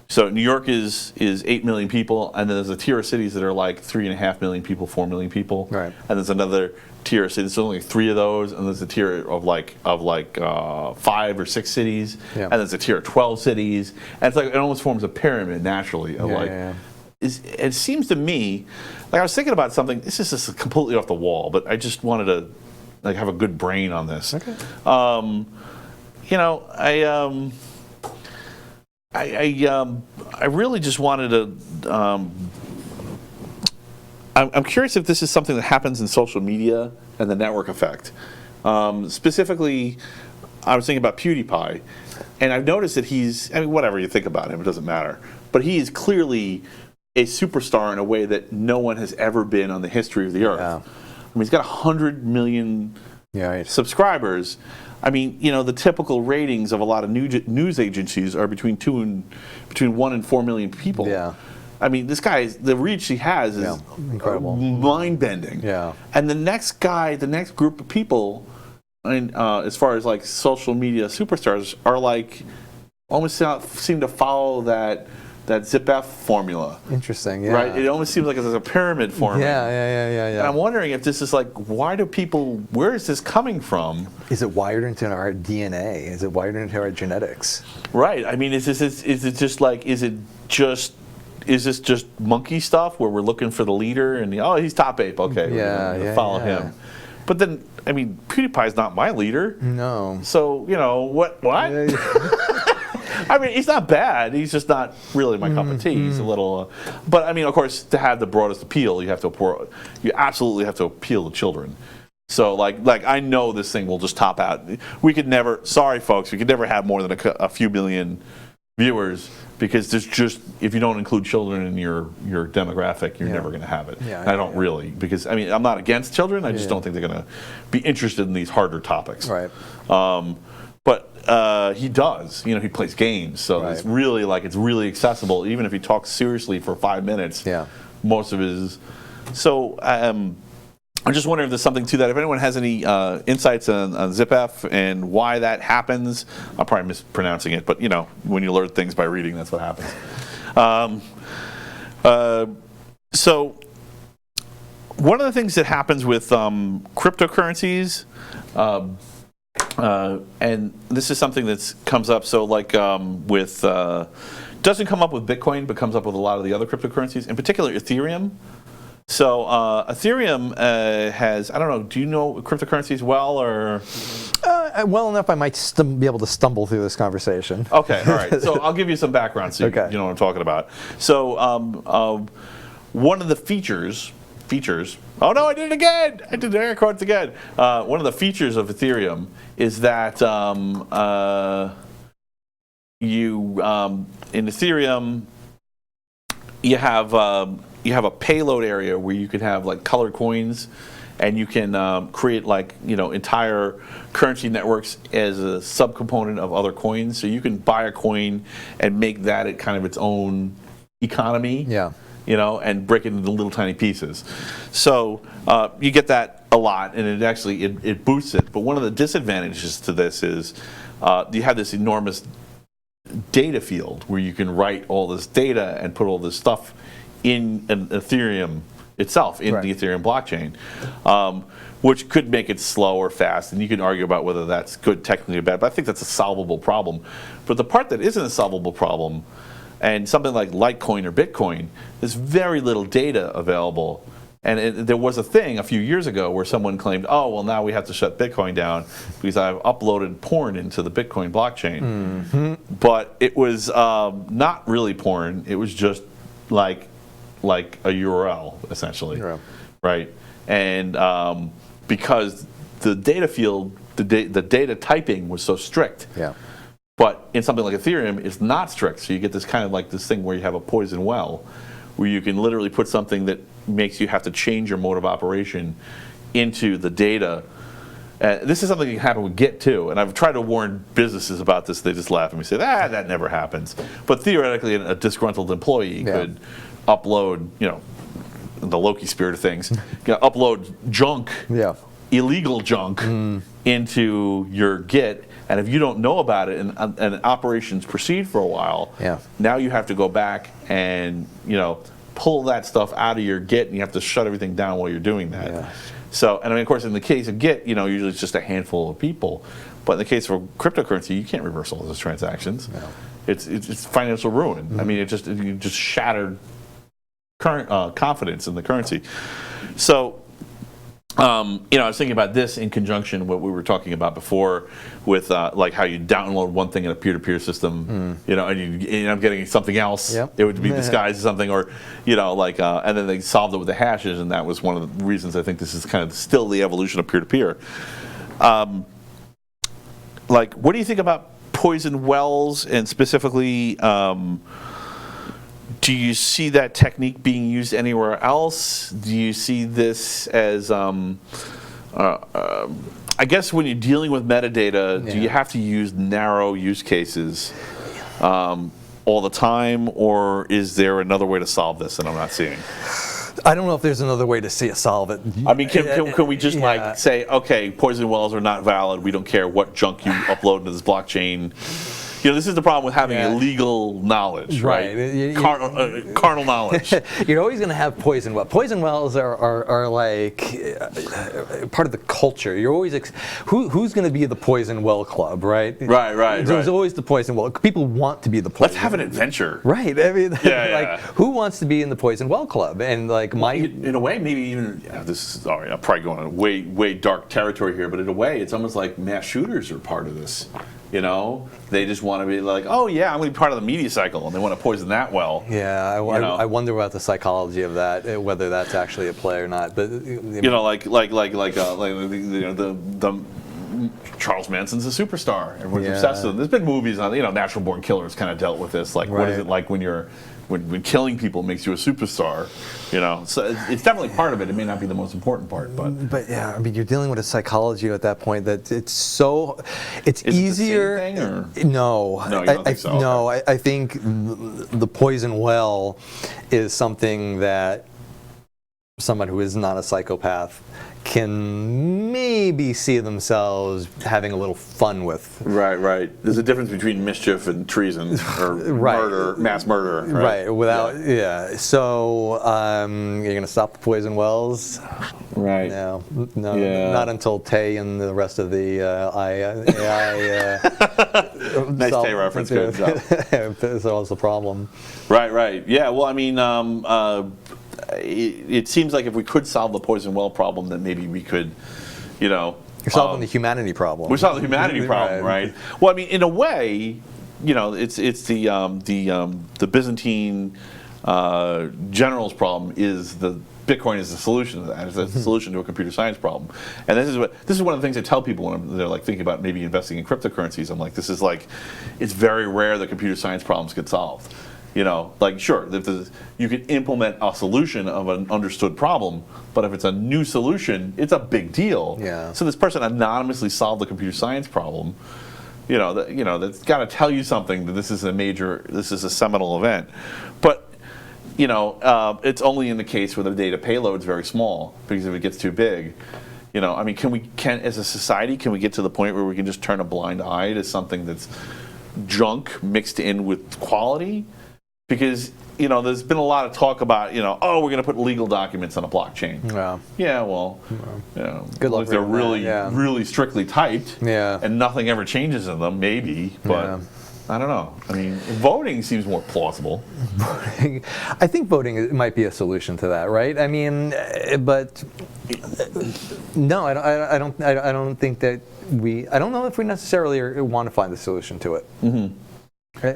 So New York is 8 million people, and then there's a tier of cities that are like 3.5 million people, 4 million people, right. And there's another tier of cities. There's only 3 of those, and there's a tier of 5 or 6 cities, yeah. and there's a tier of 12 cities, and it's like it almost forms a pyramid naturally of It seems to me, I was thinking about something. This is just completely off the wall, but I just wanted to have a good brain on this. Okay. I really just wanted to. I'm curious if this is something that happens in social media and the network effect. Specifically, I was thinking about PewDiePie, and I've noticed that whatever you think about him, it doesn't matter. But he is clearly a superstar in a way that no one has ever been on the history of the earth. Yeah. I mean, he's got 100 million subscribers. I mean, the typical ratings of a lot of news agencies are between 1 and 4 million people. Yeah. I mean, this guy, the reach he has is incredible, mind-bending. Yeah. And the next group of people, as far as like social media superstars, are almost seem to follow that ZipF formula. Interesting, yeah. Right? It almost seems like there's a pyramid forming. Yeah. And I'm wondering if this is where is this coming from? Is it wired into our DNA? Is it wired into our genetics? Right. I mean, is this just monkey stuff where we're looking for the leader and he's top ape, okay, we're gonna follow him. But then, I mean, PewDiePie's not my leader. No. So, what? I mean, he's not bad. He's just not really my cup of tea. He's a little, but I mean, of course, to have the broadest appeal, you absolutely have to appeal to children. So, like I know this thing will just top out. Sorry, folks, we could never have more than a few million viewers because there's just, if you don't include children in your demographic, you're never going to have it. I don't really, because I mean, I'm not against children. I just don't think they're going to be interested in these harder topics. Right. But he does. He plays games, so it's really accessible. Even if he talks seriously for 5 minutes, most of his. So I'm just wondering if there's something to that. If anyone has any insights on ZipF and why that happens, I'm probably mispronouncing it, but when you learn things by reading, that's what happens. So one of the things that happens with cryptocurrencies. And this is something that comes up. So, doesn't come up with Bitcoin, but comes up with a lot of the other cryptocurrencies, in particular Ethereum. So, Ethereum has, I don't know, do you know cryptocurrencies well, or? Well enough, I might be able to stumble through this conversation. Okay, all right. So, I'll give you some background so you know what I'm talking about. So, one of the features. Oh no, I did it again! I did the air quotes again. One of the features of Ethereum is that in Ethereum you have a payload area where you can have colored coins, and you can create entire currency networks as a subcomponent of other coins. So you can buy a coin and make that kind of its own economy. Yeah. And break it into little tiny pieces. So you get that a lot, and it boosts it. But one of the disadvantages to this is you have this enormous data field where you can write all this data and put all this stuff in an Ethereum itself, in the Ethereum blockchain, which could make it slow or fast. And you can argue about whether that's good technically or bad, but I think that's a solvable problem. But the part that isn't a solvable problem, and something like Litecoin or Bitcoin, there's very little data available. And there was a thing a few years ago where someone claimed, oh, well, now we have to shut Bitcoin down because I've uploaded porn into the Bitcoin blockchain. Mm-hmm. But it was not really porn. It was just like a URL, essentially, Yeah. right? And because the data field, the data typing was so strict. Yeah. But in something like Ethereum, it's not strict. So you get this kind of like this thing where you have a poison well, where you can literally put something that makes you have to change your mode of operation into the data. This is something that can happen with Git too. And I've tried to warn businesses about this. They just laugh at me and say, that never happens. But theoretically, a disgruntled employee could upload, the Loki spirit of things, upload junk, illegal junk into your Git. And if you don't know about it and operations proceed for a while, now you have to go back and pull that stuff out of your Git, and you have to shut everything down while you're doing that. Yeah. So, and I mean, of course, in the case of Git, usually it's just a handful of people. But in the case of cryptocurrency, you can't reverse all those transactions. No. It's financial ruin. Mm-hmm. I mean, you just shattered current confidence in the currency. So. I was thinking about this in conjunction with what we were talking about before with like how you download one thing in a peer-to-peer system, and you end up getting something else. Yep. It would be disguised as something, or, and then they solved it with the hashes, and that was one of the reasons I think this is kind of still the evolution of peer-to-peer. What do you think about poison wells, and specifically, do you see that technique being used anywhere else? Do you see this as, I guess when you're dealing with metadata, do you have to use narrow use cases all the time, or is there another way to solve this that I'm not seeing? I don't know if there's another way to solve it. I mean, can we just say, okay, poison wells are not valid, we don't care what junk you upload into this blockchain? This is the problem with having illegal knowledge, right? Carnal knowledge. You're always going to have poison wells. Poison wells are like part of the culture. You're always who's going to be the poison well club, right? Right. There's always the poison well. People want to be the poison. Let's have an adventure. Right. I mean, who wants to be in the poison well club? And in a way, maybe even this is I'm probably going on way dark territory here, but in a way, it's almost like mass shooters are part of this. They just want to be like, oh yeah, I'm going to be part of the media cycle, and they want to poison that well. Yeah, I wonder about the psychology of that, whether that's actually a play or not. But the Charles Manson's a superstar. Everyone's obsessed with him. There's been movies on, Natural Born Killers kind of dealt with this. Like, what is it like when killing people makes you a superstar? So it's definitely part of it. It may not be the most important part, but yeah, I mean, you're dealing with a psychology at that point that it's easier. It the same thing, or? No, you don't think so? No, I think the poison well is something that someone who is not a psychopath can maybe see themselves having a little fun with. Right. There's a difference between mischief and treason, or murder, mass murder. Right. So you're going to stop the poison wells? Right. No, not until Tay and the rest of the AI. Nice Tay reference. Good job. Solves the problem. Right. Yeah. Well, I mean. It seems like if we could solve the poison well problem, then maybe we could, You're solving the humanity problem. We're solving the humanity problem, right? Well, I mean, in a way, it's the Byzantine general's problem is the Bitcoin is the solution to that. It's a solution to a computer science problem. And this is one of the things I tell people when they're like thinking about maybe investing in cryptocurrencies. I'm like, it's very rare that computer science problems get solved. Sure, you can implement a solution of an understood problem, but if it's a new solution, it's a big deal. Yeah. So this person anonymously solved the computer science problem. That's got to tell you something that this is a seminal event. But it's only in the case where the data payload's very small, because if it gets too big, I mean, can as a society, can we get to the point where we can just turn a blind eye to something that's junk mixed in with quality? Because, there's been a lot of talk about, we're going to put legal documents on a blockchain. Good luck if they're really strictly typed, and nothing ever changes in them, maybe, but I don't know. I mean, voting seems more plausible. I think voting might be a solution to that, right? I mean, but no, I don't think that I don't know if we necessarily want to find the solution to it. Mm-hmm.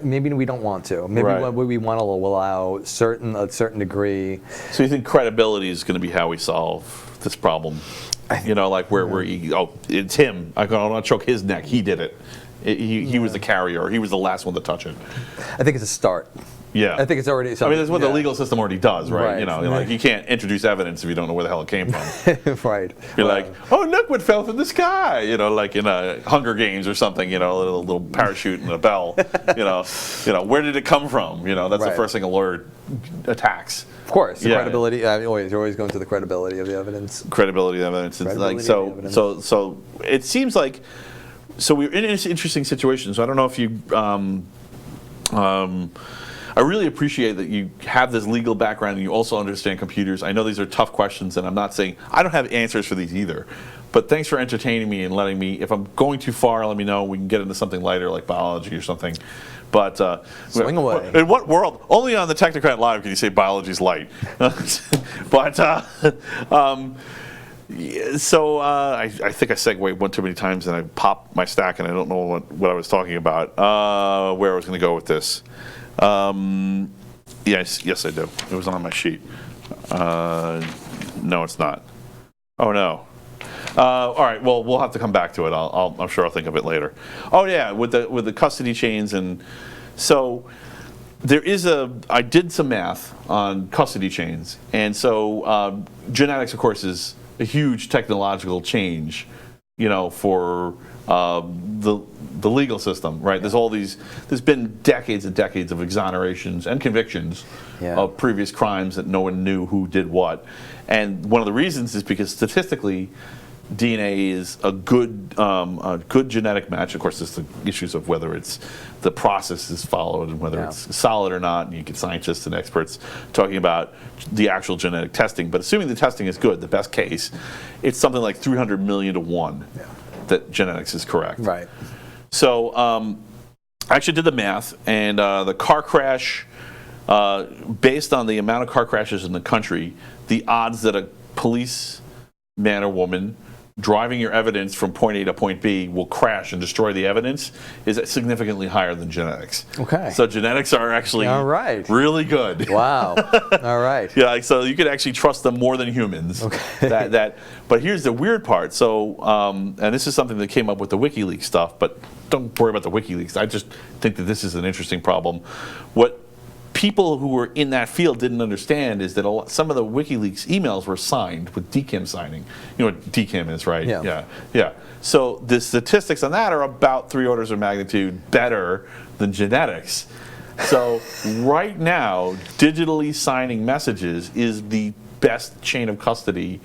Maybe we don't want to. Maybe Right. we want to allow a certain degree. So you think credibility is going to be how we solve this problem? You know, like where it's him. I'm not choke his neck. He did it. He was the carrier. He was the last one to touch it. I think it's a start. Yeah. I think it's already. I mean, that's what the legal system already does, right? Right. You know, like you can't introduce evidence if you don't know where the hell it came from. Right. You're like, oh, look what fell from the sky. You know, like in a Hunger Games or something. You know, a little parachute and a bell. You know, where did it come from? You know, that's the Right. first thing a lawyer attacks. Of course, the Yeah. credibility. You're always going to the credibility of the evidence. Credibility of evidence. It's like Credibility of the evidence. so it seems like we're in an interesting situation. So I don't know if you. I really appreciate that you have this legal background and you also understand computers. I know these are tough questions, and I'm not saying I don't have answers for these either. But thanks for entertaining me and letting me. If I'm going too far, let me know. We can get into something lighter like biology or something. But Swing away. In what world? Only on the Technocrat Live can you say biology's light. But so I think I segued one too many times and I popped my stack and I don't know what I was talking about. Where I was going to go with this. Yes, I do. It was on my sheet. No, it's not. Oh no. All right. Well, we'll have to come back to it. I'm sure I'll think of it later. Oh yeah, with the custody chains, and so there is I did some math on custody chains, and so genetics, of course, is a huge technological change, you know, for the legal system, right? There's been decades and decades of exonerations and convictions of previous crimes that no one knew who did what, and one of the reasons is because statistically, DNA is a good genetic match. Of course, there's the issues of whether the process is followed and whether it's solid or not. And you get scientists and experts talking about the actual genetic testing. But assuming the testing is good, the best case, it's something like 300 million to 1 that genetics is correct. Right. So I actually did the math, and the car crash, based on the amount of car crashes in the country, the odds that a police man or woman driving your evidence from point A to point B will crash and destroy the evidence is significantly higher than genetics. Okay. So genetics are actually really good. Wow. All right. Yeah, so you could actually trust them more than humans. Okay. But here's the weird part. So, and this is something that came up with the WikiLeaks stuff, but don't worry about the WikiLeaks. I just think that this is an interesting problem. What people who were in that field didn't understand is that some of the WikiLeaks emails were signed with DKIM signing. You know what DKIM is, right? Yeah. So the statistics on that are about 3 orders of magnitude better than genetics. So right now, digitally signing messages is the best chain of custody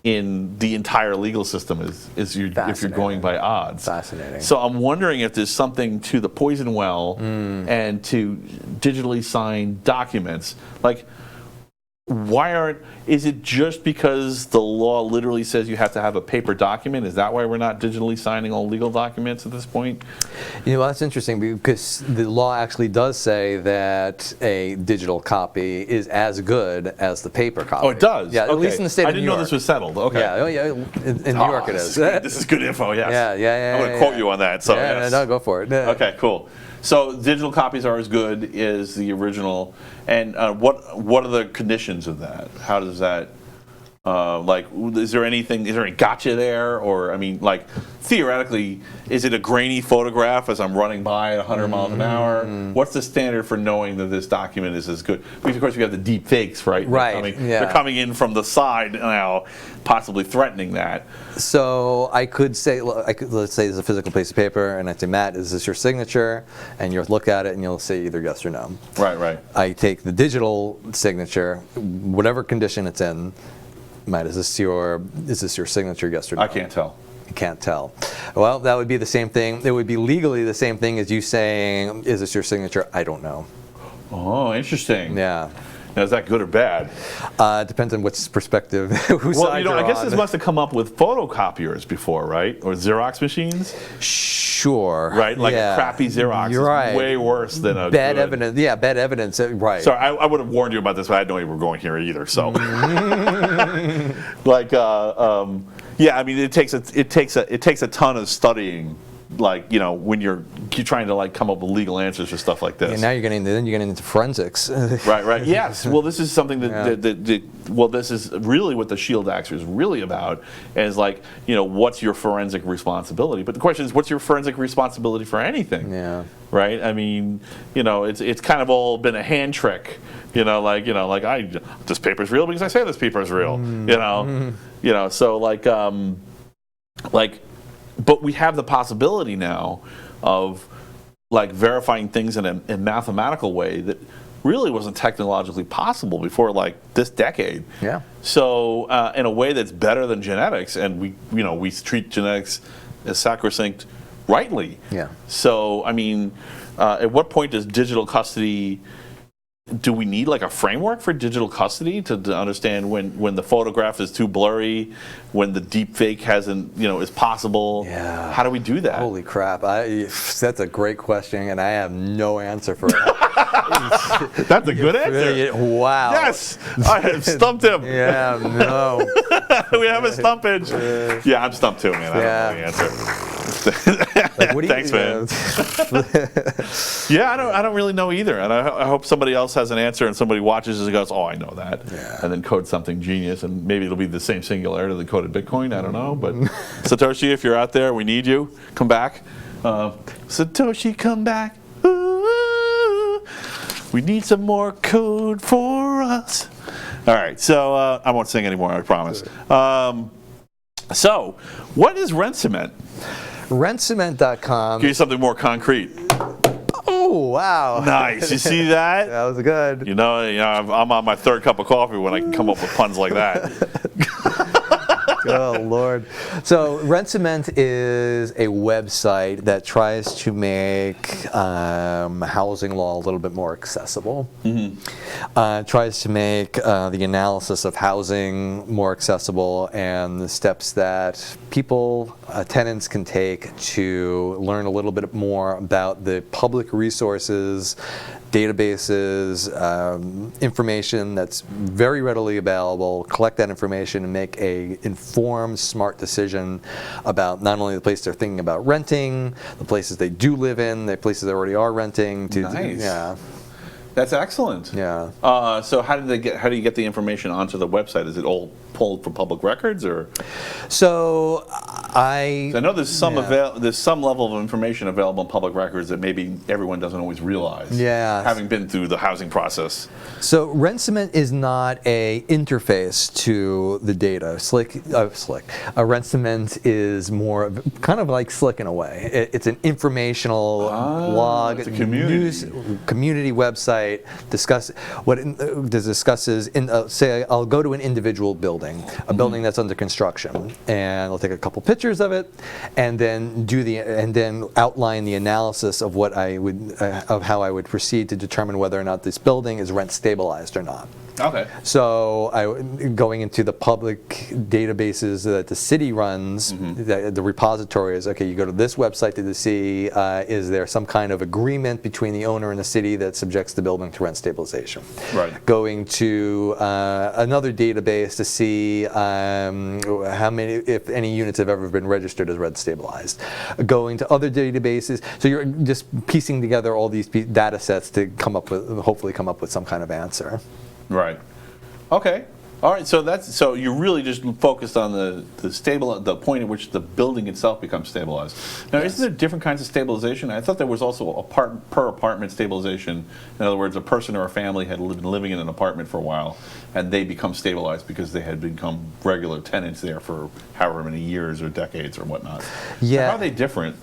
in the entire legal system if you're going by odds. Fascinating. So I'm wondering if there's something to the poison well and to digitally signed documents. Like, is it just because the law literally says you have to have a paper document? Is that why we're not digitally signing all legal documents at this point? You know, that's interesting because the law actually does say that a digital copy is as good as the paper copy. Oh, it does? Yeah, at least in the state of New York. I didn't know this was settled. Okay. Yeah, in New York it is. This is good info, yes. Yeah. I'm going to quote you on that. So yes. No, go for it. Okay, cool. So digital copies are as good as the original. And what are the conditions of that? How does that, is there any gotcha there? Or, I mean, like, theoretically, is it a grainy photograph as I'm running by at 100 miles an hour? What's the standard for knowing that this document is as good? Because, of course, we have the deep fakes, right? Right, They're coming in from the side now, possibly threatening that. So I could say, let's say there's a physical piece of paper, and I say, Matt, is this your signature? And you'll look at it, and you'll say either yes or no. Right. I take the digital signature, whatever condition it's in. Matt, is this your signature, yes or no? I can't tell. You can't tell. Well, that would be the same thing. It would be legally the same thing as you saying, is this your signature? I don't know. Oh, interesting. Yeah. Now, is that good or bad? Depends on which perspective, whose side you're I guess on. this must have come up with photocopiers before, right? Or Xerox machines? Sure. Right? Like a crappy Xerox is way worse than a bad good evidence. Yeah, bad evidence. Right. Sorry, I would have warned you about this, but I didn't know you were going here either. So, I mean, it takes a ton of studying like, when you're trying to like come up with legal answers for stuff like this. And now you're getting into forensics. Right. Yes. Well, this is something that, Yeah. well, this is really what the Shield Acts is really about, is like, what's your forensic responsibility? But the question is, what's your forensic responsibility for anything? Yeah. Right. I mean, it's kind of all been a hand trick. This paper's real because I say this paper is real. So but we have the possibility now of like verifying things in a mathematical way that really wasn't technologically possible before like this decade. Yeah. So in a way that's better than genetics, and we treat genetics as sacrosanct rightly. Yeah. So I mean, at what point does digital custody? Do we need like a framework for digital custody to understand when the photograph is too blurry, when the deep fake is possible? Yeah. How do we do that? Holy crap. That's a great question, and I have no answer for it. That's a good answer. Wow. Yes, I have stumped him. Yeah, no. We have a stumpage. Yeah, I'm stumped too, man. I don't know the answer. Like, what do you, Thanks, man. Yeah, I don't really know either, and I hope somebody else has an answer, and somebody watches and goes, "Oh, I know that," and then codes something genius, and maybe it'll be the same singularity that coded Bitcoin. I don't know, but Satoshi, if you're out there, we need you. Come back, Satoshi, come back. Ooh, we need some more code for us. All right, so I won't sing anymore. I promise. So, what is rent cement? Rentcement.com. Give you something more concrete. Oh, wow. Nice. You see that? That was good. I'm on my third cup of coffee when I can come up with puns like that. Oh, Lord. So Rent Cement is a website that tries to make housing law a little bit more accessible. Mm-hmm. Tries to make the analysis of housing more accessible and the steps that people, tenants can take to learn a little bit more about the public resources, databases, information that's very readily available, collect that information and make a informed, smart decision about not only the place they're thinking about renting, the places they do live in, the places they already are renting. Nice. Yeah. That's excellent. Yeah. So how do you get the information onto the website? Is it all pulled from public records, or? So I know there's some there's some level of information available in public records that maybe everyone doesn't always realize. Yeah. Having been through the housing process. So Rent Cement is not a interface to the data. A Rent Cement is more of, kind of like Slick in a way. It's an informational blog, it's a community. news community website. Discusses say I'll go to an individual building, a building that's under construction, and I'll take a couple pictures of it, and then outline the analysis of what I would of how I would proceed to determine whether or not this building is rent stabilized or not. Okay. So going into the public databases that the city runs, the repository is, okay, you go to this website to see is there some kind of agreement between the owner and the city that subjects the building to rent stabilization. Right. Going to another database to see how many, if any units have ever been registered as rent stabilized. Going to other databases. So you're just piecing together all these data sets to hopefully come up with some kind of answer. Right. Okay. All right. So you're really just focused on the point at which the building itself becomes stabilized. Now, Isn't there different kinds of stabilization? I thought there was also a per apartment stabilization. In other words, a person or a family had been living in an apartment for a while, and they become stabilized because they had become regular tenants there for however many years or decades or whatnot. Yeah. So how are they different?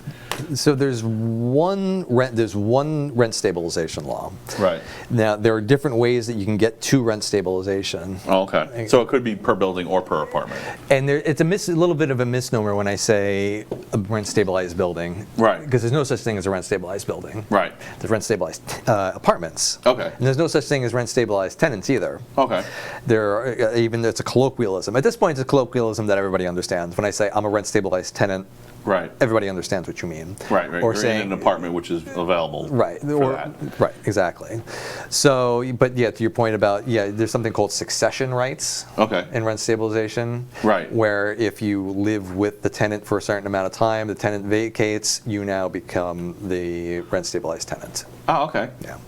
So there's one rent stabilization law. Right. Now there are different ways that you can get to rent stabilization. Oh, okay. So it could be per building or per apartment. And it's a little bit of a misnomer when I say a rent stabilized building. Right. Because there's no such thing as a rent stabilized building. Right. There's rent stabilized apartments. Okay. And there's no such thing as rent stabilized tenants either. Okay. It's a colloquialism. At this point, it's a colloquialism that everybody understands. When I say I'm a rent stabilized tenant, Right. everybody understands what you mean. Right. Or You're saying in an apartment which is available. Right. For that. Right. Exactly. So, but yeah, to your point about there's something called succession rights. Okay. In rent stabilization. Right. Where if you live with the tenant for a certain amount of time, the tenant vacates, you now become the rent stabilized tenant. Oh, okay. Yeah.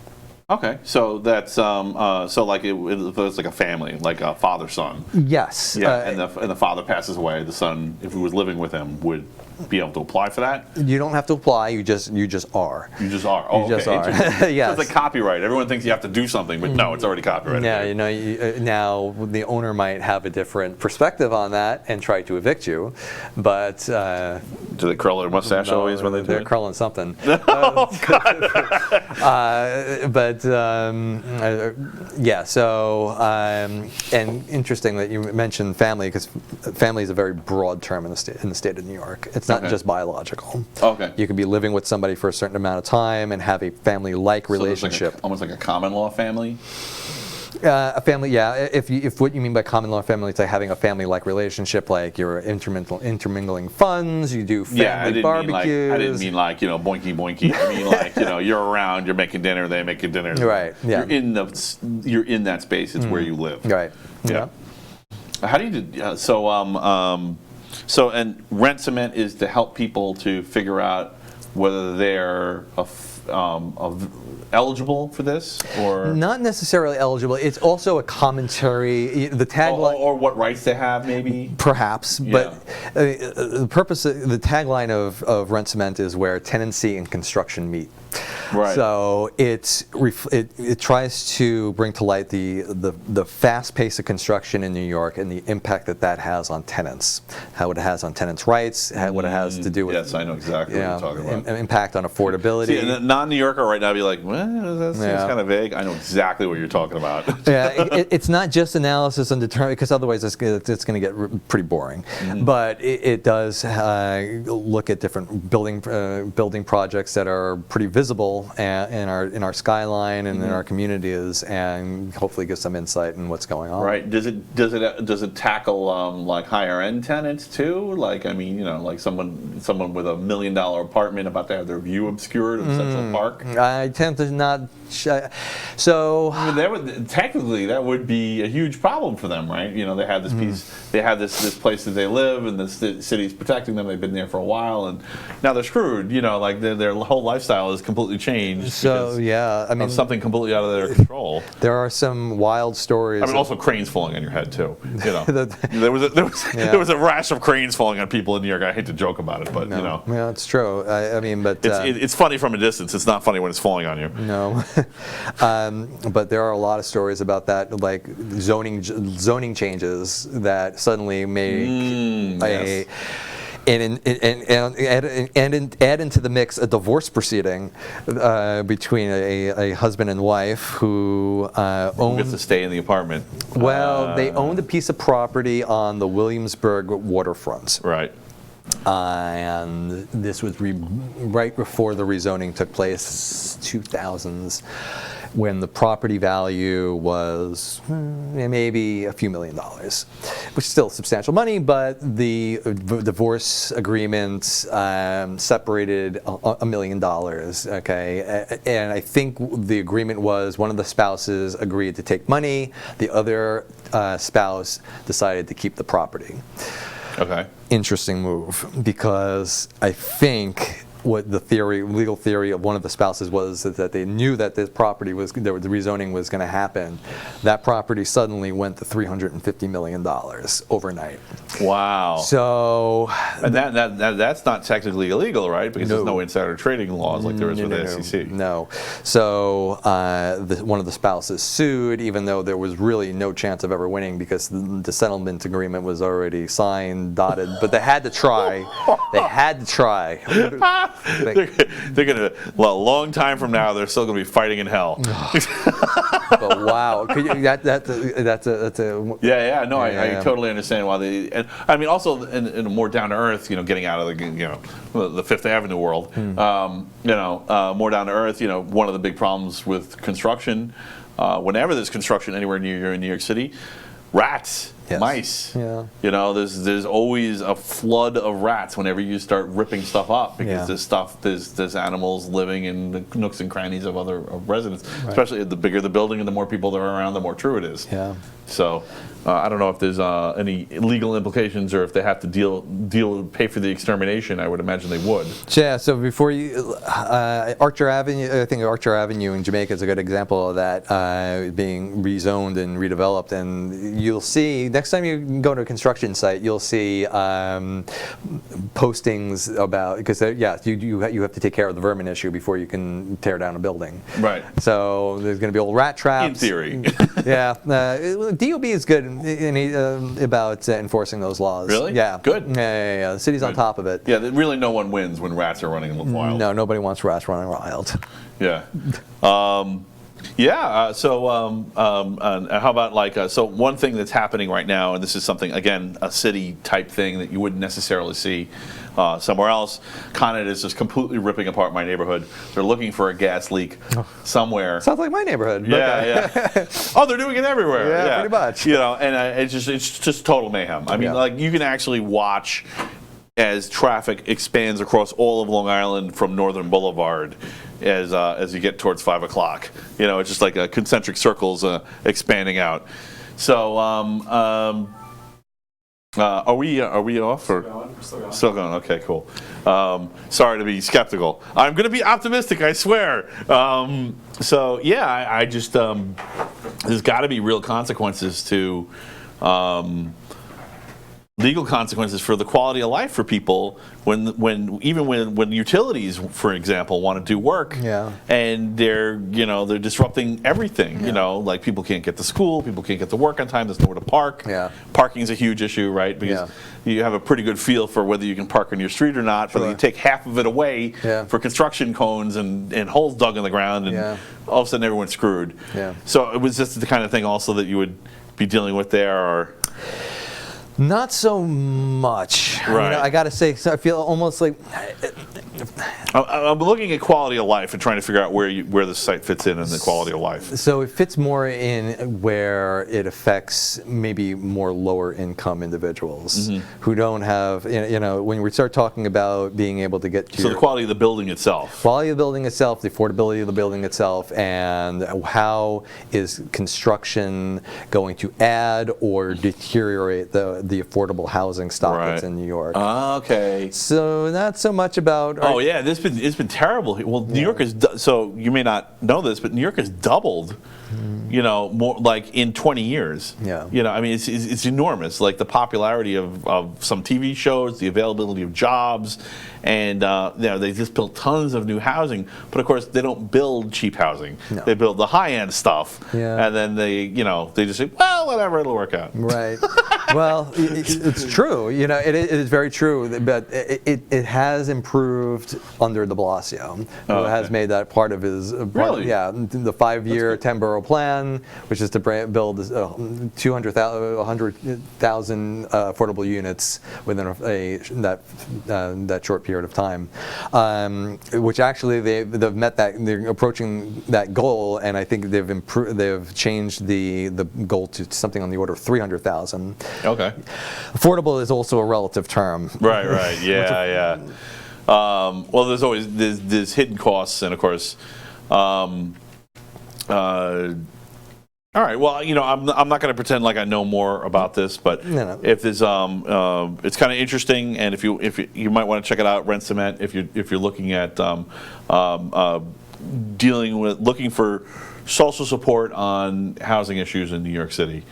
Okay, so that's so like it was like a family, like a father-son. Yes. Yeah, and the father passes away. The son, if he was living with him, would be able to apply for that. You don't have to apply. You just are. You just are. Oh, You just okay. are. Interesting. Yes. So it's like copyright. Everyone thinks you have to do something, but no, it's already copyrighted. Yeah, you know, now the owner might have a different perspective on that and try to evict you, but Do they curl their mustache no, always when they do they're it? curling something. Oh, God. But yeah, so and interesting that you mentioned family, because family is a very broad term in the state of New York. It's not Okay. just biological. Okay. You can be living with somebody for a certain amount of time and have a family-like So there's relationship. like almost like a common law family. A family, yeah. If what you mean by common law family is like having a family-like relationship, like you're intermingling funds, you do family Yeah, I didn't barbecues. I didn't mean like boinky boinky. I mean like you're around, you're making dinner, they make dinner. Right, yeah. You're in that space. It's where you live. Right. Yeah. How do you do? So and rent cement is to help people to figure out whether they're eligible for this or Not necessarily eligible. It's also a commentary. The tagline. or what rights they have, maybe. Perhaps, Yeah. but the purpose, the tagline of rent cement is where tenancy and construction meet. Right. So it tries to bring to light the fast pace of construction in New York and the impact that has on tenants, how it has on tenants' rights, what it has to do with Yes, I know exactly what you're talking about. Impact on affordability. See, and a non-New Yorker right now be like, well, that seems Yeah. kind of vague. I know exactly what you're talking about. Yeah, it's not just analysis and determine, because otherwise it's going to get pretty boring. But it does look at different building projects that are pretty visible in our skyline and in our communities, and hopefully give some insight in what's going on. Right? Does it tackle like higher end tenants too? Like I mean, like someone with $1 million apartment about to have their view obscured in Central Park. I tend to not. So I mean, technically that would be a huge problem for them, right? They have this piece, they have this place that they live, and the city's protecting them. They've been there for a while, and now they're screwed. Like their whole lifestyle is completely changed. So because yeah, I mean, of something completely out of their control. there are some wild stories. I mean, also cranes falling on your head too. The- there Yeah. was a rash of cranes falling on people in New York. I hate to joke about it, but Yeah, it's true. I mean, but it's funny from a distance. It's not funny when it's falling on you. no. But there are a lot of stories about that, like zoning changes that suddenly make yes. and add into the mix a divorce proceeding between a husband and wife who Who own. gets to stay in the apartment? Well, they owned a piece of property on the Williamsburg waterfront. Right. And this was right before the rezoning took place, 2000s, when the property value was maybe a few $1 million, which is still substantial money, but the divorce agreement separated $1 million, okay? And I think the agreement was one of the spouses agreed to take money, the other spouse decided to keep the property. Okay. Interesting move, because I think what the legal theory of one of the spouses was that they knew that this property the rezoning was going to happen. That property suddenly went to $350 million overnight. Wow. So And that's not technically illegal, right? Because there's no insider trading laws like there is with the SEC. No. So one of the spouses sued, even though there was really no chance of ever winning because the settlement agreement was already signed, dotted. But they had to try. They had to try. They're gonna. Well, a long time from now, they're still gonna be fighting in hell. But wow, could you, that's a Yeah. No, Yeah. I totally understand why they. And I mean, also in a more down to earth, getting out of the Fifth Avenue world. More down to earth. One of the big problems with construction, whenever there's construction anywhere near New York City, rats Yes. mice. Yeah. You know, there's always a flood of rats whenever you start ripping stuff up because there's animals living in the nooks and crannies of other residents. Right. Especially the bigger the building and the more people that are around, the more true it is. Yeah. So I don't know if there's any legal implications or if they have to pay for the extermination. I would imagine they would. Yeah, so before you, Archer Avenue, I think Archer Avenue in Jamaica is a good example of that being rezoned and redeveloped. And you'll see, next time you go to a construction site, you'll see postings about, because you have to take care of the vermin issue before you can tear down a building. Right. So there's going to be old rat traps. In theory. Yeah. DOB is good about enforcing those laws. Really? Yeah. Good. Yeah. The city's on top of it. Yeah, really no one wins when rats are running wild. No, nobody wants rats running wild. Yeah. How about so one thing that's happening right now, and this is something, again, a city type thing that you wouldn't necessarily see somewhere else. Con Ed is just completely ripping apart my neighborhood. They're looking for a gas leak somewhere. Sounds like my neighborhood. Yeah. Oh, they're doing it everywhere. Yeah, pretty much. You know, and it's just total mayhem. I mean, like you can actually watch as traffic expands across all of Long Island from Northern Boulevard as you get towards 5 o'clock. You know, it's just like concentric circles expanding out. So, are we off or Still going. still going? Okay, cool. Sorry to be skeptical. I'm going to be optimistic, I swear. I just there's got to be real consequences to. Legal consequences for the quality of life for people when utilities, for example, want to do work and they're disrupting everything. You know, like people can't get to school, people can't get to work on time. There's nowhere to park. Parking's a huge issue, right? Because you have a pretty good feel for whether you can park on your street or not, but you take half of it away for construction cones and holes dug in the ground, and all of a sudden everyone's screwed. So it was just the kind of thing also that you would be dealing with there, or. Not so much. Right. I got to say, so I feel almost like. I'm looking at quality of life and trying to figure out where the site fits in the quality of life. So it fits more in where it affects maybe more lower income individuals who don't have, when we start talking about being able to get to the quality of the building itself. Quality of the building itself, the affordability of the building itself, and how is construction going to add or deteriorate the affordable housing stock that's in New York. Okay. So not so much about. Oh yeah, it's been terrible. Well, New York is so you may not know this, but New York has doubled. More like in 20 years. Yeah. I mean, it's enormous. Like the popularity of some TV shows, the availability of jobs, and they just built tons of new housing. But of course, they don't build cheap housing. No. They build the high-end stuff, and then they just say, well, whatever, it'll work out. Right. Well, it's true. It is very true. But it has improved under De Blasio, who has made that part of his. Really? Yeah. The 5-year 10-borough plan, which is to build 100,000 affordable units within that short period of time, which actually they've met that. They're approaching that goal, and I think they've changed the goal to something on the order of 300,000. Okay. Affordable is also a relative term. Right. Yeah. Well, there's always there's hidden costs, and of course. All right. Well, I'm not going to pretend like I know more about this, but if there's it's kind of interesting, and if you might want to check it out, Rent Cement, if you're looking at looking for social support on housing issues in New York City.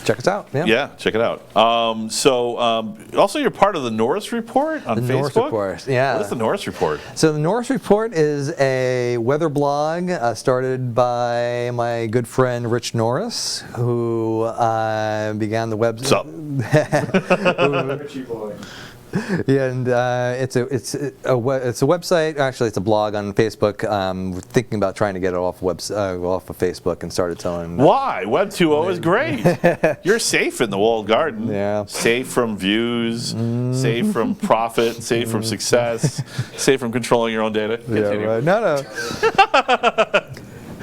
Check us out. Yeah, check it out. Also, you're part of the Norris Report on Facebook? The Norris Report, yeah. What is the Norris Report? So the Norris Report is a weather blog started by my good friend Rich Norris, who began the website. Richie boy. Yeah, and it's a website. Actually, it's a blog on Facebook. We're thinking about trying to get it off of Facebook and started telling. Why? Web 2.0 is great. You're safe in the walled garden. Yeah. Safe from views. Safe from profit. Safe from success. Safe from controlling your own data. Continue. Yeah, right. No.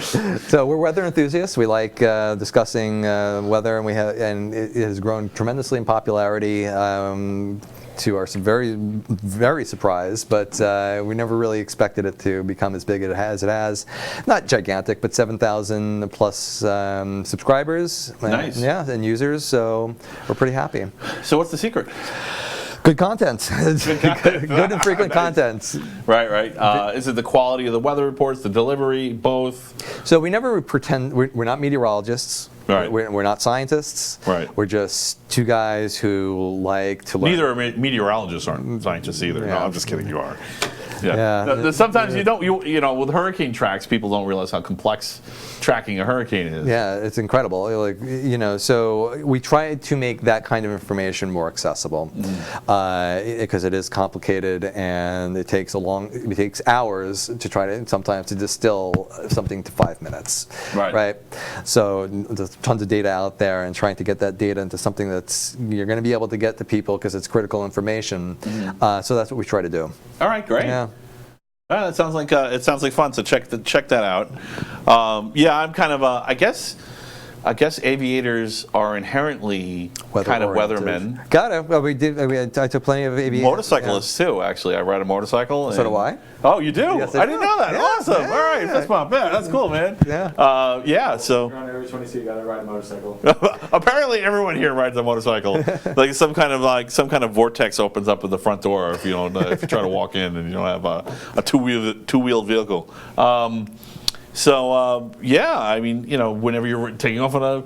So we're weather enthusiasts. We like discussing weather, and it has grown tremendously in popularity. To our very surprise, but we never really expected it to become as big as it has. Not gigantic, but 7,000 plus subscribers. Nice. And users. So we're pretty happy. So what's the secret? Good content. Good and frequent content. Right. Is it the quality of the weather reports, the delivery, both? So we never pretend, we're not meteorologists. Right. We're not scientists. Right. We're just two guys who like to learn. Neither are meteorologists aren't scientists either. Yeah. No, I'm just kidding. You are. Yeah. Sometimes you know, with hurricane tracks, people don't realize how complex tracking a hurricane is. Yeah, it's incredible. Like, so we try to make that kind of information more accessible because it is complicated and it takes hours to try to sometimes to distill something to 5 minutes. Right. So there's tons of data out there, and trying to get that data into something that's you're going to be able to get to people because it's critical information. So that's what we try to do. All right, great. Yeah. That sounds like fun. So check that out. I'm kind of I guess aviators are inherently kind of weathermen. Got it. Well, I took plenty of aviation. Motorcyclists too. Actually, I ride a motorcycle. So do I. Oh, you do? Yes, I didn't know that. Yeah, Awesome. yeah, All right, yeah. fist bump. Yeah, that's cool, man. Yeah. So Around Area 22, you gotta ride a motorcycle. apparently everyone here rides a motorcycle. Like some kind of vortex opens up at the front door if you don't if you try to walk in and you don't have a two-wheeled vehicle. I mean, whenever you're taking off on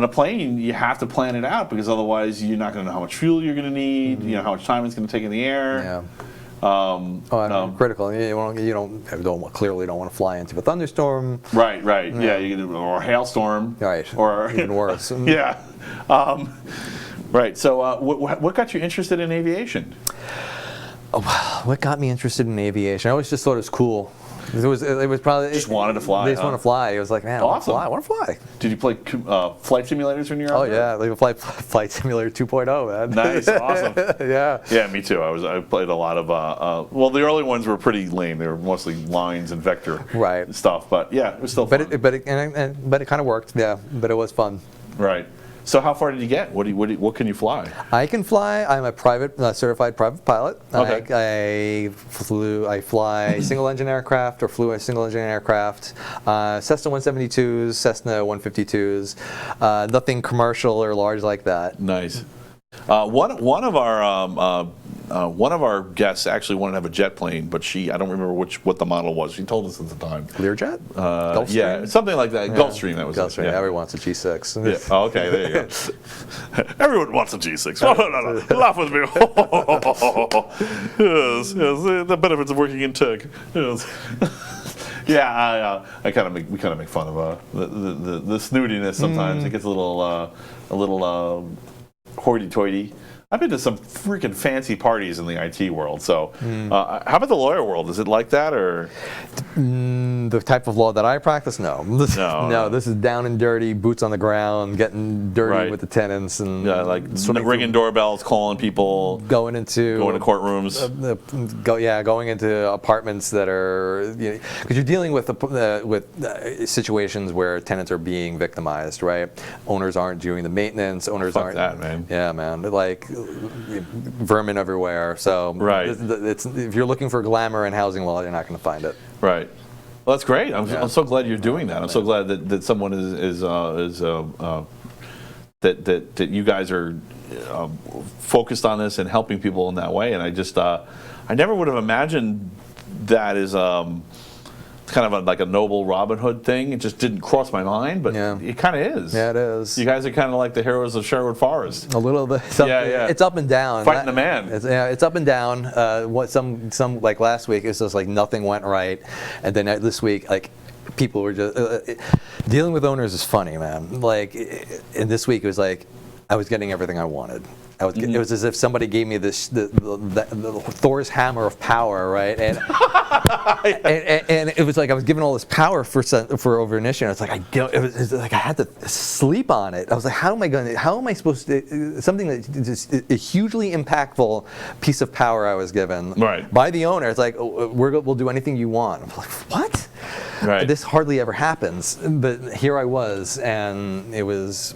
a plane, you have to plan it out because otherwise you're not going to know how much fuel you're going to need. You know how much time it's going to take in the air. Yeah. Critical. You clearly don't want to fly into a thunderstorm. Right. Yeah, or a hailstorm. Right. Or even worse. Yeah. Right. So, what got you interested in aviation? What got me interested in aviation? I always just thought it was cool. It was probably Just wanted to fly. They just want to fly. It was like, man, Awesome. I want to fly. Did you play flight simulators when you were out Oh there? yeah, like Flight Simulator 2.0, man. Nice, awesome. Yeah. Yeah, me too. I played a lot of the early ones were pretty lame. They were mostly lines and vector stuff. But yeah, it was still fun. But it kind of worked. Yeah, but it was fun. Right. So how far did you get? What can you fly? I can fly. I'm a certified private pilot. Okay. I fly single engine aircraft or flew a single engine aircraft, Cessna 172s, Cessna 152s, nothing commercial or large like that. Nice. One of our guests actually wanted to have a jet plane, but I don't remember what the model was. She told us at the time. Learjet? Gulfstream? Yeah, something like that. Yeah. That was Gulfstream. it. Yeah. Everyone wants a G6. Yeah. Oh, okay, there you go. Everyone wants a G6. No. Laugh with me. Yes, the benefits of working in tech. Yes. Yeah, we kind of make fun of the snootiness sometimes. It gets a little hoity-toity. I've been to some freaking fancy parties in the IT world. So, how about the lawyer world? Is it like that, or the type of law that I practice? No. No. This is down and dirty, boots on the ground, getting dirty with the tenants, and like ringing doorbells, calling people, going into courtrooms, going into apartments that are because you're dealing with situations where tenants are being victimized, right? Owners aren't doing the maintenance. Owners Fuck aren't. that, man. Yeah, man. Like vermin everywhere. So if you're looking for glamour in housing law, you're not going to find it. Right. Well, that's great. I'm so glad you're doing that. I'm so glad that someone that you guys are focused on this and helping people in that way. And I never would have imagined that as kind of like a noble Robin Hood thing. It just didn't cross my mind, but it kind of is. Yeah, it is. You guys are kind of like the heroes of Sherwood Forest. A little bit. Yeah. It's up and down. Fighting the man. It's up and down. Some like last week, it was just like nothing went right, and then this week, like people were just dealing with owners is funny, man. Like, and this week it was like I was getting everything I wanted. It was as if somebody gave me the Thor's hammer of power, right? And it was like I was given all this power for overnation. It's like it was like I had to sleep on it. I was like, how am I supposed to something that is a hugely impactful piece of power I was given by the owner. It's like we'll do anything you want. I'm like, what? Right. This hardly ever happens, but here I was, and it was.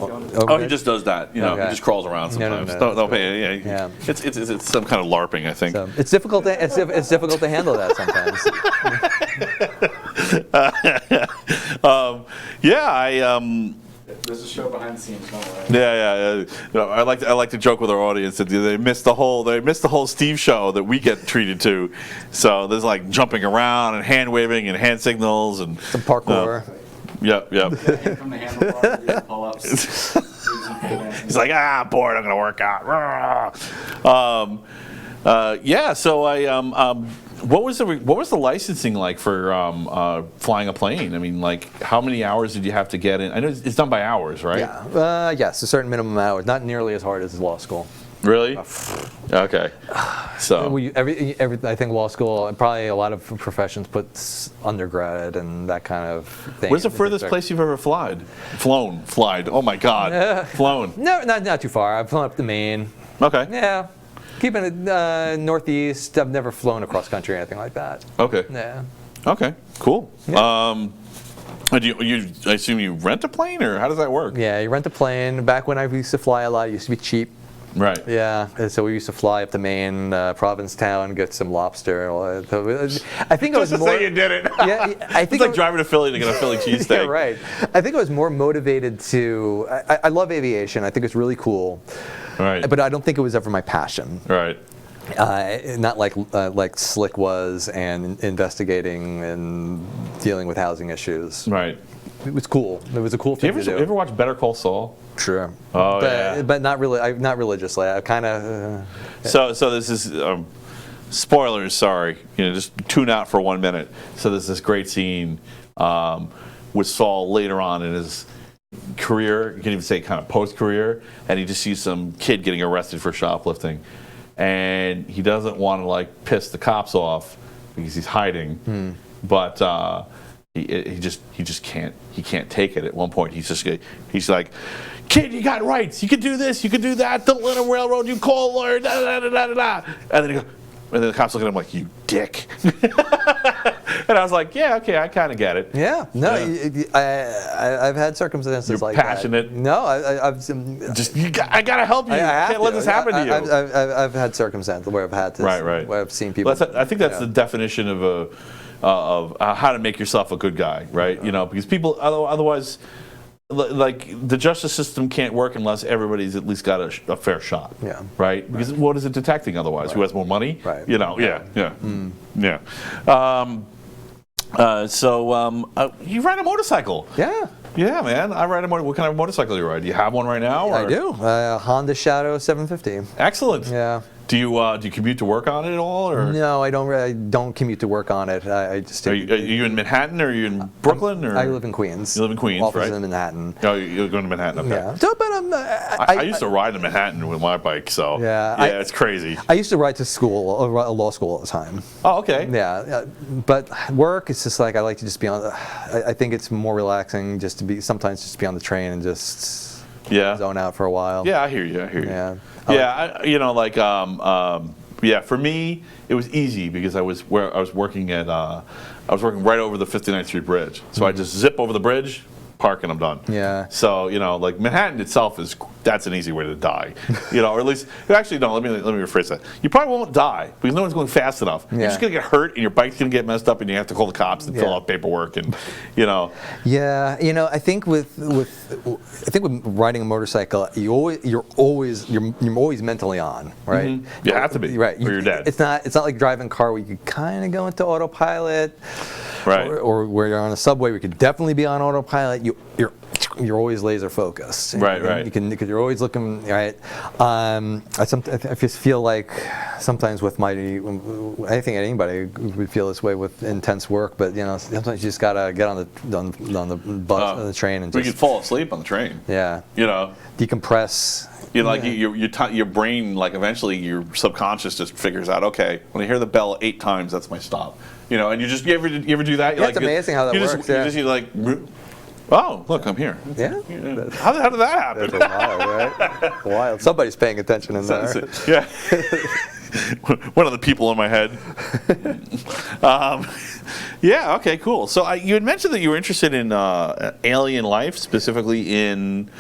Oh, he just does that. You know, Okay. he just crawls around sometimes. No, No, yeah. Yeah. It's some kind of LARPing, I think. So it's difficult. It's difficult to handle that sometimes. There's a show behind the scenes, don't worry. Yeah. You know, I like to joke with our audience that they missed the whole Steve show that we get treated to. So there's like jumping around and hand waving and hand signals and Some parkour. Yep. Hit from the handlebar, do some pull-ups. He's like, bored, I'm gonna work out. So what was the licensing like for flying a plane? I mean, like, how many hours did you have to get in? I know it's done by hours, right? Yeah. Yes, a certain minimum hours. Not nearly as hard as law school. Really? Okay. So I think law school, and probably a lot of professions put undergrad and that kind of thing. where's the furthest place you've ever flown? Oh my God. Flown. No, not too far. I've flown up to Maine. Okay. Yeah. Keeping it northeast. I've never flown across country or anything like that. Okay. Yeah. Okay. Cool. Yeah. I assume you rent a plane, or how does that work? Yeah, you rent a plane. Back when I used to fly a lot, it used to be cheap. Right. Yeah, and so we used to fly up to Maine, Provincetown, get some lobster. I think I was Just to more. say you did it. Yeah, I think It's like driving to Philly to get a Philly cheesesteak. Yeah, right. I think I was more motivated to. I love aviation. I think it's really cool. Right. But I don't think it was ever my passion. Right. Not like Slick was, and investigating and dealing with housing issues. Right. It was cool. It was a cool Do thing to do. you ever watch Better Call Saul? Sure. Oh, but, yeah. But not really. Not religiously. I kind of. So this is spoilers. Sorry, just tune out for 1 minute. So there's this great scene with Saul later on in his career. You can even say kind of post-career, and he just sees some kid getting arrested for shoplifting, and he doesn't want to like piss the cops off because he's hiding, but. He just can't take it. At one point, he's like, kid, you got rights. You can do this. You can do that. Don't let them railroad you. Call a lawyer. Da, da, da, da, da, da. And then the cops look at him like, you dick. And I was like, yeah, okay, I kind of get it. Yeah. No. I've had circumstances You're like passionate. that. No. I gotta help you. I You have can't let to. this happen to you. I've had circumstances where I've had to. Right. Where I've seen people. I think that's the definition of how to make yourself a good guy, right? Because people otherwise, like, the justice system can't work unless everybody's at least got a fair shot. Yeah. Right. Because what is it detecting otherwise? Who has more money? Right. Yeah. You ride a motorcycle. Yeah. Yeah, man. I ride a motorcycle. What kind of motorcycle do you ride? Do you have one right now? I do. Honda Shadow 750. Excellent. Yeah. Do you commute to work on it at all, or No, I don't commute to work on it. I just. are you in Manhattan, or are you in Brooklyn, or I live in Queens. You live in Queens, Office right? in Manhattan. Oh, you're going to Manhattan. Okay. Yeah. So, but I used to ride in Manhattan with my bike, so Yeah, it's crazy. I used to ride to school, law school all the time. Oh, okay. Yeah, but work, it's just like I like to just be on. I think it's more relaxing just to be sometimes be on the train and just zone out for a while. Yeah, I hear you. Yeah. For me, it was easy because I was working right over the 59th Street Bridge, so I just zip over the bridge, park, and I'm done. Yeah. So like Manhattan itself that's an easy way to die, or at least actually no. Let me rephrase that. You probably won't die because no one's going fast enough. You're just gonna get hurt and your bike's gonna get messed up and you have to call the cops and fill out paperwork and Yeah, I think with riding a motorcycle, you're always mentally on, right? Mm-hmm. You have to be, right? Or you're dead. It's not like driving a car where you could kind of go into autopilot, right? Or where you're on a subway, we could definitely be on autopilot. You're always laser focused. Right. You're always looking right. I just feel like sometimes with I think anybody would feel this way with intense work, but sometimes you just gotta get on the bus, on the train, and you could fall asleep on the train. Yeah. Decompress. Your brain, like, eventually your subconscious just figures out, okay, when I hear the bell 8 times, that's my stop. And you ever do that? It's amazing how that works. You're like, oh, look, I'm here. Yeah. How did that happen? That's wild, right? Wild. Somebody's paying attention in there. Yeah. one of the people in my head. Yeah. Okay. Cool. So you had mentioned that you were interested in alien life, specifically in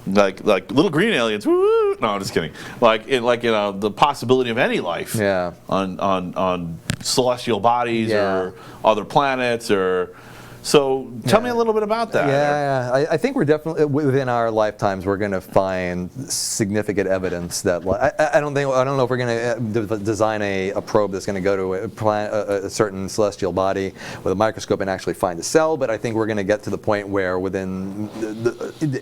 like little green aliens. Woo! No, I'm just kidding. Like in the possibility of any life. Yeah. On celestial bodies Yeah. or other planets or. So tell me a little bit about that. Yeah. I think we're definitely within our lifetimes we're going to find significant evidence that I don't know if we're going to design a probe that's going to go to a certain celestial body with a microscope and actually find a cell, but I think we're going to get to the point where within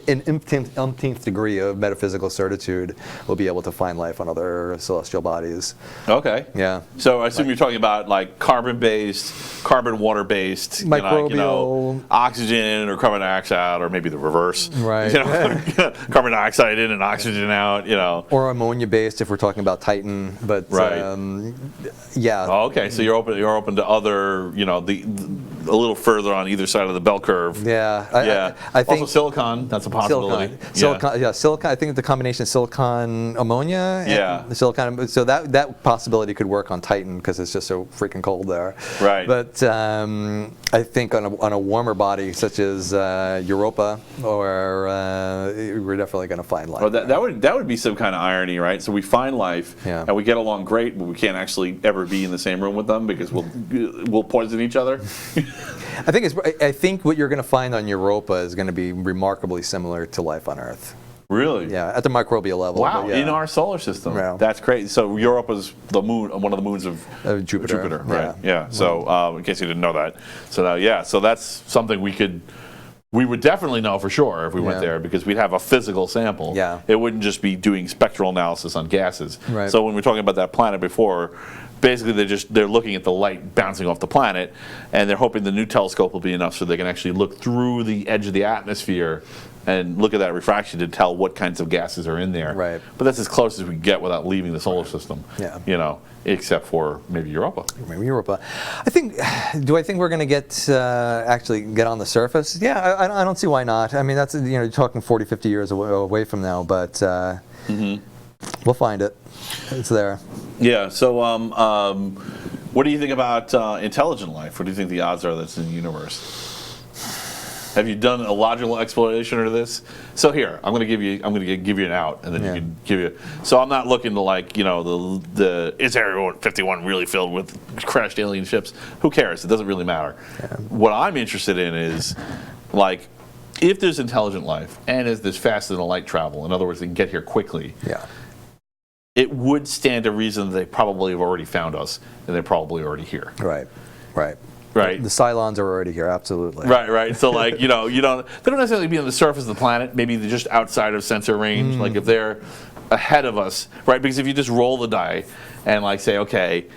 an umpteenth degree of metaphysical certitude we'll be able to find life on other celestial bodies. Okay. Yeah. So I assume you're talking about like carbon-based, carbon-water-based, Microbial. Oxygen or carbon dioxide, or maybe the reverse. Right. Carbon dioxide in and oxygen out. Or ammonia-based if we're talking about Titan, but Right. Yeah. Oh, okay. So you're open to other, a little further on either side of the bell curve. Yeah. I think also silicon. That's a possibility. Silicon. I think the combination of silicon ammonia. And the silicon. So that possibility could work on Titan because it's just so freaking cold there. Right. But I think on a warmer body such as Europa, or we're definitely going to find life. Well, that would be some kind of irony, right? So we find life, Yeah. and we get along great, but we can't actually ever be in the same room with them because we'll poison each other. I think what you're going to find on Europa is going to be remarkably similar to life on Earth. Really? Yeah, at the microbial level. Wow, but yeah. in our solar system. Yeah. That's crazy. So Europa's the moon, one of the moons of Jupiter. right? Yeah. So in case you didn't know that, so now, so that's something we would definitely know for sure if we went there because we'd have a physical sample. Yeah. It wouldn't just be doing spectral analysis on gases. Right. So when we're talking about that planet before, basically they're looking at the light bouncing off the planet, and they're hoping the new telescope will be enough so they can actually look through the edge of the atmosphere and look at that refraction to tell what kinds of gases are in there. Right. But that's as close as we get without leaving the solar system. Yeah. Except for maybe Europa. Maybe Europa. Do I think we're going to actually get on the surface? Yeah, I don't see why not. I mean, that's you're talking 40, 50 years away from now, but we'll find it. It's there. Yeah. So, what do you think about intelligent life? What do you think the odds are that's in the universe? Have you done a logical explanation of this? So here, I'm going to give you an out, and then you can give you. So I'm not looking to is Area 51 really filled with crashed alien ships? Who cares? It doesn't really matter. Yeah. What I'm interested in is if there's intelligent life and is this faster than light travel, in other words, they can get here quickly. Yeah. It would stand to reason that they probably have already found us, and they're probably already here. Right. Right. The Cylons are already here, absolutely. Right. So they don't necessarily be on the surface of the planet. Maybe they're just outside of sensor range. Like if they're ahead of us, right? Because if you just roll the die and say, okay,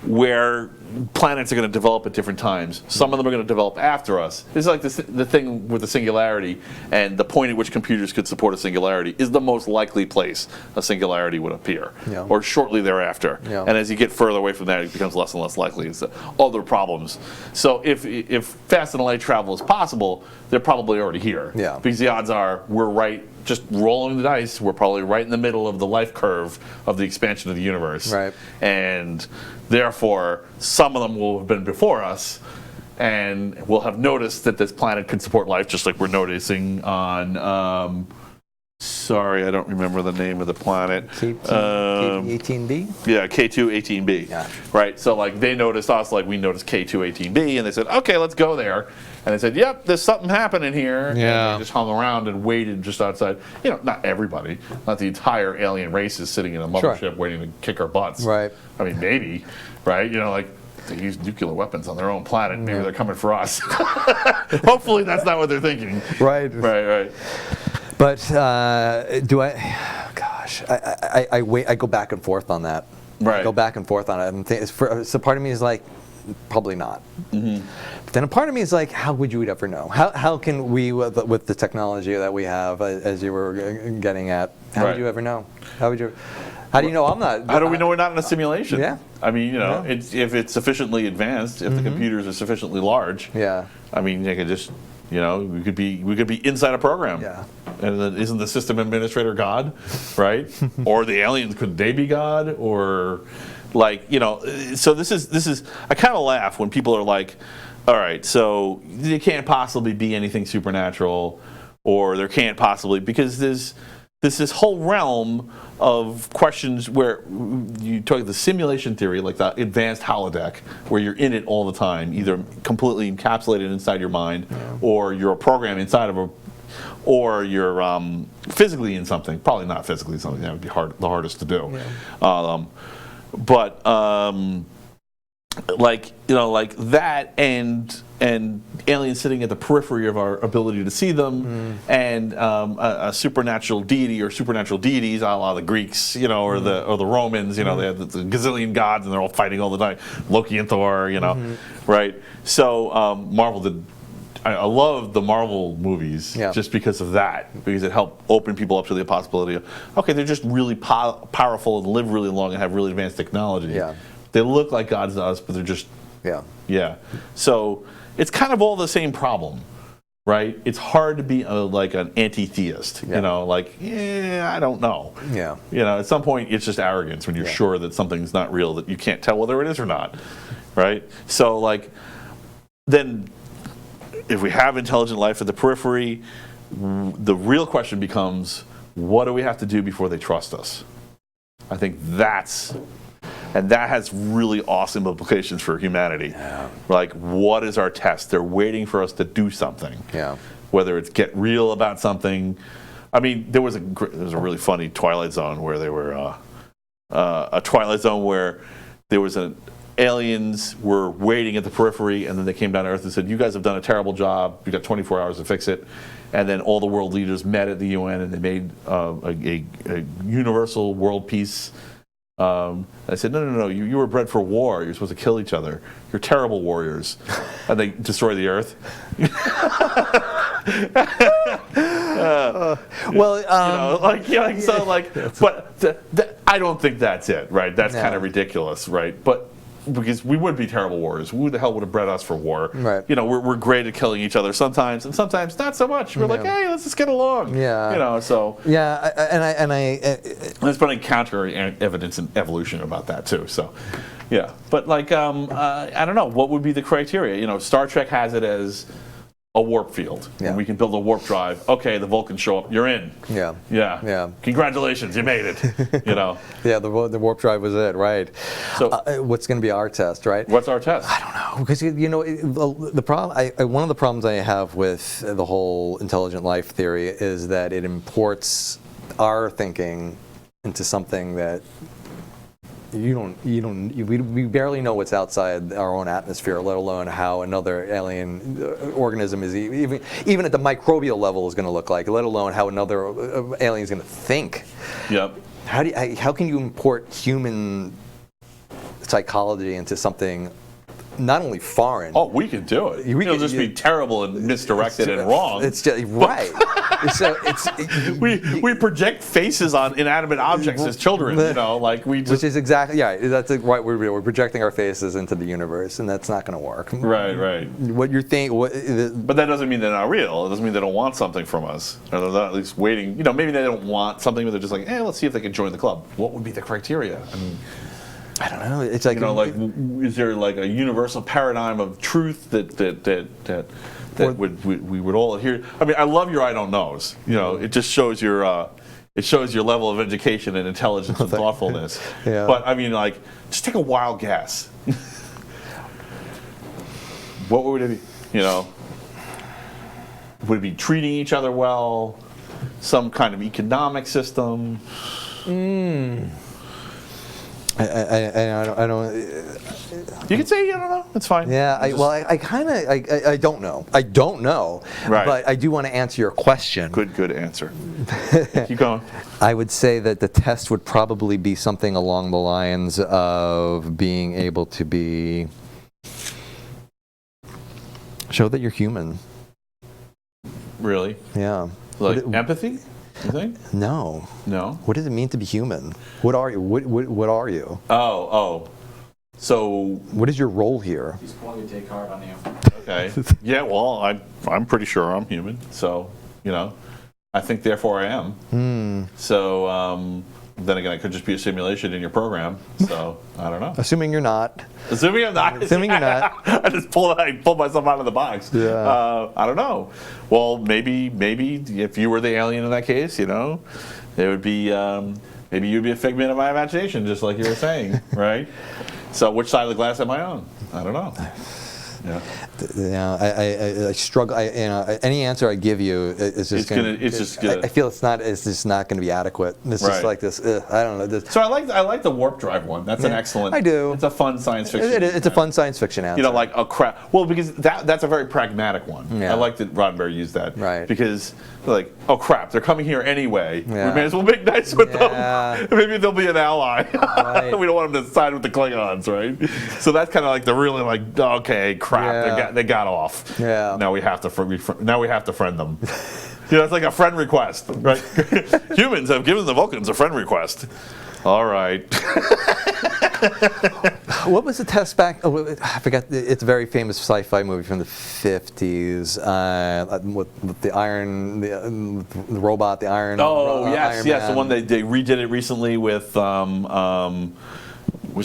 where planets are going to develop at different times. Some of them are going to develop after us. It's like the thing with the singularity, and the point at which computers could support a singularity is the most likely place a singularity would appear, or shortly thereafter. Yeah. And as you get further away from that, it becomes less and less likely. It's other problems. So if fast and light travel is possible, they're probably already here. Yeah. Because the odds are we're right. Just rolling the dice, we're probably right in the middle of the life curve of the expansion of the universe. Right. And therefore, some of them will have been before us, and we'll have noticed that this planet could support life, just like we're noticing on, sorry, I don't remember the name of the planet. K2-18b? Yeah, K2-18b. Yeah. Right, so they noticed us like we noticed K2-18b, and they said, okay, let's go there. And they said, yep, there's something happening here. Yeah. And they just hung around and waited just outside. Not everybody. Not the entire alien race is sitting in a mothership waiting to kick our butts. Right. I mean, maybe, right? They use nuclear weapons on their own planet. Maybe they're coming for us. Hopefully that's not what they're thinking. Right. Right. But do I? Gosh, I wait. I go back and forth on that. Right. I go back and forth on it. So part of me is like, probably not. Mm-hmm. But then a part of me is like, how would you ever know? How can we, with the technology that we have, as you were getting at, how would you ever know? How do you know I'm not? How do we know we're not in a simulation? Yeah. I mean, if it's sufficiently advanced, if the computers are sufficiently large. Yeah. I mean, they could just, we could be inside a program. Yeah. And then isn't the system administrator God, right? Or the aliens, could they be God? Or Like, so this is. I kind of laugh when people are like, all right, so there can't possibly be anything supernatural, or there can't possibly, because there's this whole realm of questions where you talk the simulation theory, like the advanced holodeck, where you're in it all the time, either completely encapsulated inside your mind, or you're a program inside of or you're physically in something. Probably not physically something. That would be the hardest to do. Yeah. But like that, and aliens sitting at the periphery of our ability to see them, and a supernatural deity or supernatural deities, a la the Greeks, or the Romans, they have the gazillion gods and they're all fighting all the time. Loki and Thor, right? So Marvel did. I love the Marvel movies just because of that, because it helped open people up to the possibility of, okay, they're just really powerful and live really long and have really advanced technology. Yeah. They look like gods to us, but they're just So it's kind of all the same problem, right? It's hard to be like an anti-theist, I don't know. Yeah. At some point it's just arrogance when you're sure that something's not real, that you can't tell whether it is or not, right? So then if we have intelligent life at the periphery, the real question becomes, what do we have to do before they trust us? I think that has really awesome implications for humanity. Yeah. Like, what is our test? They're waiting for us to do something. Yeah. Whether it's get real about something. I mean, there was a really funny Twilight Zone where they were a Twilight Zone where there was aliens were waiting at the periphery, and then they came down to Earth and said, "You guys have done a terrible job. You've got 24 hours to fix it." And then all the world leaders met at the UN, and they made a universal world peace. I said, no, you were bred for war. You're supposed to kill each other. You're terrible warriors. And they destroy the Earth. But I don't think that's it, right? That's kind of ridiculous, right? But because we would be terrible warriors. Who the hell would have bred us for war? Right. We're great at killing each other sometimes, and sometimes not so much. We're like, hey, let's just get along. Yeah. So. Yeah, there's been counter evidence in evolution about that too. So, yeah. But I don't know. What would be the criteria? Star Trek has it as a warp field. Yeah. And we can build a warp drive. Okay, the Vulcans show up. You're in. Yeah. Yeah. Yeah. Congratulations, you made it. Yeah, the warp drive was it, right? So what's going to be our test, right? What's our test? I don't know, because the problem. One of the problems I have with the whole intelligent life theory is that it imports our thinking into something that we barely know what's outside our own atmosphere, let alone how another alien organism is even at the microbial level is going to look like, let alone how another alien is going to think. Yep. How can you import human psychology into something not only foreign? Oh, we can do it. It'll just be terrible and misdirected and wrong. It's just, right. So we project faces on inanimate objects as children, which is exactly that's right. We're projecting our faces into the universe, and that's not going to work. Right. What you think? But that doesn't mean they're not real. It doesn't mean they don't want something from us, or they're not at least waiting. Maybe they don't want something, but they're just like, let's see if they can join the club. What would be the criteria? I mean, I don't know. It's like is there like a universal paradigm of truth that we would all adhere? I mean, I love your I don't knows. It just shows your level of education and intelligence and thoughtfulness. Yeah. But I mean, just take a wild guess. What would it be? Would it be treating each other well? Some kind of economic system? I don't. You can say you don't know. It's fine. Yeah. I don't know. I don't know. Right. But I do want to answer your question. Good answer. Keep going. I would say that the test would probably be something along the lines of being able to show that you're human. Really? Yeah. Like empathy? You think? No. What does it mean to be human? What are you? What are you? Oh. So. What is your role here? He's pulling a Descartes on you. Okay. Yeah. Well, I'm pretty sure I'm human. So I think therefore I am. So Then again, it could just be a simulation in your program. So I don't know. Assuming you're not. Assuming I'm not. Assuming you're not. I just pulled myself out of the box. Yeah. I don't know. Well, maybe if you were the alien in that case, it would be maybe you'd be a figment of my imagination, just like you were saying, right? So which side of the glass am I on? I don't know. Yeah. I struggle. Any answer I give you is just I feel it's just not going to be adequate. It's just like this. I don't know. So I like the warp drive one. That's an excellent. I do. It's a fun science fiction. It's a fun science fiction answer. Like a crap. Well, because that's a very pragmatic one. Yeah. I like that Roddenberry used that. Right. Because like, oh crap, they're coming here anyway. Yeah. We may as well make nice with them. Maybe they'll be an ally. Right. We don't want them to side with the Klingons, right? So that's kind of like the really like, okay, crap, they got off. Yeah. Now we have to friend them. It's like a friend request, right? Humans have given the Vulcans a friend request. All right. What was the test back? Oh, I forgot. It's a very famous sci-fi movie from the 50s with the iron, the robot, the iron. Oh, yes, Iron yes. Man. The one they redid it recently with, was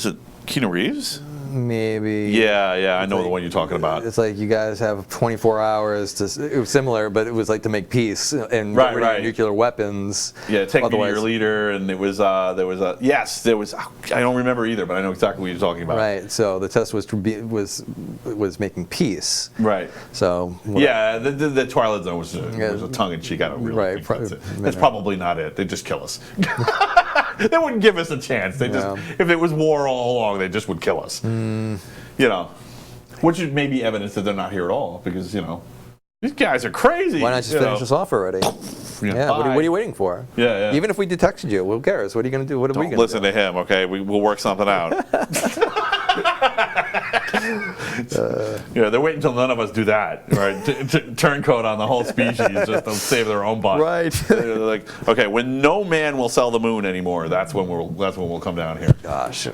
it Keanu Reeves? Maybe. Yeah, I know the one you're talking about. It's like you guys have 24 hours to. It was similar, but it was like to make peace and get rid of nuclear weapons. Yeah, take me to your leader, and it was there was I don't remember either, but I know exactly what you're talking about. Right. So the test was was making peace. Right. So. Yeah, the Twilight Zone was a tongue-in-cheek. I don't really think that's probably not it. They just kill us. They wouldn't give us a chance. They just, if it was war all along, they just would kill us. Which is maybe evidence that they're not here at all, because these guys are crazy. Why not just finish us off already? Yeah. What are you waiting for? Yeah. Even if we detected you, who cares? What are you going to do? What are we going to do? Listen to him, okay? We'll work something out. They're waiting until none of us do that, right? Turncoat on the whole species just to save their own butt. Right. They're like, okay, when no man will sell the moon anymore, that's when we'll come down here. Gosh.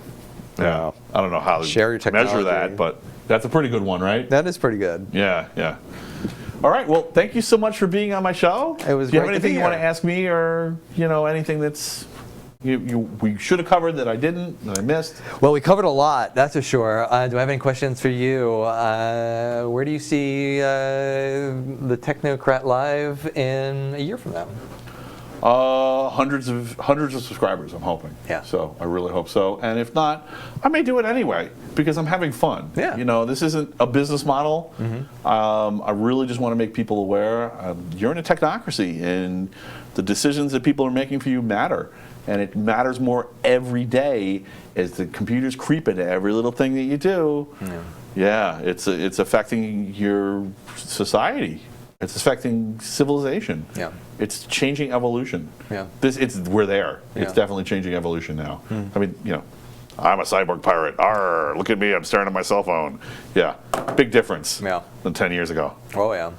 Yeah. I don't know how to measure that, but that's a pretty good one, right? That is pretty good. Yeah. All right. Well, thank you so much for being on my show. It was. Do you have great anything to be you here. want to ask me, or anything that's we should have covered that I didn't, that I missed? Well, we covered a lot, that's for sure. Do I have any questions for you? Where do you see the Technocrat live in a year from now? Hundreds of subscribers, I'm hoping. Yeah. So I really hope so. And if not, I may do it anyway because I'm having fun. Yeah. This isn't a business model. I really just want to make people aware. You're in a technocracy, and the decisions that people are making for you matter. And it matters more every day as the computers creep into every little thing that you do. Yeah, it's affecting your society. It's affecting civilization. Yeah. It's changing evolution. Yeah. We're there. Yeah. It's definitely changing evolution now. I mean, I'm a cyborg pirate. Arr, look at me, I'm staring at my cell phone. Yeah, big difference than 10 years ago. Oh, yeah.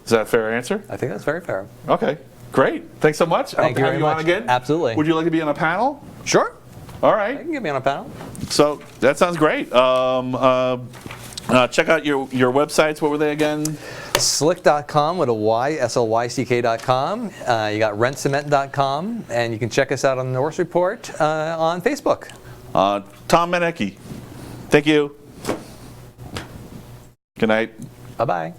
Is that a fair answer? I think that's very fair. Okay, great. Thanks so much. Thank you very much. On again? Absolutely. Would you like to be on a panel? Sure. All right. You can get me on a panel. So that sounds great. Check out your websites. What were they again? Slick.com with a Y, SLYCK.com. You got rentcement.com, and you can check us out on the Norse Report on Facebook. Tom Mennecke. Thank you. Good night. Bye-bye.